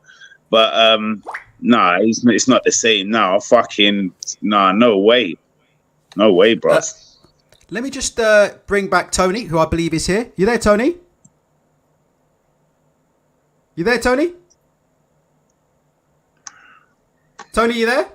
But, nah, it's not the same now. Fucking, nah, no way. No way, bro. Let me just bring back Tony, who I believe is here. You there, Tony? You there, Tony? Tony, you there?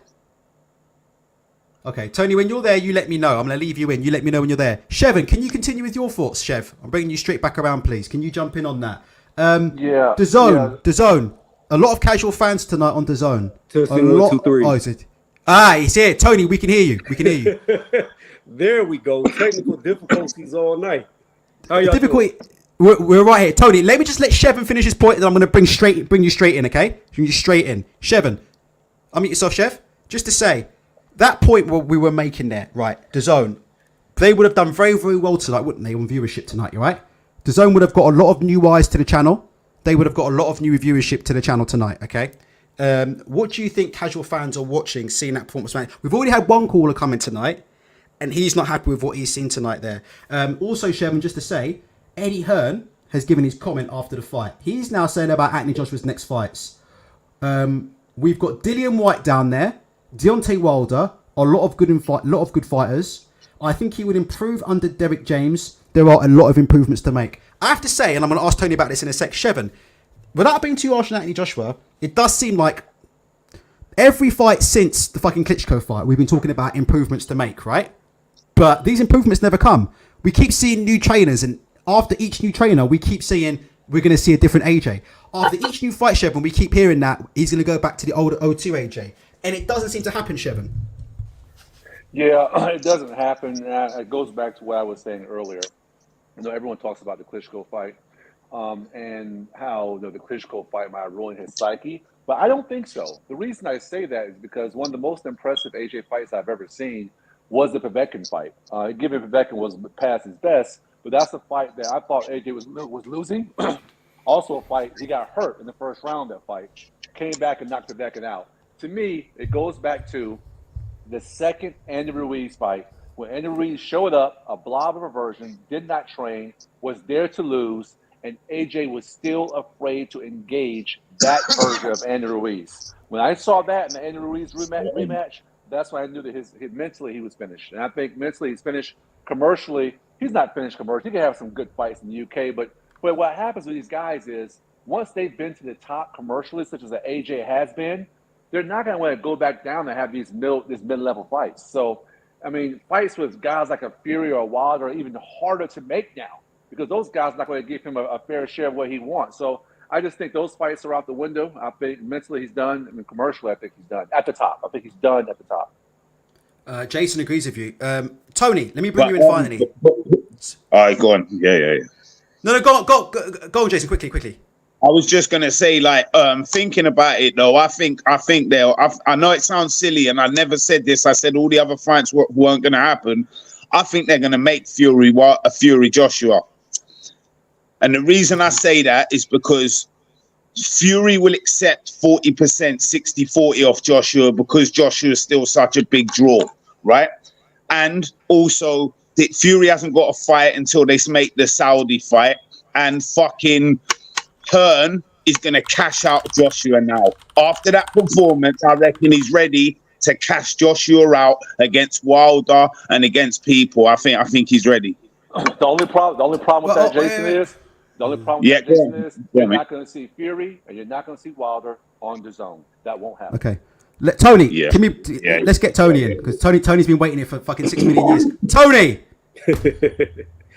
Okay, Tony, when you're there, you let me know. I'm going to leave you in. You let me know when you're there. Shevin, can you continue with your thoughts, Shev? I'm bringing you straight back around, please. Can you jump in on that? Yeah. DAZN. A lot of casual fans tonight on DAZN. Testing 1, 2, 3. Oh, is it? Ah, he's here. Tony, we can hear you. We can hear you. There we go. Technical difficulties all night. How y'all doing? We're right here. Tony, let Shevin finish his point, and I'm going to bring you straight in, okay? Bring you straight in. Shevin, unmute yourself, Chev. Just to say, that point we were making there, right, DAZN, they would have done very, very well tonight, wouldn't they, on viewership tonight, right? DAZN would have got a lot of new eyes to the channel. They would have got a lot of new viewership to the channel tonight, okay? What do you think casual fans are watching, seeing that performance? Man, we've already had one caller come in tonight, and he's not happy with what he's seen tonight there. Also, Shevin, just to say, Eddie Hearn has given his comment after the fight. He's now saying about Anthony Joshua's next fights. We've got Dillian White down there, Deontay Wilder, a lot of good fighters. I think he would improve under Derek James. There are a lot of improvements to make. I have to say, and I'm going to ask Tony about this in a sec, Shevin, without being too harsh on Anthony Joshua, it does seem like every fight since the fucking Klitschko fight, we've been talking about improvements to make, right? But these improvements never come. We keep seeing new trainers, and after each new trainer, we keep saying we're going to see a different AJ. After each new fight, Shevin, we keep hearing that he's going to go back to the old 02 AJ. And it doesn't seem to happen, Shevin. Yeah, it doesn't happen. It goes back to what I was saying earlier. You know, everyone talks about the Klitschko fight and how the Klitschko fight might ruin his psyche. But I don't think so. The reason I say that is because one of the most impressive AJ fights I've ever seen was the Povetkin fight. Given Povetkin was past his best, but that's a fight that I thought AJ was losing. Also a fight, he got hurt in the first round of that fight. Came back and knocked Povetkin out. To me, it goes back to the second Andy Ruiz fight, when Andy Ruiz showed up, a blob of a version, did not train, was there to lose, and AJ was still afraid to engage that version of Andy Ruiz. When I saw that in the Andy Ruiz rematch, that's when I knew that his mentally he was finished. And I think mentally he's finished. Commercially, he's not finished commercially. He can have some good fights in the UK, but what happens with these guys is once they've been to the top commercially, such as AJ has been, they're not going to want to go back down and have these mid-level fights. So, I mean, fights with guys like a Fury or a Wilder are even harder to make now because those guys are not going to give him a fair share of what he wants. So I just think those fights are out the window. I think mentally he's done. I mean, commercially, I think he's done. At the top. I think he's done at the top. Jason agrees with you. Tony, let me bring you in finally. All right, go on. Yeah. No, go on, Jason, quickly. I was just gonna say, like, thinking about it though, I think I know it sounds silly, and I never said this. I said all the other fights weren't gonna happen. I think they're gonna make Fury Joshua, and the reason I say that is because Fury will accept 40%, 60-40 off Joshua because Joshua is still such a big draw, right? And also, Fury hasn't got a fight until they make the Saudi fight, and fucking Hearn is going to cash out Joshua now. After that performance, I reckon he's ready to cash Joshua out against Wilder and against people. I think he's ready. The only problem with that, Jason, is you're not going to see Fury and you're not going to see Wilder on DAZN. That won't happen. Okay. Tony, let's get Tony in because Tony's been waiting here for fucking 6 million years. Tony,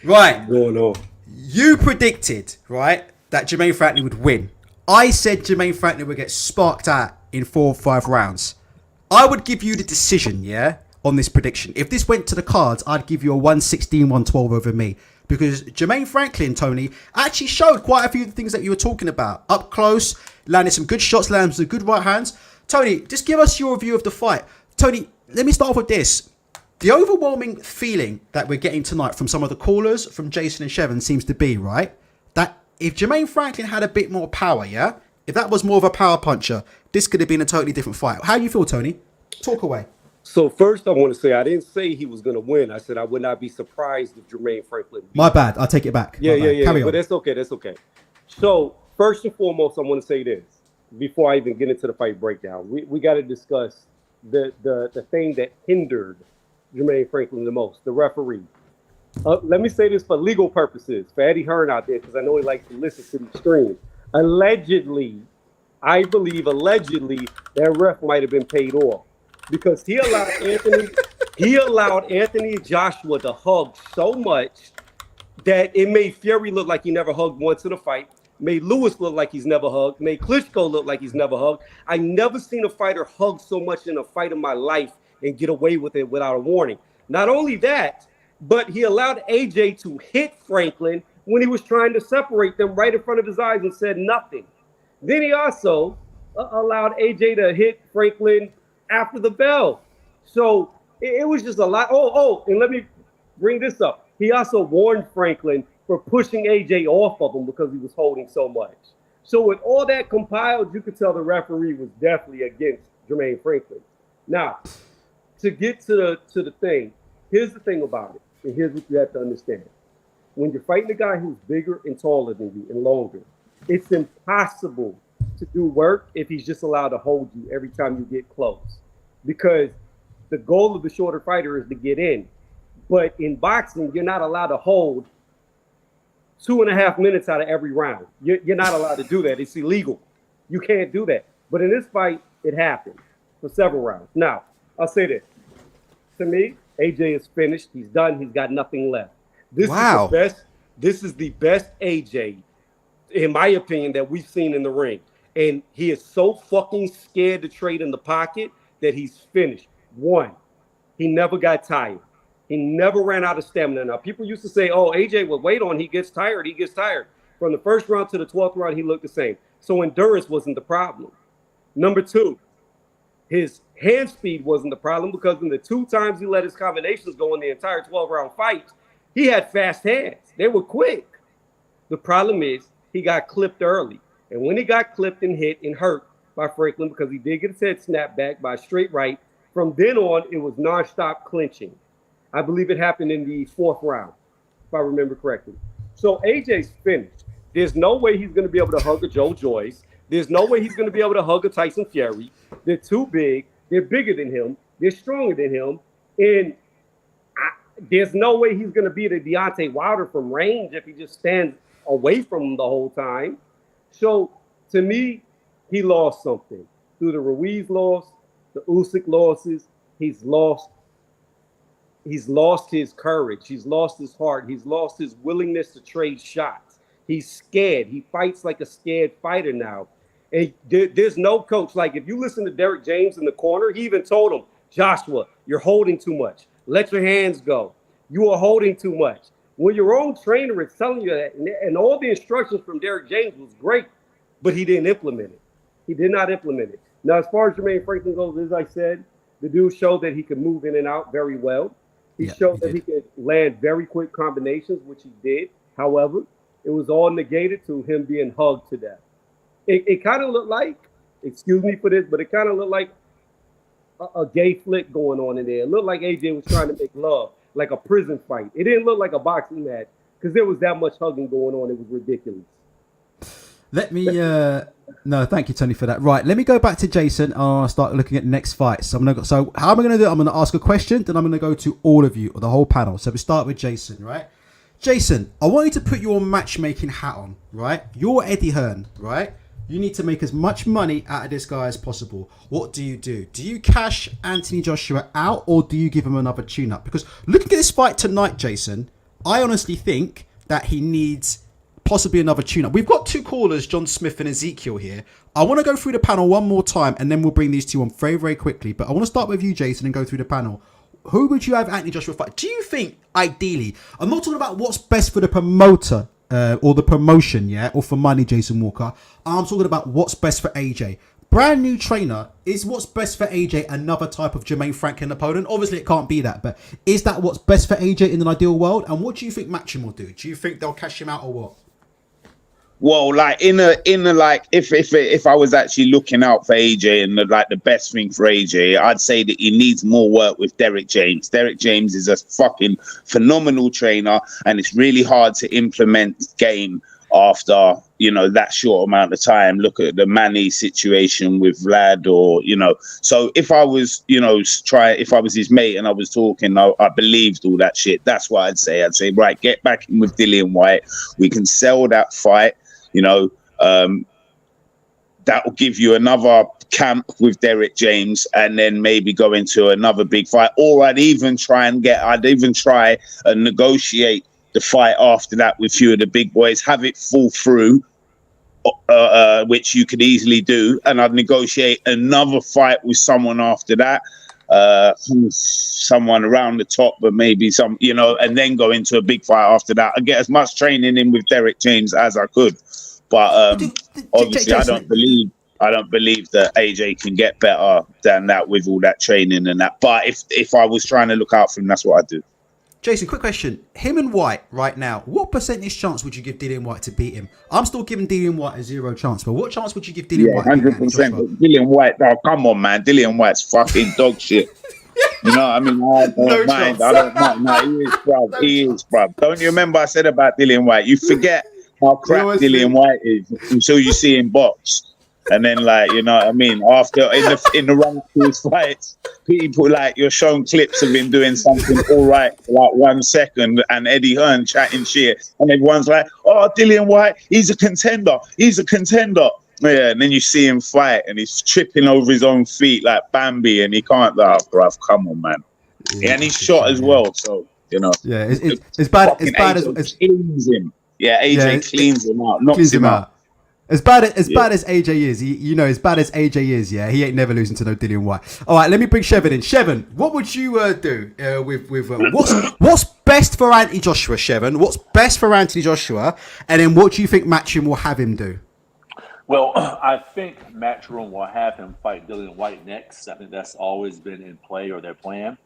right? No. You predicted, right, that Jermaine Franklin would win. I said Jermaine Franklin would get sparked out in 4 or 5 rounds. I would give you the decision, on this prediction. If this went to the cards, I'd give you a 116-112 over me. because Jermaine Franklin, Tony, actually showed quite a few things that you were talking about. Up close, landed some good shots, landed some good right hands. Tony, just give us your view of the fight. Tony, let me start off with this. The overwhelming feeling that we're getting tonight from some of the callers, from Jason and Shevin, seems to be, right, that if Jermaine Franklin had a bit more power, yeah? If that was more of a power puncher, this could have been a totally different fight. How do you feel, Tony? Talk away. So first I want to say, I didn't say he was going to win. I said I would not be surprised if Jermaine Franklin beat. My bad. I'll take it back. Yeah. Carry on. But that's okay. So first and foremost, I want to say this before I even get into the fight breakdown. We got to discuss the thing that hindered Jermaine Franklin the most, the referee. Let me say this for legal purposes, for Eddie Hearn out there, because I know he likes to listen to the stream. Allegedly, that ref might have been paid off because he allowed Anthony Joshua to hug so much that it made Fury look like he never hugged once in a fight, made Lewis look like he's never hugged, made Klitschko look like he's never hugged. I never seen a fighter hug so much in a fight in my life and get away with it without a warning. Not only that, but he allowed AJ to hit Franklin when he was trying to separate them right in front of his eyes and said nothing. Then he also allowed AJ to hit Franklin after the bell. So it was just a lot. And let me bring this up. He also warned Franklin for pushing AJ off of him because he was holding so much. So with all that compiled, you could tell the referee was definitely against Jermaine Franklin. Now, to get to the thing, here's the thing about it, and here's what you have to understand. When you're fighting a guy who's bigger and taller than you and longer, it's impossible to do work if he's just allowed to hold you every time you get close. Because the goal of the shorter fighter is to get in. But in boxing, you're not allowed to hold 2.5 minutes out of every round. You're not allowed to do that. It's illegal. You can't do that. But in this fight, it happened for several rounds. Now, I'll say this. To me, AJ is finished. He's done. He's got nothing left. This is the best AJ, in my opinion, that we've seen in the ring. And he is so fucking scared to trade in the pocket that he's finished. One, he never got tired. He never ran out of stamina. Now, people used to say, oh, AJ with weight on, he gets tired. From the first round to the 12th round, he looked the same. So endurance wasn't the problem. Number two, his hand speed wasn't the problem because in the 2 times he let his combinations go in the entire 12-round fight, he had fast hands. They were quick. The problem is he got clipped early. And when he got clipped and hit and hurt by Franklin, because he did get his head snapped back by a straight right, from then on, it was nonstop clinching. I believe it happened in the 4th round, if I remember correctly. So AJ's finished. There's no way he's going to be able to hug a Joe Joyce. There's no way he's going to be able to hug a Tyson Fury. They're too big. They're bigger than him. They're stronger than him. And there's no way he's going to beat a Deontay Wilder from range if he just stands away from him the whole time. So, to me, he lost something. Through the Ruiz loss, the Usyk losses, he's lost his courage. He's lost his heart. He's lost his willingness to trade shots. He's scared. He fights like a scared fighter now. And there's no coach. Like, if you listen to Derek James in the corner, he even told him, Joshua, you're holding too much. Let your hands go. You are holding too much. When your own trainer is telling you that, and all the instructions from Derek James was great, but he didn't implement it. He did not implement it. Now, as far as Jermaine Franklin goes, as I said, the dude showed that he could move in and out very well. He showed that he could land very quick combinations, which he did. However, it was all negated to him being hugged to death. It kind of looked like, excuse me for this, but it kind of looked like a gay flick going on in there. It looked like AJ was trying to make love, like a prison fight. It didn't look like a boxing match because there was that much hugging going on. It was ridiculous. Let me, no, thank you, Tony, for that. Right, let me go back to Jason. I'll start looking at next fights. So how am I going to do it? I'm going to ask a question, then I'm going to go to all of you, or the whole panel. So we start with Jason, right? Jason, I want you to put your matchmaking hat on, right? You're Eddie Hearn, right? You need to make as much money out of this guy as possible. What do? Do you cash Anthony Joshua out, or do you give him another tune-up? Because looking at this fight tonight, Jason, I honestly think that he needs possibly another tune-up. We've got 2 callers, John Smith and Ezekiel here. I want to go through the panel one more time, and then we'll bring these 2 on very, very quickly. But I want to start with you, Jason, and go through the panel. who would you have Anthony Joshua fight? Do you think, ideally, I'm not talking about what's best for the promoter or the promotion, yeah, or for money, Jason Walker. I'm talking about what's best for AJ. Brand new trainer, is what's best for AJ another type of Jermaine Franklin opponent? Obviously, it can't be that, but is that what's best for AJ in an ideal world? And what do you think Matching will do? Do you think they'll cash him out or what? Well, like in a like if I was actually looking out for AJ and the best thing for AJ, I'd say that he needs more work with Derek James. Derek James is a fucking phenomenal trainer, and it's really hard to implement game after that short amount of time. Look at the Manny situation with Vlad, or So if I was if I was his mate and I was talking, I believed all that shit. That's what I'd say. I'd say, right, get back in with Dillian White. We can sell that fight. That will give you another camp with Derek James, and then maybe go into another big fight. Or I'd even try and negotiate the fight after that with a few of the big boys, have it fall through, which you could easily do, and I'd negotiate another fight with someone after that, someone around the top, but maybe some, and then go into a big fight after that. I get as much training in with Derek James as I could, but obviously I don't believe that AJ can get better than that with all that training and that. But if I was trying to look out for him, that's what I'd do. Jason, quick question. Him and White right now, what percentage chance would you give Dillian White to beat him? I'm still giving Dillian White a 0 chance, but what chance would you give Dillian White? 100%. Dillian White, oh, come on, man. Dillian White's fucking dog shit. You know what I mean? I don't mind. I don't mind. No, he is, bruv. He is, bruv. Don't you remember I said about Dillian White? You forget how crap Dillian White is until you see him box. And then, you know what I mean? After in the run to his fights, people you're showing clips of him doing something all right for 1 second, and Eddie Hearn chatting shit, and everyone's like, "Oh, Dillian White, he's a contender. He's a contender." Yeah, and then you see him fight, and he's tripping over his own feet like Bambi, and he can't. Bruv, come on, man. Yeah, and he's shot as well, so Yeah, it's bad. It's bad as cleans him. Yeah, AJ cleans him out, knocks him out. As bad as AJ is, as bad as AJ is, yeah, he ain't never losing to no Dillian White. All right, let me bring Shevin in. Shevin, what would you do with what's best for Anthony Joshua, Shevin? What's best for Anthony Joshua, and then what do you think Matchroom will have him do? Well, I think Matchroom will have him fight Dillian White next. I think that's always been in play, or their plan.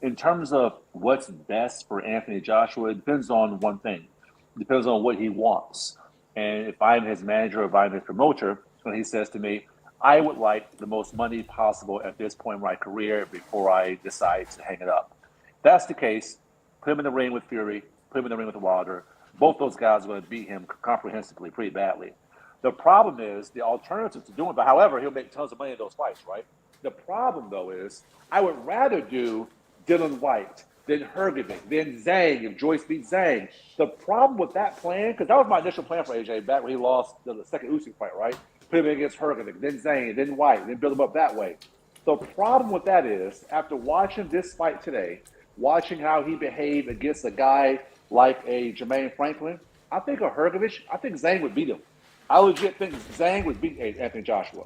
In terms of what's best for Anthony Joshua, it depends on one thing. It depends on what he wants. And if I'm his manager or if I'm his promoter, when he says to me, I would like the most money possible at this point in my career before I decide to hang it up. If that's the case, put him in the ring with Fury, put him in the ring with Wilder. Both those guys are going to beat him comprehensively, pretty badly. The problem is the alternative to doing it, but however, he'll make tons of money in those fights, right? The problem, though, is I would rather do Dillian White, then Hrgovic, then Zhang, if Joyce beats Zhang. The problem with that plan, because that was my initial plan for AJ back when he lost the second Usyk fight, right? Put him against Hrgovic, then Zhang, then White, then build him up that way. The problem with that is, after watching this fight today, watching how he behaved against a guy like a Jermaine Franklin, I think Zhang would beat him. I legit think Zhang would beat Anthony Joshua.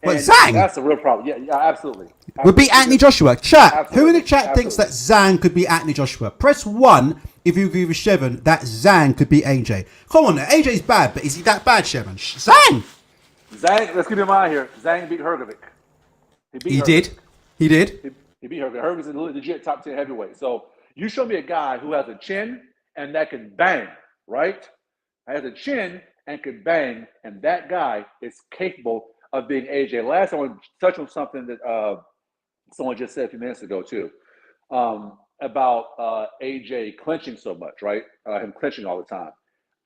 But Zhang? That's a real problem. Yeah, absolutely. Would beat Anthony Joshua. Chat. Absolutely. Who in the chat thinks that Zhang could beat Anthony Joshua? Press 1 if you agree with Shevin that Zhang could beat AJ. Come on now. AJ's bad, but is he that bad, Shevin? Zhang, let's keep in mind here. Zhang beat Hrgovic. He did. He beat Hrgovic. Hrgovic's a legit top 10 heavyweight. So you show me a guy who has a chin and that can bang, right? Has a chin and can bang, and that guy is capable of being AJ. Last, I want to touch on something that someone just said a few minutes ago too, about AJ clinching so much, right? Him clinching all the time.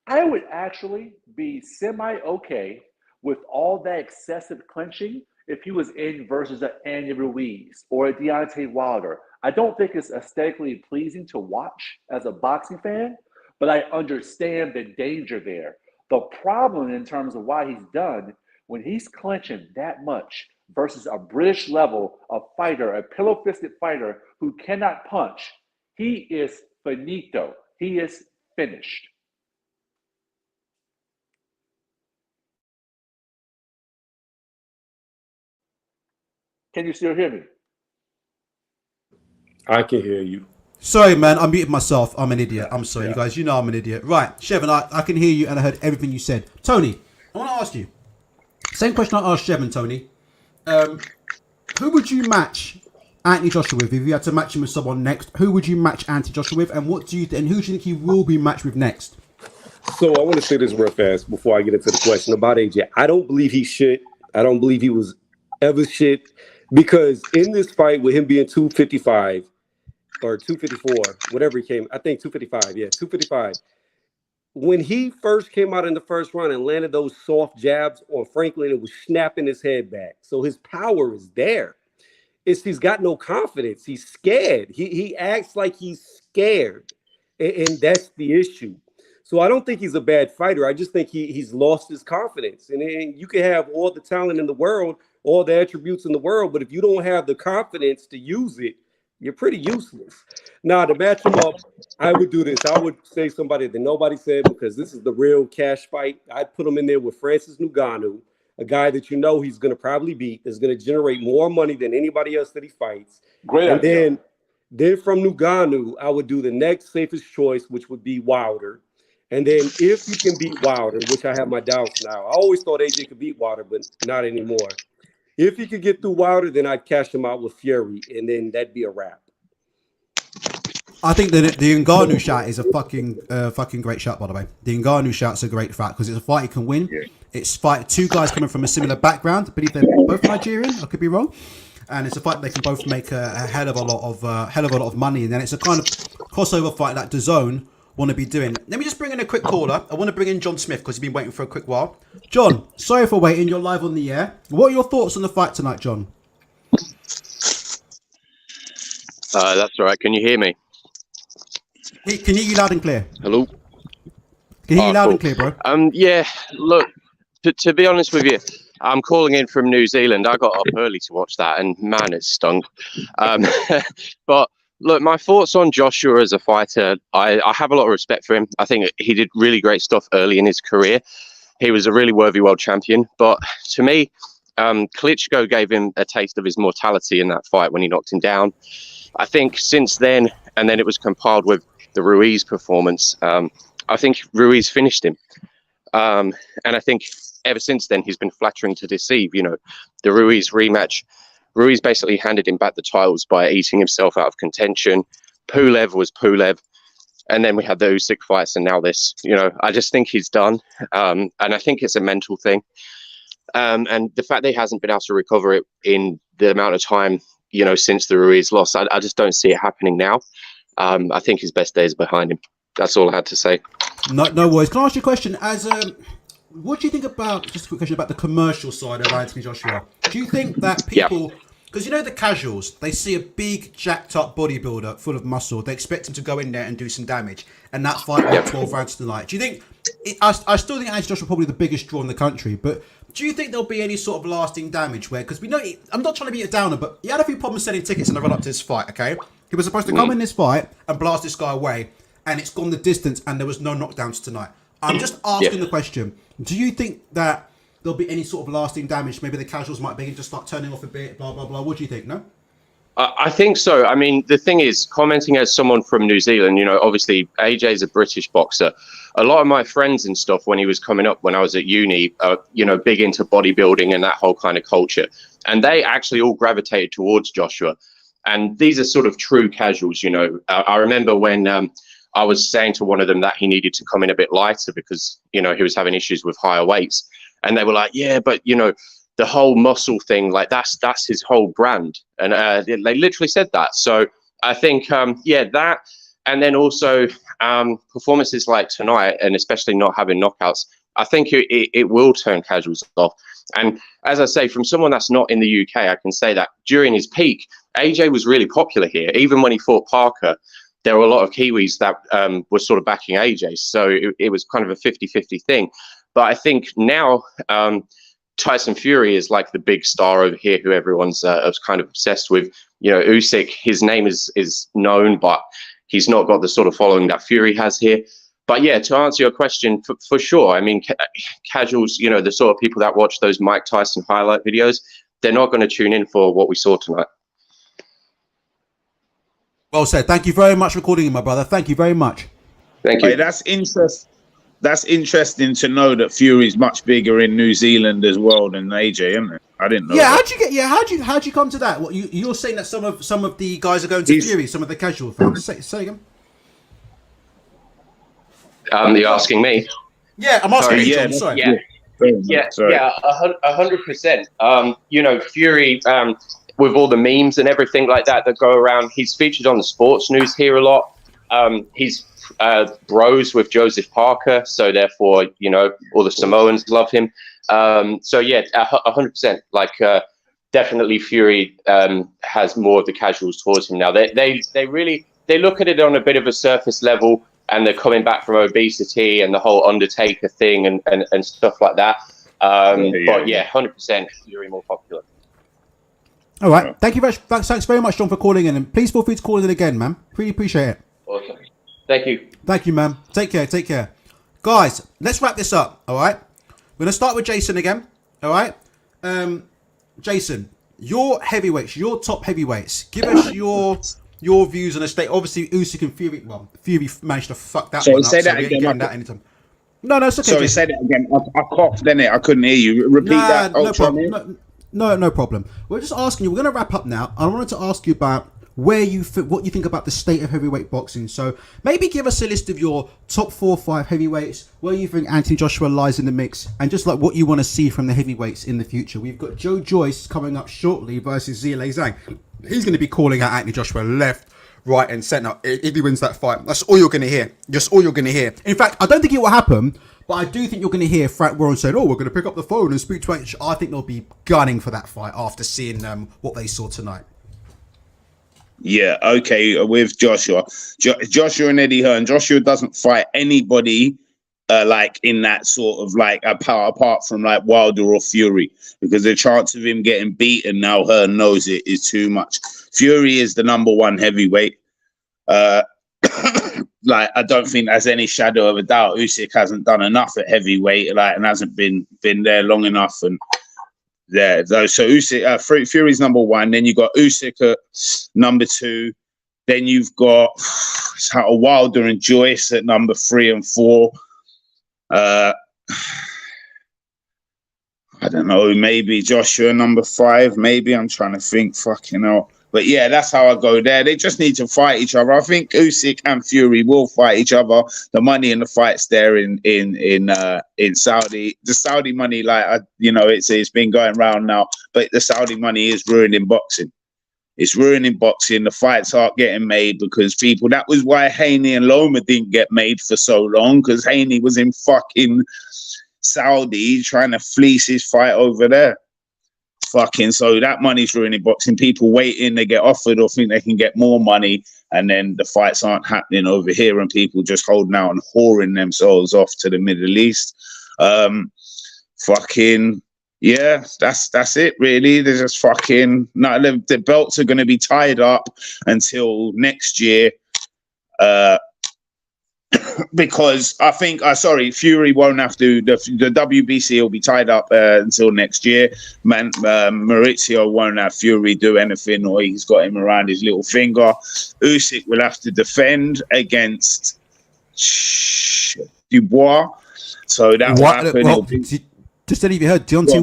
I would actually be semi-okay with all that excessive clinching if he was in versus an Andy Ruiz or a Deontay Wilder. I don't think it's aesthetically pleasing to watch as a boxing fan, but I understand the danger there. The problem in terms of why he's done, when he's clinching that much versus a British level of fighter, a pillow-fisted fighter who cannot punch, he is finito. He is finished. Can you still hear me? I can hear you. Sorry, man. I muted myself. I'm an idiot. I'm sorry, you guys. You know I'm an idiot. Right, Shevin, I can hear you and I heard everything you said. Tony, I want to ask you. Same question I asked Shevin, Tony. Who would you match Anthony Joshua with? If you had to match him with someone next, who would you match Anthony Joshua with? And what do you and who do you think he will be matched with next? So I want to say this real fast before I get into the question about AJ. I don't believe he should. I don't believe he was ever shit, because in this fight with him being 255 or 254, whatever he came, I think 255, yeah, 255. When he first came out in the first round and landed those soft jabs on Franklin, it was snapping his head back. So his power is there. He's got no confidence. He's scared. He acts like he's scared, and that's the issue. So I don't think he's a bad fighter. I just think he's lost his confidence. And you can have all the talent in the world, all the attributes in the world, but if you don't have the confidence to use it, you're pretty useless. Now, to match him up, I would do this. I would say somebody that nobody said, because this is the real cash fight. I'd put him in there with Francis Ngannou, a guy that you know he's going to probably beat, is going to generate more money than anybody else that he fights. Great and idea. then from Ngannou, I would do the next safest choice, which would be Wilder. And then if you can beat Wilder, which I have my doubts now, I always thought AJ could beat Wilder, but not anymore. If he could get through Wilder, then I'd cash him out with Fury, and then that'd be a wrap. I think the Ngannou shout is a fucking great shout, by the way. The Ngannou shout's a great fight because it's a fight he can win. Yeah. It's fight two guys coming from a similar background. I believe they're both Nigerian. I could be wrong. And it's a fight they can both make a hell of a lot of money. And then it's a kind of crossover fight that DAZN want to be doing. Let me just bring in a quick caller. I want to bring in John Smith because he's been waiting for a quick while. John, sorry for waiting. You're live on the air. What are your thoughts on the fight tonight, John? That's all right. Can you hear me? Can you hear you loud and clear? Hello? Can you hear you loud and clear, bro? Yeah, look, to be honest with you, I'm calling in from New Zealand. I got up early to watch that, and man, it stunk. But look, my thoughts on Joshua as a fighter, I have a lot of respect for him. I think he did really great stuff early in his career. He was a really worthy world champion. But to me, Klitschko gave him a taste of his mortality in that fight when he knocked him down. I think since then, and then it was compiled with the Ruiz performance, I think Ruiz finished him. And I think ever since then, he's been flattering to deceive. You know, the Ruiz rematch, Ruiz basically handed him back the titles by eating himself out of contention. Pulev was Pulev. And then we had the Usyk fights, and now this. You know, I just think he's done. And I think it's a mental thing. And the fact that he hasn't been able to recover it in the amount of time, you know, since the Ruiz loss, I just don't see it happening now. I think his best days are behind him. That's all I had to say. No worries. Can I ask you a question? What do you think about, just a quick question about the commercial side of Anthony Joshua? Do you think that people, because you know the casuals, they see a big jacked up bodybuilder full of muscle, they expect him to go in there and do some damage, and that fight went 12 rounds tonight. Do you think, I still think Anthony Joshua probably the biggest draw in the country, but do you think there'll be any sort of lasting damage where, because we know, I'm not trying to be a downer, but he had a few problems selling tickets in the run up to this fight, okay? He was supposed to come in this fight and blast this guy away, and it's gone the distance, and there was no knockdowns tonight. I'm just asking the question, do you think that there'll be any sort of lasting damage? Maybe the casuals might begin to start turning off a bit, blah, blah, blah. What do you think, no? I think so. I mean, the thing is, commenting as someone from New Zealand, you know, obviously AJ's a British boxer. A lot of my friends and stuff, when he was coming up, when I was at uni, you know, big into bodybuilding and that whole kind of culture. And they actually all gravitated towards Joshua. And these are sort of true casuals, you know. I remember when I was saying to one of them that he needed to come in a bit lighter because, you know, he was having issues with higher weights. And they were like, yeah, but, you know, the whole muscle thing, like that's his whole brand. And they literally said that. So I think, that. And then also performances like tonight, and especially not having knockouts, I think it will turn casuals off. And as I say, from someone that's not in the UK, I can say that during his peak, AJ was really popular here. Even when he fought Parker, there were a lot of Kiwis that were sort of backing AJ. So it was kind of a 50-50 thing. But I think now Tyson Fury is like the big star over here who everyone's kind of obsessed with. You know, Usyk, his name is known, but he's not got the sort of following that Fury has here. But yeah, to answer your question, for sure, I mean, casuals, you know, the sort of people that watch those Mike Tyson highlight videos, they're not going to tune in for what we saw tonight. Well said. Thank you very much for calling in, my brother. Thank you very much. Thank you. Hey, that's interesting to know that Fury's much bigger in New Zealand as well than AJ, isn't it? I didn't know. Yeah, that. how'd you come to that? What you're saying that some of the guys are going to Fury, some of the casual fans. Say again. You're asking me? Yeah, I'm asking you, John. Sorry. Yeah, 100%. You know, Fury, with all the memes and everything like that go around, he's featured on the sports news here a lot. He's bros with Joseph Parker, so therefore, you know, all the Samoans love him. So yeah, 100%. Like, definitely Fury has more of the casuals towards him now. They really look at it on a bit of a surface level, and they're coming back from obesity and the whole Undertaker thing and stuff like that. But yeah, 100% Fury more popular. All right. Thank you very much. Thanks very much, John, for calling in. And please feel free to call in again, man. Really appreciate it. Awesome. Thank you. Thank you, man. Take care. Guys, let's wrap this up, all right? We're going to start with Jason again, all right? Jason, your heavyweights, your top heavyweights. Give us your views on the state. Obviously, Usyk and Fury. Well, Fury managed to fuck that one up. Say that so again. That anytime. No, it's okay. Sorry, say that again. I coughed, didn't it? I couldn't hear you. Repeat that. No problem. No problem. We're just asking you. We're going to wrap up now. I wanted to ask you about what you think about the state of heavyweight boxing. So maybe give us a list of your top 4 or 5 heavyweights, where you think Anthony Joshua lies in the mix, and just like what you want to see from the heavyweights in the future. We've got Joe Joyce coming up shortly versus Zhilei Zhang. He's going to be calling out Anthony Joshua left, right, and centre if he wins that fight. That's all you're going to hear. Just all you're going to hear. In fact, I don't think it will happen, but I do think you're going to hear Frank Warren saying, "Oh, we're going to pick up the phone and speak to H." I think they'll be gunning for that fight after seeing what they saw tonight. Yeah, okay, with Joshua. Joshua and Eddie Hearn. Joshua doesn't fight anybody like in that sort of like a power apart from like Wilder or Fury, because the chance of him getting beaten now Hearn knows it is too much. Fury is the number 1 heavyweight. Like, I don't think there's any shadow of a doubt Usyk hasn't done enough at heavyweight, like, and hasn't been there long enough. And there, so Usyk, Fury's number 1. Then you got Usyk at number 2. Then you've got Wilder and Joyce at number 3 and 4. I don't know, maybe Joshua number 5. Maybe, I'm trying to think. Fucking hell. But yeah, that's how I go there. They just need to fight each other. I think Usyk and Fury will fight each other. The money in the fights there in Saudi. The Saudi money, like it's been going around now. But the Saudi money is ruining boxing. It's ruining boxing. The fights aren't getting made because people. That was why Haney and Loma didn't get made for so long, because Haney was in fucking Saudi trying to fleece his fight over there. So that money's ruining boxing. People waiting, they get offered or think they can get more money, and then the fights aren't happening over here, and people just holding out and whoring themselves off to the Middle East. Yeah, that's it really. They're just the belts are going to be tied up until next year. Because I think, Fury won't have to. The WBC will be tied up until next year. Maurizio won't have Fury do anything, or he's got him around his little finger. Usyk will have to defend against Dubois. So that will happen. Well, just have you heard Deontay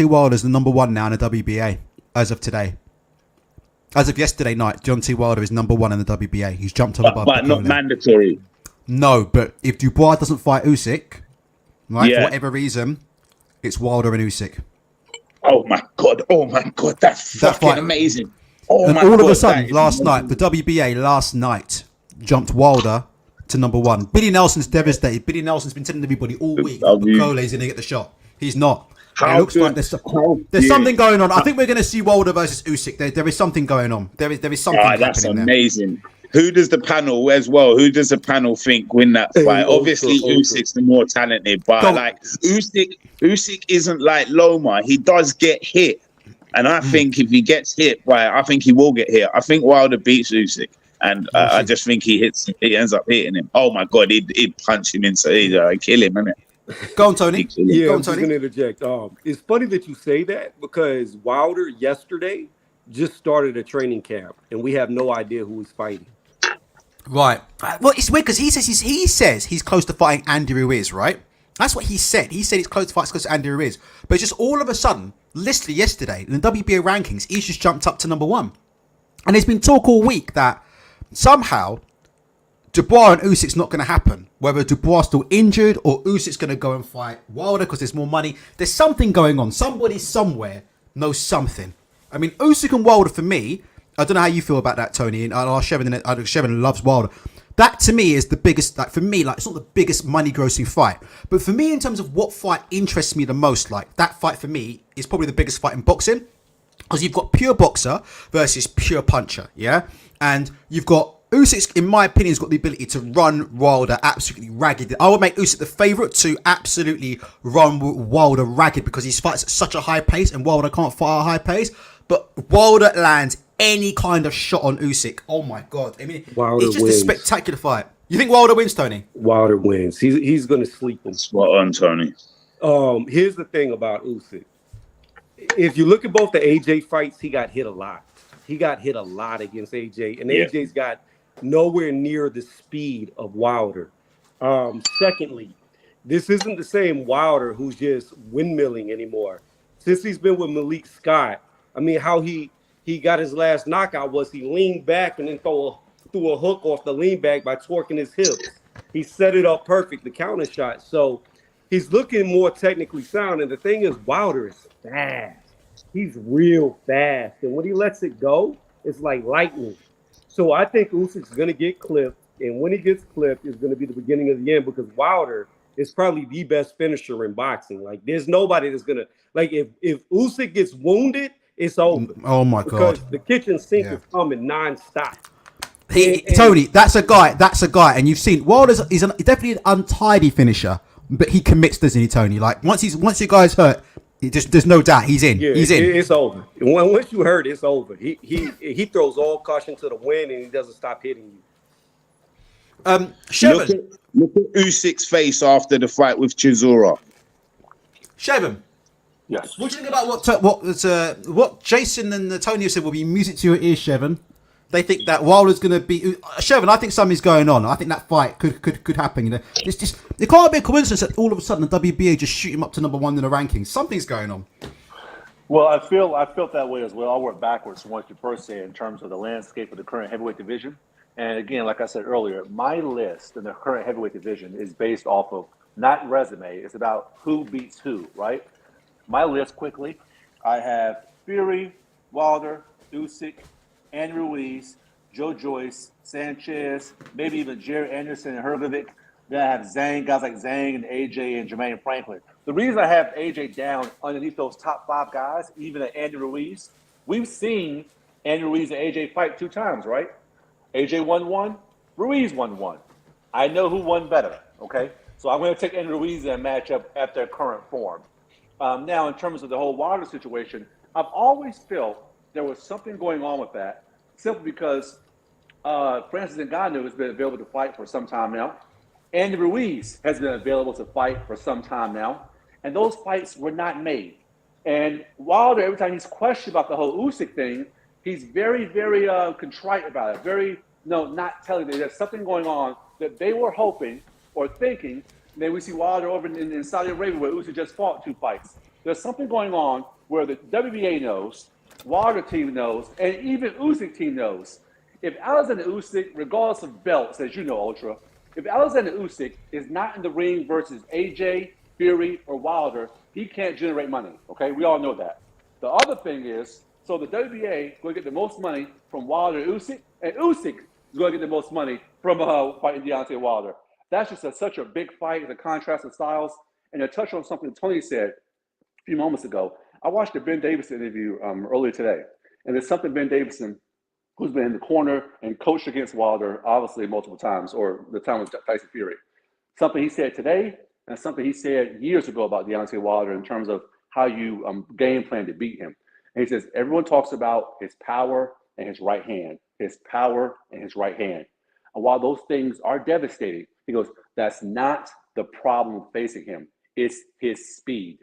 Wilder's the number 1 now in the WBA as of today. As of yesterday night, Deontay Wilder is number 1 in the WBA. He's jumped above. But not mandatory. No, but if Dubois doesn't fight Usyk, right, for whatever reason, it's Wilder and Usyk. Oh my god! That's fucking amazing. And all of a sudden, last night, the WBA last night jumped Wilder to number 1. Billy Nelson's devastated. Billy Nelson's been telling everybody all week that Cole's going to get the shot. He's not. It looks like there's something going on. I think we're going to see Wilder versus Usyk. There is something going on. There is something happening there. That's amazing. Who does the panel think win that fight? Obviously, Usyk's the more talented, but Usyk isn't like Loma. He does get hit, and I think if he gets hit, I think he will get hit. I think Wilder beats Usyk, and I just think he ends up hitting him. Oh my god, he'd punch him inside, kill him, innit? Go on, Tony. Yeah, I'm just going to interject. It's funny that you say that, because Wilder yesterday just started a training camp, and we have no idea who he's fighting. Right. Well, it's weird because he says he's close to fighting Andy Ruiz, right? That's what he said. He said he's close to Andy Ruiz. But it's just all of a sudden, literally yesterday, in the WBA rankings, he's just jumped up to number 1. And there's been talk all week that somehow Dubois and Usyk's not going to happen. Whether Dubois still injured or Usyk's going to go and fight Wilder because there's more money. There's something going on. Somebody somewhere knows something. I mean, Usyk and Wilder for me, I don't know how you feel about that, Tony. And Shevin loves Wilder. That to me is the biggest, like for me, like it's not the biggest money grossing fight. But for me, in terms of what fight interests me the most, like that fight for me is probably the biggest fight in boxing. Because you've got pure boxer versus pure puncher, yeah? And you've got Usyk, in my opinion, has got the ability to run Wilder absolutely ragged. I would make Usyk the favourite to absolutely run Wilder ragged because he fights at such a high pace and Wilder can't fight at a high pace. But Wilder lands any kind of shot on Usyk. Oh my God. I mean, Wilder it's just wins. a spectacular fight. You think Wilder wins, Tony? Wilder wins. He's going to sleep him. Spot on, Tony. Here's the thing about Usyk. If you look at both the AJ fights, he got hit a lot. He got hit a lot against AJ, and AJ's got nowhere near the speed of Wilder. Secondly, this isn't the same Wilder who's just windmilling anymore. Since he's been with Malik Scott, I mean, how he got his last knockout was he leaned back and then threw a hook off the lean back by twerking his hips. He set it up perfect, the counter shot. So he's looking more technically sound. And the thing is, Wilder is fast. He's real fast. And when he lets it go, it's like lightning. So I think Usyk's going to get clipped. And when he gets clipped, it's going to be the beginning of the end because Wilder is probably the best finisher in boxing. Like, there's nobody that's going to, like, if Usyk gets wounded, it's over. Oh, my God. Because the kitchen sink is coming nonstop. Tony, that's a guy. And you've seen, Wilder's he's definitely an untidy finisher, but he commits, doesn't he, Tony? Like, once your guy's hurt, there's no doubt he's in. Yeah, he's in. It's over. Once you hurt, it's over. He throws all caution to the wind and he doesn't stop hitting you. Shevin. Look at Usyk's face after the fight with Chisora. Shevin. Yes. What do you think about what Jason and Tony said will be music to your ears, Shevin? They think that Wilder's going to be Shevin. I think something's going on. I think that fight could happen. You know, it's just it can't be a coincidence that all of a sudden the WBA just shoot him up to number 1 in the rankings. Something's going on. Well, I felt that way as well. I worked backwards from what you first said in terms of the landscape of the current heavyweight division. And again, like I said earlier, my list in the current heavyweight division is based off of not resume. It's about who beats who, right? My list quickly, I have Fury, Wilder, Usyk, Andy Ruiz, Joe Joyce, Sanchez, maybe even Jared Anderson and Hrgovic. Then I have Zhang, guys like Zhang and AJ and Jermaine Franklin. The reason I have AJ down underneath those top 5 guys, even at Andy Ruiz, we've seen Andy Ruiz and AJ fight 2 times, right? AJ won 1, Ruiz won 1. I know who won better, okay? So I'm going to take Andy Ruiz in a matchup at their current form. Now, in terms of the whole Wilder situation, I've always felt there was something going on with that, simply because Francis Ngannou has been available to fight for some time now. Andy Ruiz has been available to fight for some time now. And those fights were not made. And Wilder, every time he's questioned about the whole Usyk thing, he's very, very contrite about it. Not telling you there's something going on that they were hoping or thinking. And then we see Wilder over in Saudi Arabia where Usyk just fought 2 fights. There's something going on where the WBA knows, Wilder team knows, and even Usyk team knows. If Alexander Usyk, regardless of belts, as you know, Ultra, if Alexander Usyk is not in the ring versus AJ, Fury, or Wilder, he can't generate money, okay? We all know that. The other thing is, so the WBA is going to get the most money from Wilder and Usyk is going to get the most money from fighting Deontay Wilder. That's just such a big fight, the contrast of styles. And to touch on something Tony said a few moments ago, I watched the Ben Davison interview earlier today. And there's something Ben Davison, who's been in the corner and coached against Wilder, obviously multiple times, or the time with Tyson Fury. Something he said today and something he said years ago about Deontay Wilder in terms of how you game plan to beat him. And he says, everyone talks about his power and his right hand, his power and his right hand. And while those things are devastating, he goes, that's not the problem facing him. It's his speed.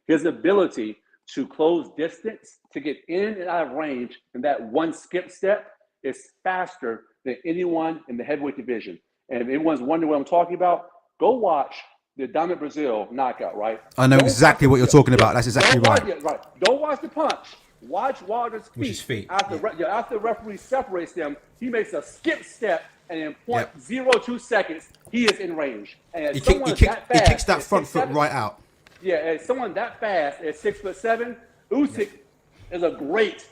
His ability to close distance, to get in and out of range, and that one skip step is faster than anyone in the heavyweight division. And if anyone's wondering what I'm talking about, go watch the Diamond Brazil knockout, right? I know exactly what you're talking about. That's exactly right. Right. Don't watch the punch. Watch Wilder's feet. His feet. After the referee separates them, he makes a skip step, and in 0.02 seconds, he is in range. And He kicks that front foot right out. Yeah, as someone that fast at 6'7", Usyk is a great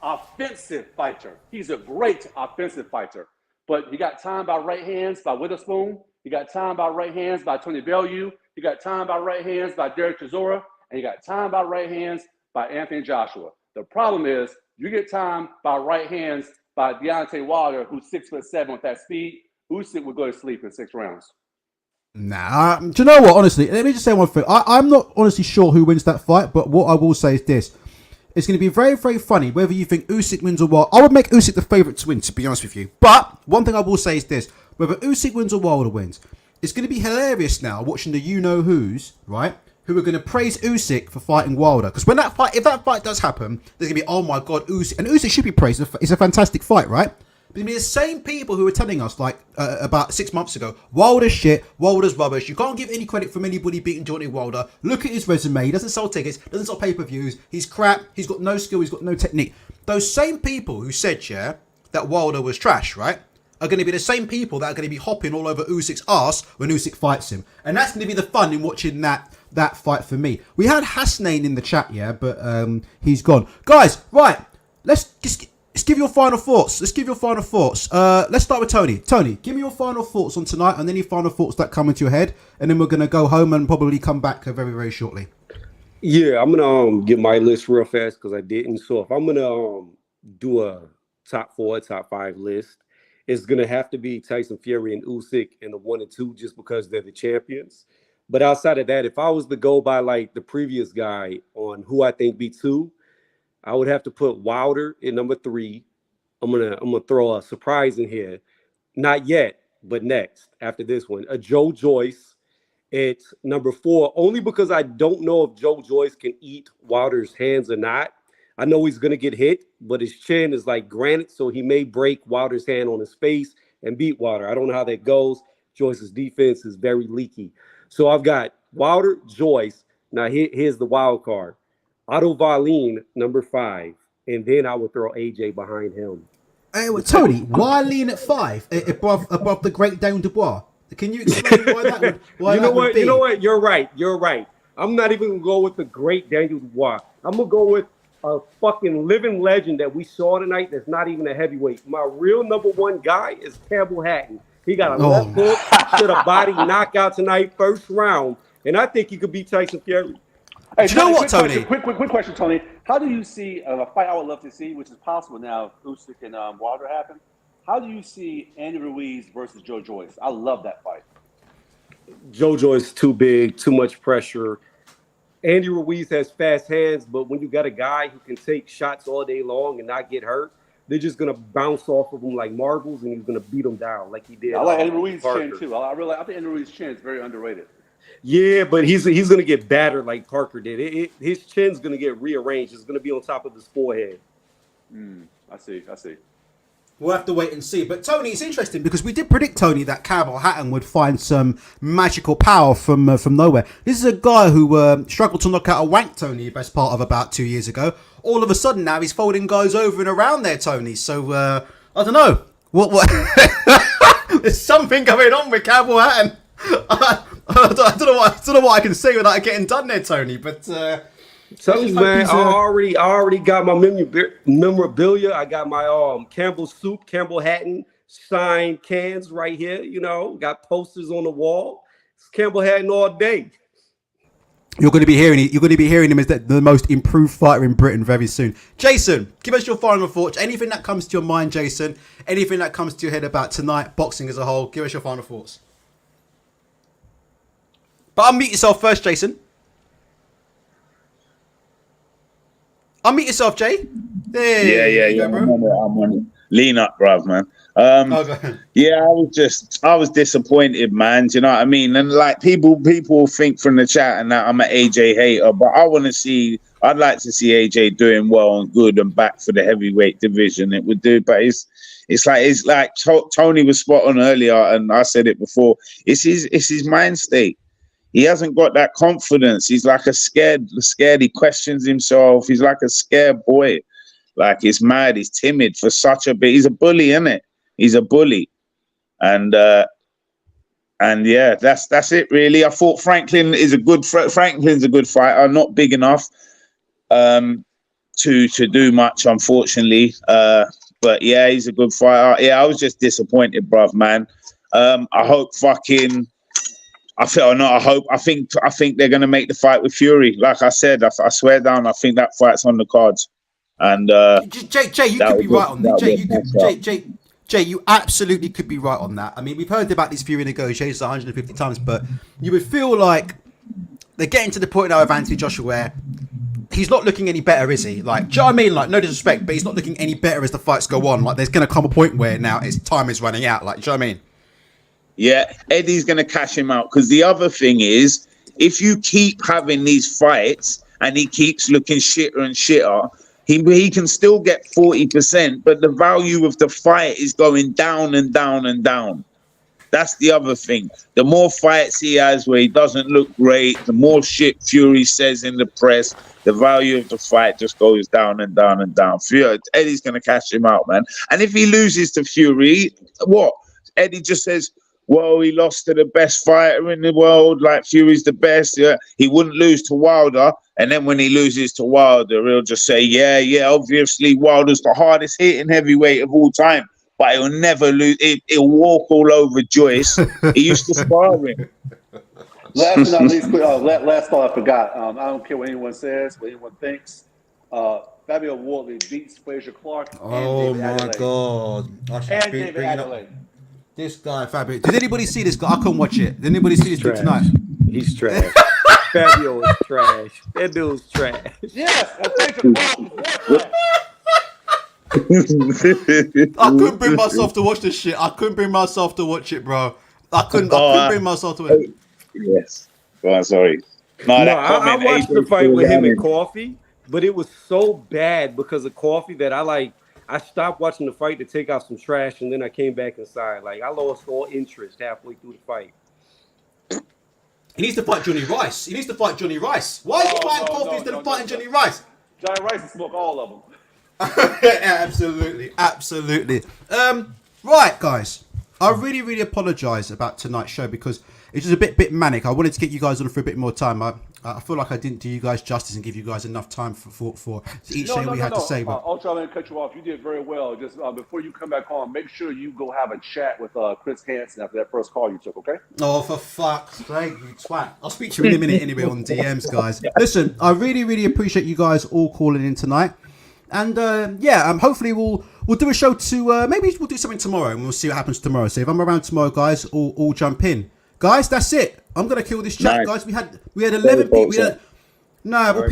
offensive fighter. He's a great offensive fighter. But he got timed by right hands by Witherspoon. He got timed by right hands by Tony Bellew. He got timed by right hands by Derek Chisora. And he got timed by right hands by Anthony Joshua. The problem is you get timed by right hands by Deontay Wilder, who's 6'7" with that speed. Usyk would go to sleep in 6 rounds. Nah, do you know what? Honestly, let me just say one thing. I'm not honestly sure who wins that fight, but what I will say is this. It's going to be very, very funny whether you think Usyk wins or Wilder. I would make Usyk the favourite to win, to be honest with you. But one thing I will say is this. Whether Usyk wins or Wilder wins, it's going to be hilarious now watching the you-know-who's, right, who are going to praise Usyk for fighting Wilder. Because when if that fight does happen, there's going to be, oh my God, Usyk. And Usyk should be praised. It's a fantastic fight, right? But it's the same people who were telling us, like, about 6 months ago, Wilder's shit, Wilder's rubbish. You can't give any credit from anybody beating Johnny Wilder. Look at his resume. He doesn't sell tickets, doesn't sell pay-per-views. He's crap. He's got no skill. He's got no technique. Those same people who said, yeah, that Wilder was trash, right, are going to be the same people that are going to be hopping all over Usyk's ass when Usyk fights him. And that's going to be the fun in watching that fight for me. We had Hasnain in the chat, yeah, but he's gone. Guys, right, let's give your final thoughts. Let's start with Tony. Tony, give me your final thoughts on tonight and any final thoughts that come into your head. And then we're going to go home and probably come back very, very shortly. Yeah, I'm going to get my list real fast because I didn't. So if I'm going to do a top 4, top 5 list, it's going to have to be Tyson Fury and Usyk in the 1 and 2 just because they're the champions. But outside of that, if I was to go by like the previous guy on who I think beat 2, I would have to put Wilder in number 3. I'm gonna throw a surprise in here. Not yet, but next after this one, a Joe Joyce at number 4, only because I don't know if Joe Joyce can eat Wilder's hands or not. I know he's gonna get hit, but his chin is like granite, so he may break Wilder's hand on his face and beat Wilder. I don't know how that goes. Joyce's defense is very leaky. So I've got Wilder, Joyce. Now here's the wild card. Otto Wallin, number 5. And then I would throw AJ behind him. Hey, well, Tony, why lean at 5 above the great Dane Dubois? Can you explain why that would be? You know what? You're right. I'm not even going to go with the great Daniel Dubois. I'm going to go with a fucking living legend that we saw tonight that's not even a heavyweight. My real number 1 guy is Campbell Hatton. He got a left hook to the body knockout tonight, first round. And I think he could beat Tyson Fury. Hey, you know what, Tony? Quick question, Tony. How do you see a fight I would love to see, which is possible now if Usyk and Wilder happen? How do you see Andy Ruiz versus Joe Joyce? I love that fight. Joe Joyce too big, too much pressure. Andy Ruiz has fast hands, but when you got a guy who can take shots all day long and not get hurt, they're just going to bounce off of him like marbles, and he's going to beat them down like he did. I like Andy Ruiz's chin, too. I think Andy Ruiz's chin is very underrated. Yeah, but he's going to get battered like Parker did. His chin's going to get rearranged. It's going to be on top of his forehead. I see. We'll have to wait and see. But Tony, it's interesting because we did predict, Tony, that Campbell Hatton would find some magical power from nowhere. This is a guy who struggled to knock out a wank, Tony, best part of about 2 years ago. All of a sudden now he's folding guys over and around there, Tony. So, I don't know. What? There's something going on with Campbell Hatton. I don't know what I can say without it getting done there, Tony. But tell you, man, I already got my memorabilia. I got my Campbell soup, Campbell Hatton signed cans right here. You know, got posters on the wall. It's Campbell Hatton all day. You're going to be hearing him as the most improved fighter in Britain very soon. Jason, give us your final thoughts. Anything that comes to your mind, Jason. Anything that comes to your head about tonight, boxing as a whole. Give us your final thoughts. But unmute yourself first, Jason. Unmute yourself, Jay. Yeah. I'm on it. Lean up, bruv, man. Yeah, I was disappointed, man. Do you know what I mean? And like people think from the chat and that I'm an AJ hater, but I'd like to see AJ doing well and good and back for the heavyweight division. It would do, but it's like Tony was spot on earlier, and I said it before. It's his mind state. He hasn't got that confidence. He's like scared. He questions himself. He's like a scared boy. Like he's mad. He's timid for such a bit. He's a bully, isn't it? He's a bully, and yeah, that's it really. I thought Franklin's a good fighter. Not big enough to do much, unfortunately. But yeah, he's a good fighter. Yeah, I was just disappointed, bruv, man. I think they're gonna make the fight with Fury. Like I said, I swear down, I think that fight's on the cards. And Jay, you could be right on that. Jay, you absolutely could be right on that. I mean, we've heard about these Fury negotiations 150 times, but you would feel like they're getting to the point now of Anthony Joshua where he's not looking any better, is he? Like, do you know what I mean? Like, no disrespect, but he's not looking any better as the fights go on. Like, there's going to come a point where now his time is running out. Like, do you know what I mean? Yeah, Eddie's going to cash him out. Because the other thing is, if you keep having these fights and he keeps looking shitter and shitter, he can still get 40%, but the value of the fight is going down and down and down. That's the other thing. The more fights he has where he doesn't look great, the more shit Fury says in the press, the value of the fight just goes down and down and down. Eddie's going to cash him out, man. And if he loses to Fury, what? Eddie just says, well, he lost to the best fighter in the world, like Fury's the best. Yeah. He wouldn't lose to Wilder. And then when he loses to Wilder, he'll just say, yeah, obviously Wilder's the hardest hitting heavyweight of all time. But he'll never lose. He'll walk all over Joyce. He used to spar him. Last but not least, last thought I forgot. I don't care what anyone says, what anyone thinks. Fabio Wardley beats Frazier Clark. Oh my God! And David Adelaide. This guy, Fabio. Did anybody see this guy? I couldn't watch it. Did anybody see this dude tonight? He's trash. Fabio is trash. That dude's trash. Yes, Frazier Clark is I couldn't bring myself to watch this shit. I couldn't bring myself to watch it, bro. I couldn't bring myself to it. Yes. Oh, sorry. I watched the fight with him and Coffee, but it was so bad because of Coffee that I stopped watching the fight to take out some trash, and then I came back inside. Like, I lost all interest halfway through the fight. He needs to fight Johnny Rice. Why are you fighting Coffee instead of fighting Johnny Rice? Johnny Rice will smoke all of them. Absolutely. Right, guys. I really apologise about tonight's show because it's just a bit manic. I wanted to get you guys on for a bit more time. I feel like I didn't do you guys justice and give you guys enough time for each thing we had to say. But Ultra, I'm going to cut you off. You did very well. Just before you come back on, make sure you go have a chat with Chris Hansen after that first call you took, okay? Oh, for fuck's sake, you twat. I'll speak to you in a minute anyway on DMs, guys. Listen, I really appreciate you guys all calling in tonight. And hopefully we'll do a show to maybe we'll do something tomorrow and we'll see what happens tomorrow. So if I'm around tomorrow, guys, all jump in. Guys, that's it. I'm gonna kill this chat, guys. We had 11 people. We had 1,100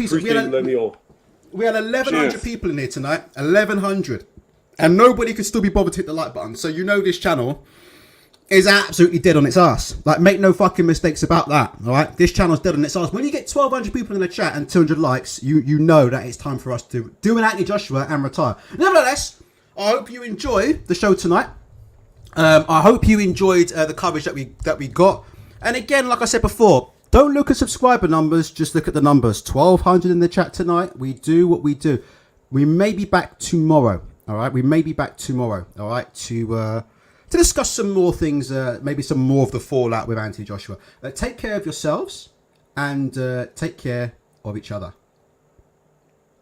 people in here tonight. 1,100, and nobody could still be bothered to hit the like button. So you know this channel is absolutely dead on its ass. Like, make no fucking mistakes about that. All right, this channel's dead on its ass. When you get 1,200 people in the chat and 200 likes, you know that it's time for us to do an Anthony Joshua and retire. Nevertheless, I hope you enjoy the show tonight. I hope you enjoyed the coverage that we got. And again, like I said before, don't look at subscriber numbers, just look at the numbers. 1,200 in the chat tonight. We do what we do. We may be back tomorrow. All right, all right, to discuss some more things, maybe some more of the fallout with Anthony Joshua. Take care of yourselves and take care of each other.